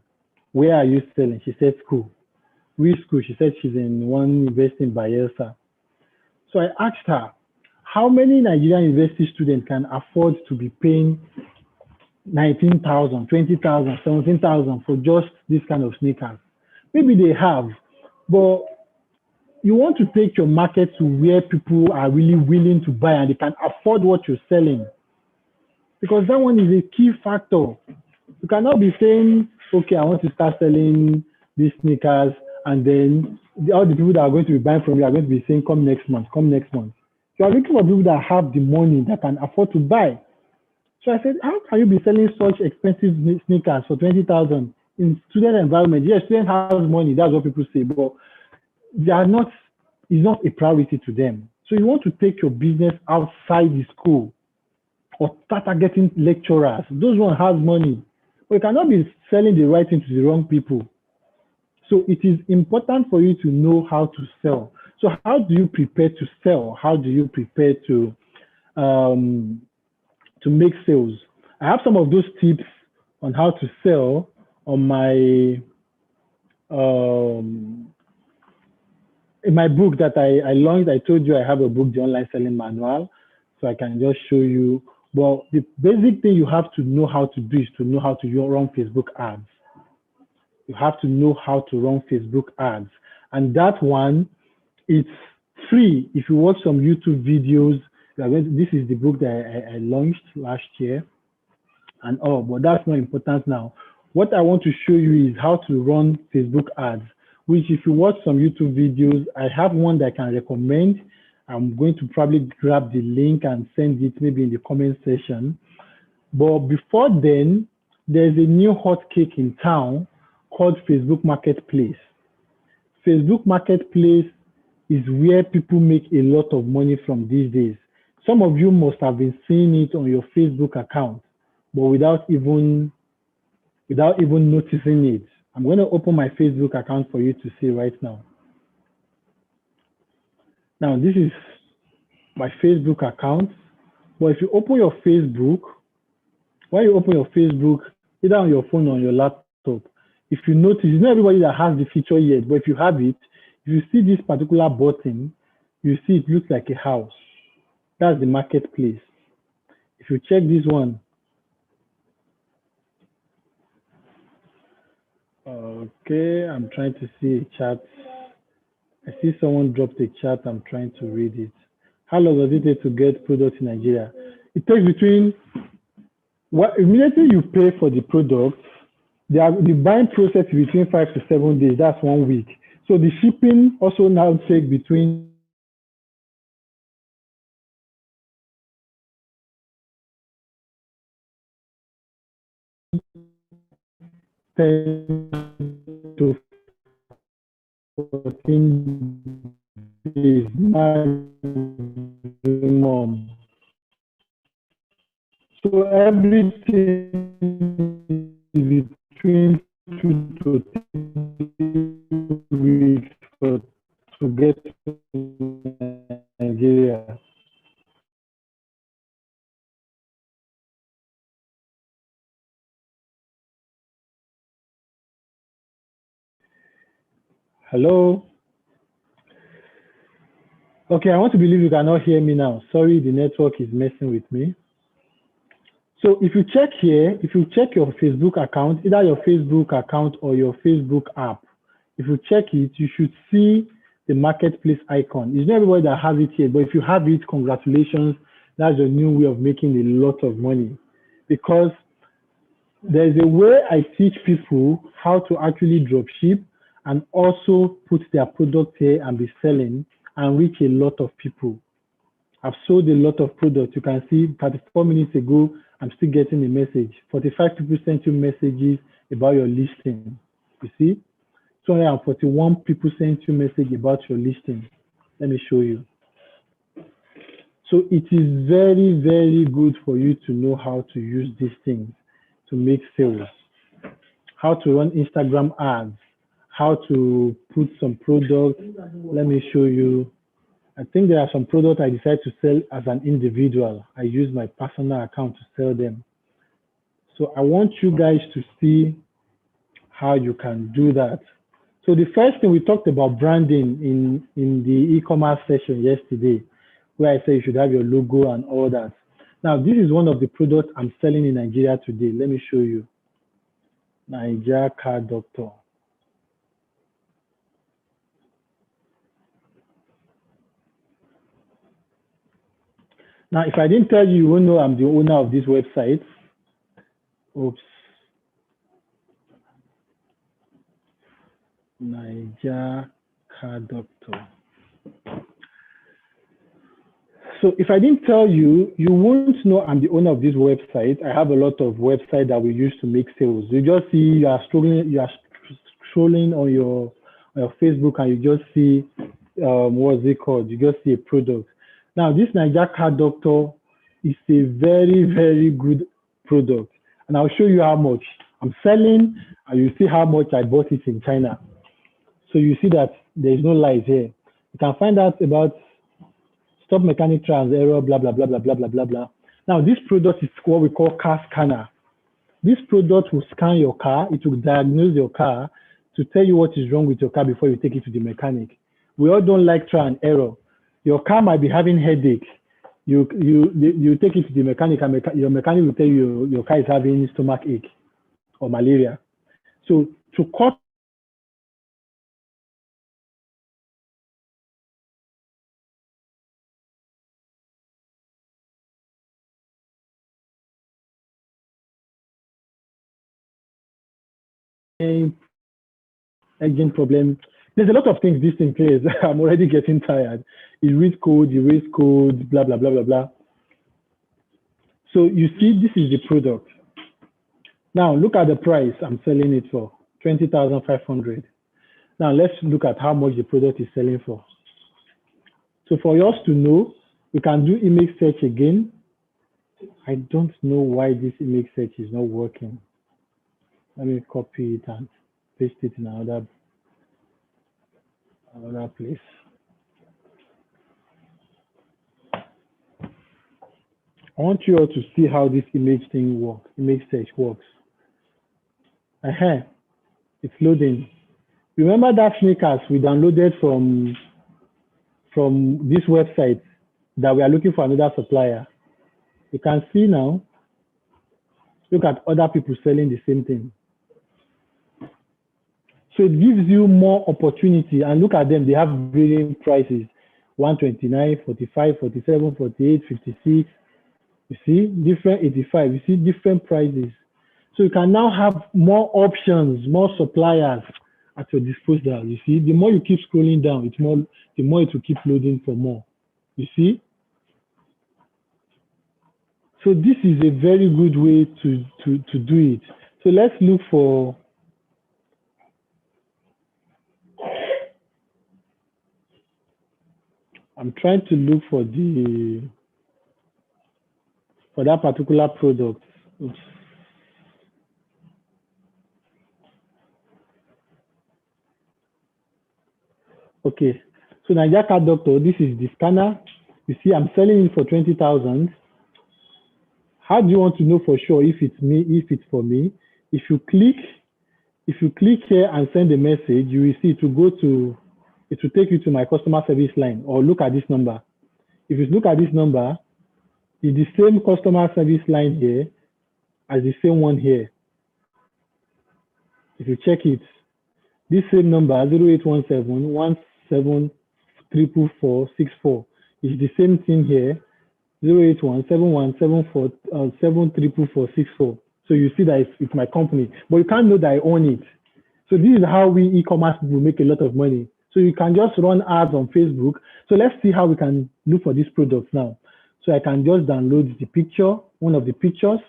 Where are you selling? She said school. Which school? She said she's in one university in Bayelsa. So I asked her, how many Nigerian university students can afford to be paying 19,000, 20,000, 17,000 for just this kind of sneakers? Maybe they have, but you want to take your market to where people are really willing to buy and they can afford what you're selling. Because that one is a key factor. You cannot be saying, okay, I want to start selling these sneakers, and then all the people that are going to be buying from you are going to be saying, come next month, come next month. You are looking for people that have the money that can afford to buy. So I said, how can you be selling such expensive sneakers for 20,000 in student environment? Yes, student has money, that's what people say, but they are not, it's not a priority to them. So you want to take your business outside the school or start targeting lecturers. Those ones have money. But you cannot be selling the right thing to the wrong people. So it is important for you to know how to sell. So how do you prepare to sell? How do you prepare to make sales? I have some of those tips on how to sell on my in my book that I launched. I told you I have a book, The Online Selling Manual, so I can just show you. Well, the basic thing you have to know how to do is to know how to run Facebook ads. You have to know how to run Facebook ads. And that one, it's free. If you watch some YouTube videos, this is the book that I launched last year. And but that's not important now. What I want to show you is how to run Facebook ads, which if you watch some YouTube videos, I have one that I can recommend. I'm going to probably grab the link and send it maybe in the comment section. But before then, there's a new hot cake in town called Facebook Marketplace. Facebook Marketplace is where people make a lot of money from these days. Some of you must have been seeing it on your Facebook account, but without even noticing it. I'm going to open my Facebook account for you to see right now. Now, this is my Facebook account. But if you open your Facebook, when you open your Facebook, either on your phone or on your laptop, if you notice, it's not everybody that has the feature yet, but if you have it, if you see this particular button, you see it looks like a house. That's the marketplace. If you check this one, okay, I'm trying to see a chat. I see someone dropped a chat. I'm trying to read it. How long does it take to get products in Nigeria? It takes between, immediately you pay for the product, the buying process is between 5 to 7 days. That's 1 week. So the shipping also now takes between 10 to 14 days maximum. So everything is between 2 to 3 weeks to get to Nigeria. Hello? Okay, I want to believe you cannot hear me now. Sorry, the network is messing with me. So if you check here, if you check your Facebook account, either your Facebook account or your Facebook app, if you check it, you should see the marketplace icon. It's not everybody that has it yet, but if you have it, congratulations. That's a new way of making a lot of money. Because there's a way I teach people how to actually drop ship and also put their product here and be selling and reach a lot of people. I've sold a lot of products. You can see 34 minutes ago, I'm still getting a message. 45 people sent you messages about your listing. You see? 241 people sent you message about your listing. Let me show you. So it is very, very good for you to know how to use these things to make sales, how to run Instagram ads, how to put some products. Let me show you. I think there are some products I decided to sell as an individual. I use my personal account to sell them. So I want you guys to see how you can do that. So the first thing, we talked about branding in the e-commerce session yesterday, where I said you should have your logo and all that. Now, this is one of the products I'm selling in Nigeria today. Let me show you. Nigeria Car Doctor. Now, if I didn't tell you, you won't know I'm the owner of this website. Oops. Nigeria Car Doctor. So if I didn't tell you, you won't know I'm the owner of this website. I have a lot of websites that we use to make sales. You just see you are scrolling on your Facebook and you just see what's it called? You just see a product. Now this Nigeria Car Doctor is a very, very good product, and I'll show you how much I'm selling, and you see how much I bought it in China. So you see that there is no lies here. You can find out about stop mechanic trans error, blah, blah, blah, blah, blah, blah, blah, blah. Now, this product is what we call car scanner. This product will scan your car. It will diagnose your car to tell you what is wrong with your car before you take it to the mechanic. We all don't like trial and error. Your car might be having headache. You take it to the mechanic, and your mechanic will tell you your car is having stomach ache or malaria. So to cut engine problem. There's a lot of things this thing plays. I'm already getting tired. It reads code, blah, blah, blah, blah, blah. So you see, this is the product. Now look at the price I'm selling it for, 20,500. Now let's look at how much the product is selling for. So for us to know, we can do image search again. I don't know why this image search is not working. Let me copy it and paste it in another place. I want you all to see how this image search works. It's loading. Remember that sneakers we downloaded from this website that we are looking for another supplier? You can see now, look at other people selling the same thing. So it gives you more opportunity, and look at them, they have varying prices, 129, 45, 47, 48, 56. You see, different 85, you see different prices. So you can now have more options, more suppliers at your disposal. You see, the more you keep scrolling down, the more it will keep loading for more. You see? So this is a very good way to do it. So let's look for, I'm trying to look for that particular product. Oops. Okay, so Najaka Doctor, this is the scanner. You see, I'm selling it for 20,000. How do you want to know for sure if it's me, if it's for me? If you click here and send a message, you will see it will take you to my customer service line, or look at this number. If you look at this number, it's the same customer service line here as the same one here. If you check it, this same number, 0817 174464, is the same thing here, 081 717174464. So you see that it's my company, but you can't know that I own it. So this is how we e-commerce people make a lot of money. So you can just run ads on Facebook. So let's see how we can look for these products now. So I can just download the picture, one of the pictures.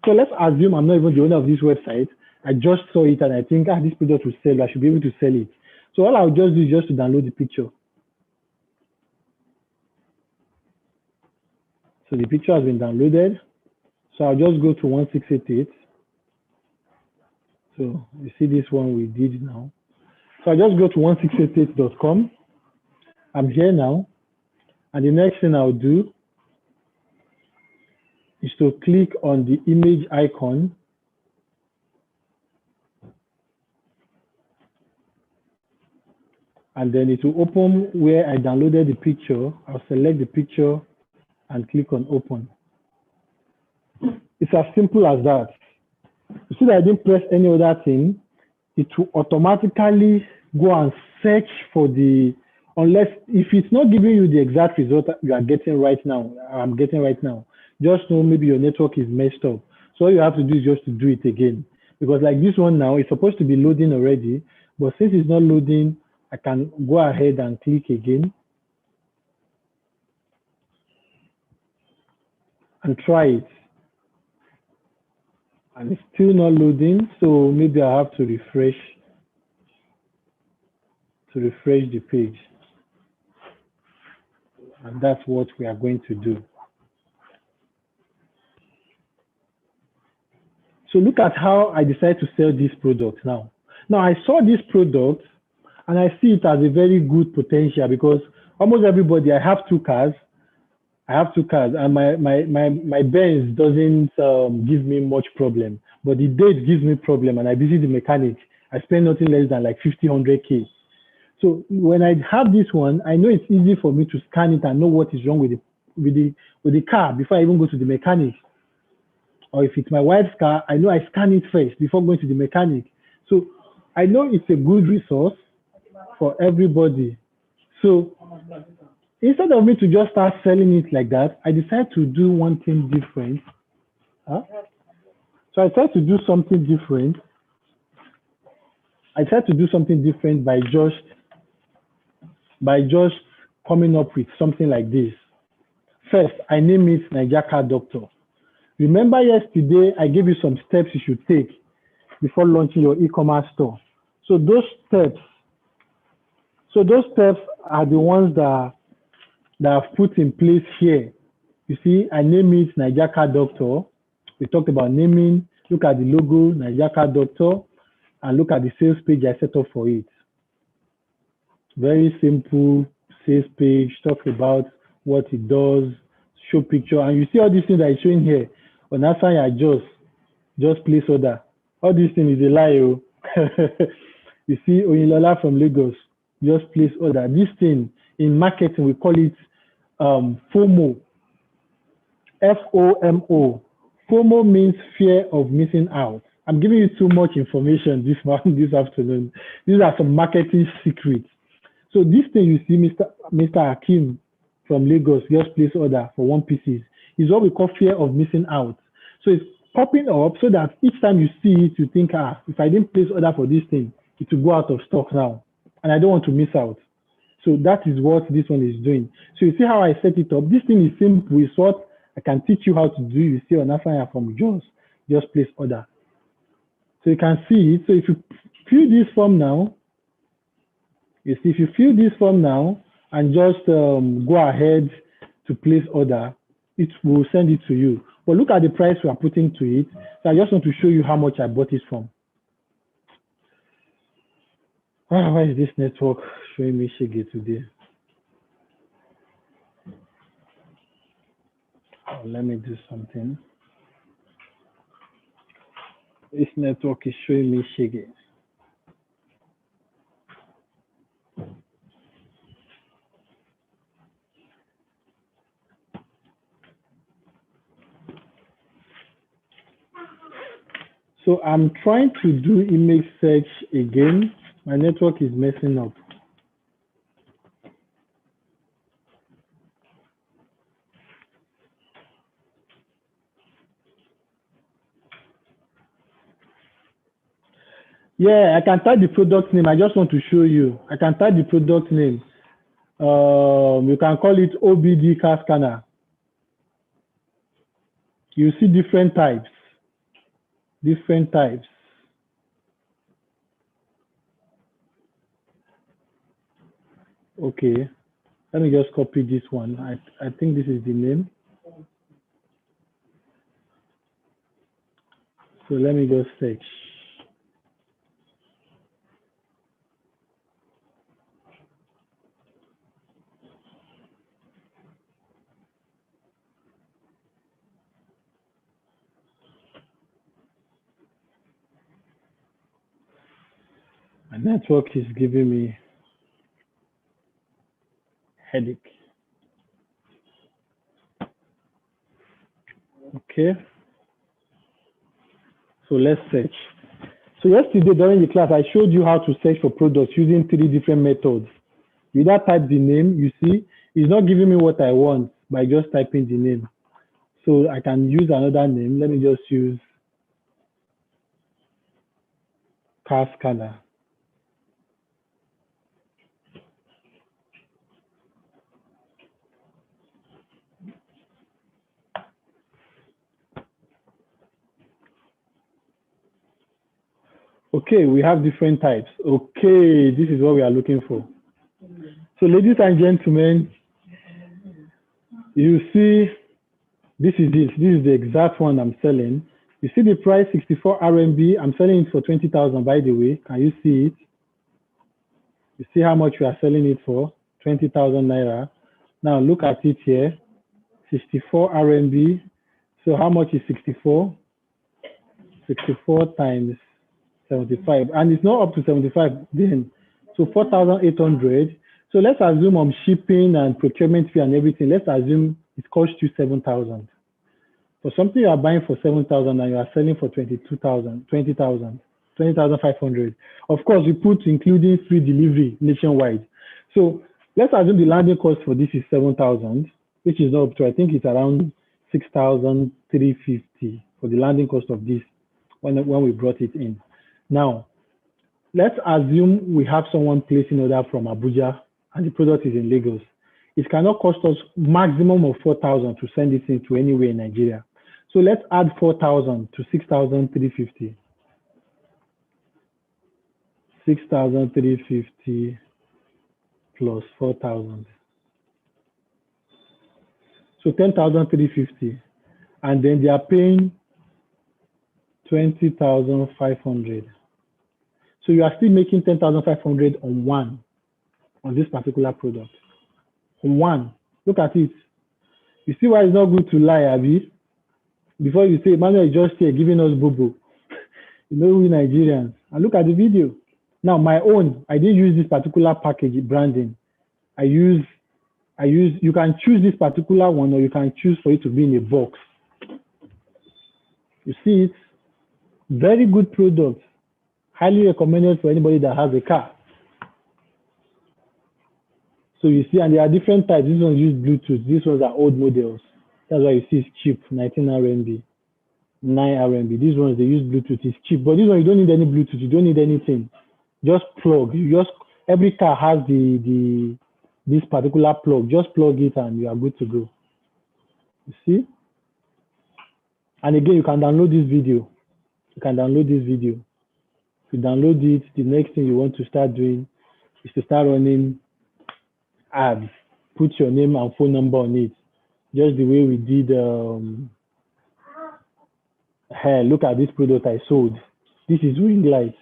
So let's assume I'm not even the owner of this website. I just saw it and I think, this product will sell. I should be able to sell it. So all I'll just do is just to download the picture. So the picture has been downloaded. So I'll just go to 1688. So you see this one we did now. So I just go to 1688.com. I'm here now. And the next thing I'll do is to click on the image icon. And then it will open where I downloaded the picture. I'll select the picture and click on open. It's as simple as that. You see that I didn't press any other thing. It will automatically go and search for unless if it's not giving you the exact result you are getting right now, I'm getting right now, just know maybe your network is messed up. So all you have to do is just to do it again. Because like this one now, it's supposed to be loading already, but since it's not loading, I can go ahead and click again and try it. And it's still not loading, so maybe I have to refresh the page. And that's what we are going to do. So look at how I decided to sell this product now. Now I saw this product and I see it as a very good potential because almost everybody, I have two cars and my Benz doesn't give me much problem, but the date gives me problem and I visit the mechanic. I spend nothing less than like 50, 100K. So when I have this one, I know it's easy for me to scan it and know what is wrong with the car before I even go to the mechanic. Or if it's my wife's car, I know I scan it first before going to the mechanic. So I know it's a good resource for everybody. So instead of me to just start selling it like that, I decided to do one thing different. So I tried to do something different. I tried to do something different by just coming up with something like this. First, I name it Najaka Doctor. Remember yesterday, I gave you some steps you should take before launching your e-commerce store. So those steps are the ones that that I've put in place here. You see, I name it Nigeria Car Doctor. We talked about naming. Look at the logo, Nigeria Car Doctor, and look at the sales page I set up for it. Very simple sales page, talk about what it does, show picture, and you see all these things that is showing here. On that side, I just place order. All these things is a lie. Oh. You see, Oyinlola from Lagos, just place order. This thing in marketing, we call it FOMO. FOMO. FOMO means fear of missing out. I'm giving you too much information this afternoon. These are some marketing secrets. So this thing you see, Mr. Hakim from Lagos just place order for 1 pieces is what we call fear of missing out. So it's popping up so that each time you see it, you think, if I didn't place order for this thing, it will go out of stock now, and I don't want to miss out. So that is what this one is doing. So you see how I set it up. This thing is simple. It's what I can teach you how to do. You see on Afanya from just place order. So you can see it. So if you fill this form now, you see, if you fill this form now and just go ahead to place order, it will send it to you. But look at the price we are putting to it. So I just want to show you how much I bought it from. Why is this network showing me shiggy today? Oh, let me do something. This network is showing me shiggy. So I'm trying to do image search again. My network is messing up. Yeah, I can type the product name. I just want to show you. I can type the product name. You can call it OBD car scanner. You see different types. Different types. Okay, let me just copy this one. I think this is the name. So let me just search. My network is giving me headache. Okay. So let's search. So yesterday during the class, I showed you how to search for products using 3 different methods. You either type the name, you see, it's not giving me what I want by just typing the name. So I can use another name. Let me just use car scanner. Okay, we have different types. Okay, this is what we are looking for. So ladies and gentlemen, you see, this is the exact one I'm selling. You see the price 64 RMB. I'm selling it for 20,000, by the way. Can you see it? You see how much we are selling it for? 20,000 naira. Now look at it here, 64 RMB. So how much is 64? 64 times 75, and it's not up to 75 then. So 4,800. So let's assume on shipping and procurement fee and everything, let's assume it costs you 7,000. For something you are buying for 7,000 and you are selling for 22,000, 20,000, 20,500. Of course, we put including free delivery nationwide. So let's assume the landing cost for this is 7,000, which is not up to, I think it's around 6,350 for the landing cost of this when we brought it in. Now, let's assume we have someone placing order from Abuja and the product is in Lagos. It cannot cost us maximum of 4,000 to send it into anywhere in Nigeria. So let's add 4,000 to 6,350. 6,350 plus 4,000. So 10,350. And then they are paying 20,500. So you are still making 10,500 on this particular product. On one. Look at it. You see why it's not good to lie, Abby? Before you say, Manuel is just here giving us boo-boo. You know, we Nigerians. And look at the video. Now, my own, I didn't use this particular package branding. You can choose this particular one, or you can choose for it to be in a box. You see it? Very good product. Highly recommended for anybody that has a car. So you see, and there are different types. These ones use Bluetooth. These ones are old models. That's why you see it's cheap, 19 RMB, 9 RMB. These ones, they use Bluetooth. It's cheap. But this one, you don't need any Bluetooth. You don't need anything. Just plug. Every car has this particular plug. Just plug it and you are good to go. You see? And again, you can download this video. You can download this video. If you download it, the next thing you want to start doing is to start running ads. Put your name and phone number on it. Just the way we did hair. Look at this product I sold. This is ring lights.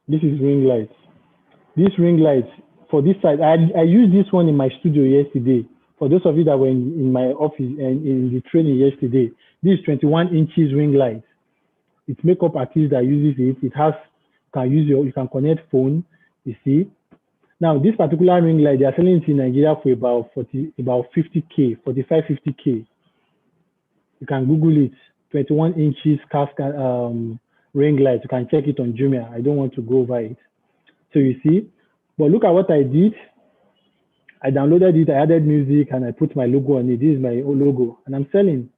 This is ring lights. This ring lights for this side, I used this one in my studio yesterday. For those of you that were in my office and in the training yesterday, this 21 inches ring light. It's makeup artist that uses it. It has, you can connect phone, you see. Now, this particular ring light, they are selling it in Nigeria for about 50K, 45, 50K. You can Google it, 21 inches ring light. You can check it on Jumia. I don't want to go over it. So you see, but look at what I did. I downloaded it, I added music, and I put my logo on it. This is my own logo, and I'm selling.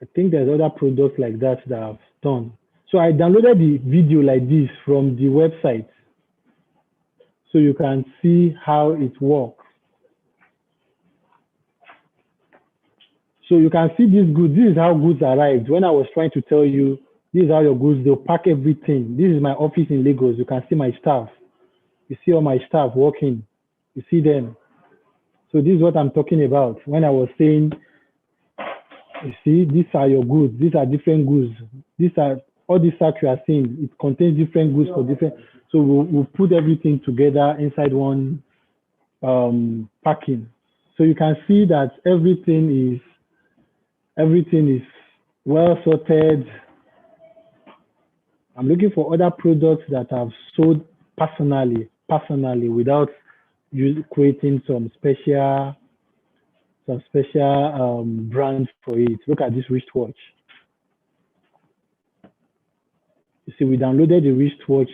I think there's other products like that I've done. So I downloaded the video like this from the website, so you can see how it works. So you can see these goods. This is how goods arrived. When I was trying to tell you, this is how your goods, they'll pack everything. This is my office in Lagos. You can see my staff. You see all my staff working. You see them. So this is what I'm talking about. When I was saying, you see, these are your goods. These are different goods. These are all these sacks you are seeing. It contains different goods for different. So we'll put everything together inside one packing. So you can see that everything is well sorted. I'm looking for other products that I've sold personally without creating some special brand for it. Look at this wristwatch. You see, we downloaded the wristwatch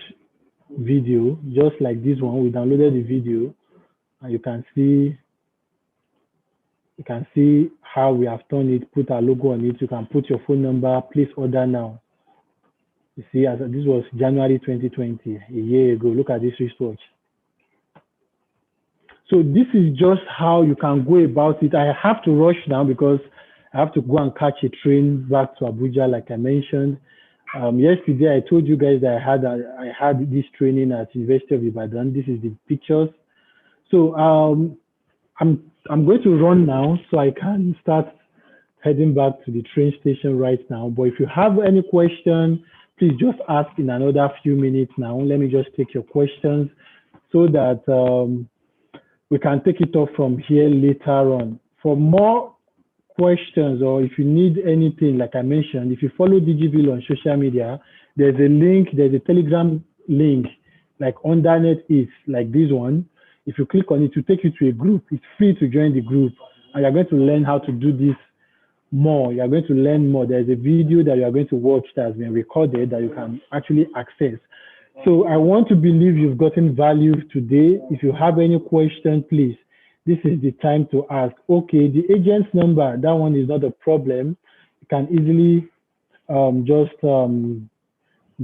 video, just like this one. We downloaded the video, and you can see how we have done it. Put our logo on it. You can put your phone number, place order now. You see, as this was January 2020, a year ago. Look at this wristwatch. So this is just how you can go about it. I have to rush now because I have to go and catch a train back to Abuja, like I mentioned. Yesterday, I told you guys that I had this training at University of Ibadan. This is the pictures. So I'm going to run now so I can start heading back to the train station right now. But if you have any question, please just ask in another few minutes now. Let me just take your questions so that we can take it off from here later on. For more questions, or if you need anything, like I mentioned, if you follow Digiville on social media, there's a link, there's a Telegram link, like Undernet is, like this one. If you click on it, to take you to a group. It's free to join the group, and you're going to learn how to do this more. You're going to learn more. There's a video that you are going to watch that has been recorded that you can actually access. So I want to believe you've gotten value today. If you have any question, please, this is the time to ask. Okay, the agent's number, that one is not a problem. You can easily just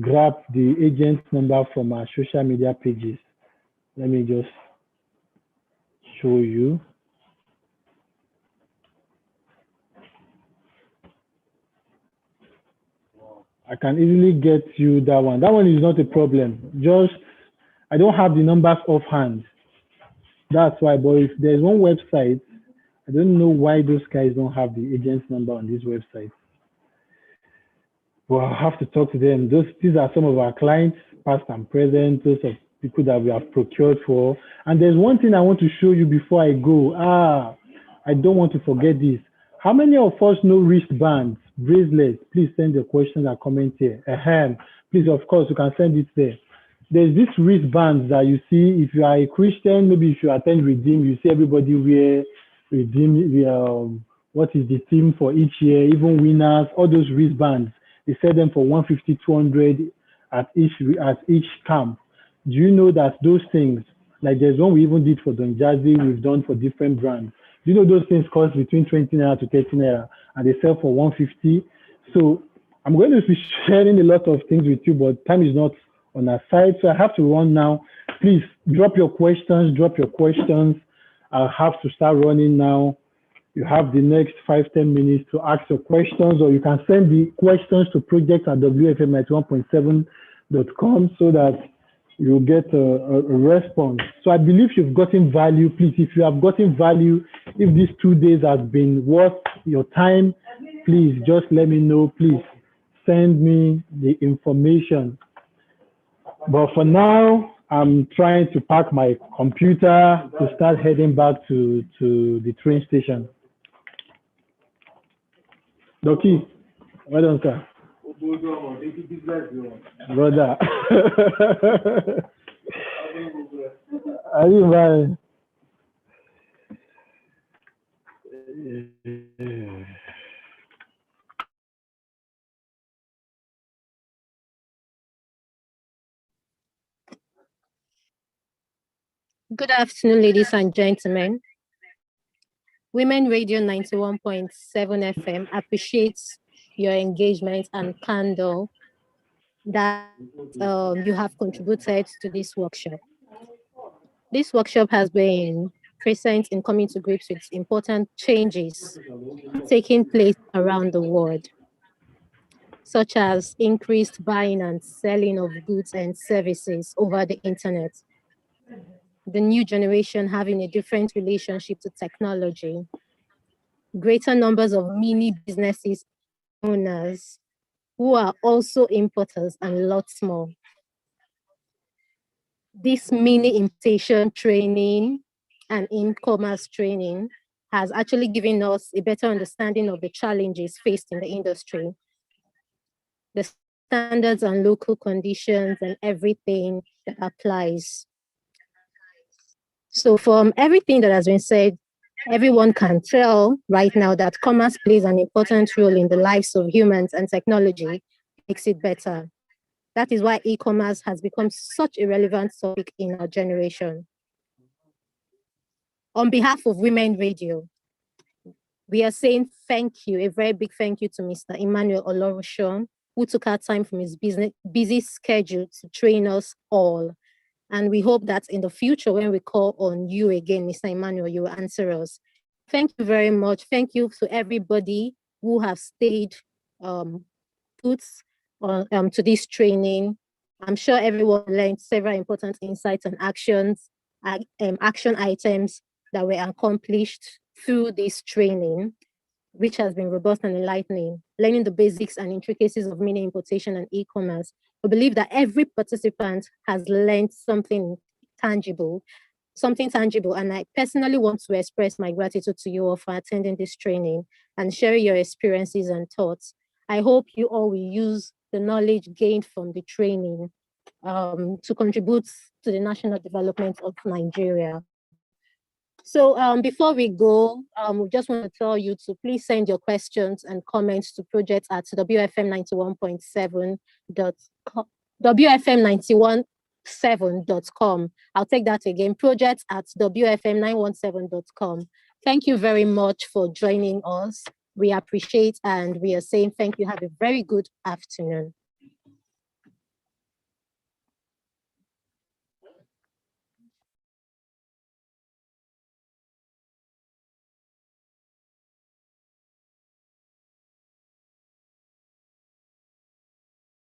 grab the agent's number from our social media pages. Let me just show you. I can easily get you that one. That one is not a problem. Just I don't have the numbers offhand. That's why, but if there's one website, I don't know why those guys don't have the agent's number on this website. Well, I'll have to talk to them. These are some of our clients, past and present, those of people that we have procured for. And there's one thing I want to show you before I go. I don't want to forget this. How many of us know wristbands, bracelets? Please send your questions and comments here. Please, of course, you can send it there. There's this wristbands that you see. If you are a Christian, maybe if you attend Redeem, you see everybody wear Redeem. What is the theme for each year? Even winners, all those wristbands. They sell them for 150, 200 at each camp. Do you know that those things, like there's one we even did for Don Jazzy, we've done for different brands. Do you know those things cost between 20 naira to 30 naira and they sell for 150? So I'm going to be sharing a lot of things with you, but time is not on our side. So I have to run now. Please drop your questions. I'll have to start running now. You have the next 5-10 minutes to ask your questions, or you can send the questions to project@wfm91.7.com so that you'll get a response. So I believe you've gotten value. Please, if you have gotten value, if these 2 days has been worth your time, please just let me know. Please send me the information. But for now, I'm trying to pack my computer to start heading back to the train station. Doki, well done, sir. Brother. Are you right? Good afternoon, ladies and gentlemen. Women Radio 91.7 FM appreciates your engagement and candor that you have contributed to this workshop. This workshop has been present in coming to grips with important changes taking place around the world, such as increased buying and selling of goods and services over the internet, the new generation having a different relationship to technology, greater numbers of mini businesses owners who are also importers, and lots more. This mini-importation training and e-commerce training has actually given us a better understanding of the challenges faced in the industry, the standards and local conditions and everything that applies. So from everything that has been said, everyone can tell right now that commerce plays an important role in the lives of humans, and technology makes it better. That is why e-commerce has become such a relevant topic in our generation. On behalf of Women Radio, we are saying thank you, a very big thank you to Mr. Emmanuel Olorushon, who took out time from his busy schedule to train us all. And we hope that in the future, when we call on you again, Mr. Emmanuel, you will answer us. Thank you very much. Thank you to everybody who have stayed put to this training. I'm sure everyone learned several important insights and action items that were accomplished through this training, which has been robust and enlightening, learning the basics and intricacies of mini importation and e-commerce. I believe that every participant has learned something tangible, and I personally want to express my gratitude to you all for attending this training and sharing your experiences and thoughts. I hope you all will use the knowledge gained from the training to contribute to the national development of Nigeria. So before we go, we just want to tell you to please send your questions and comments to wfm917.com. I'll take that again, projects@wfm917.com. Thank you very much for joining us. We appreciate, and we are saying thank you. Have a very good afternoon.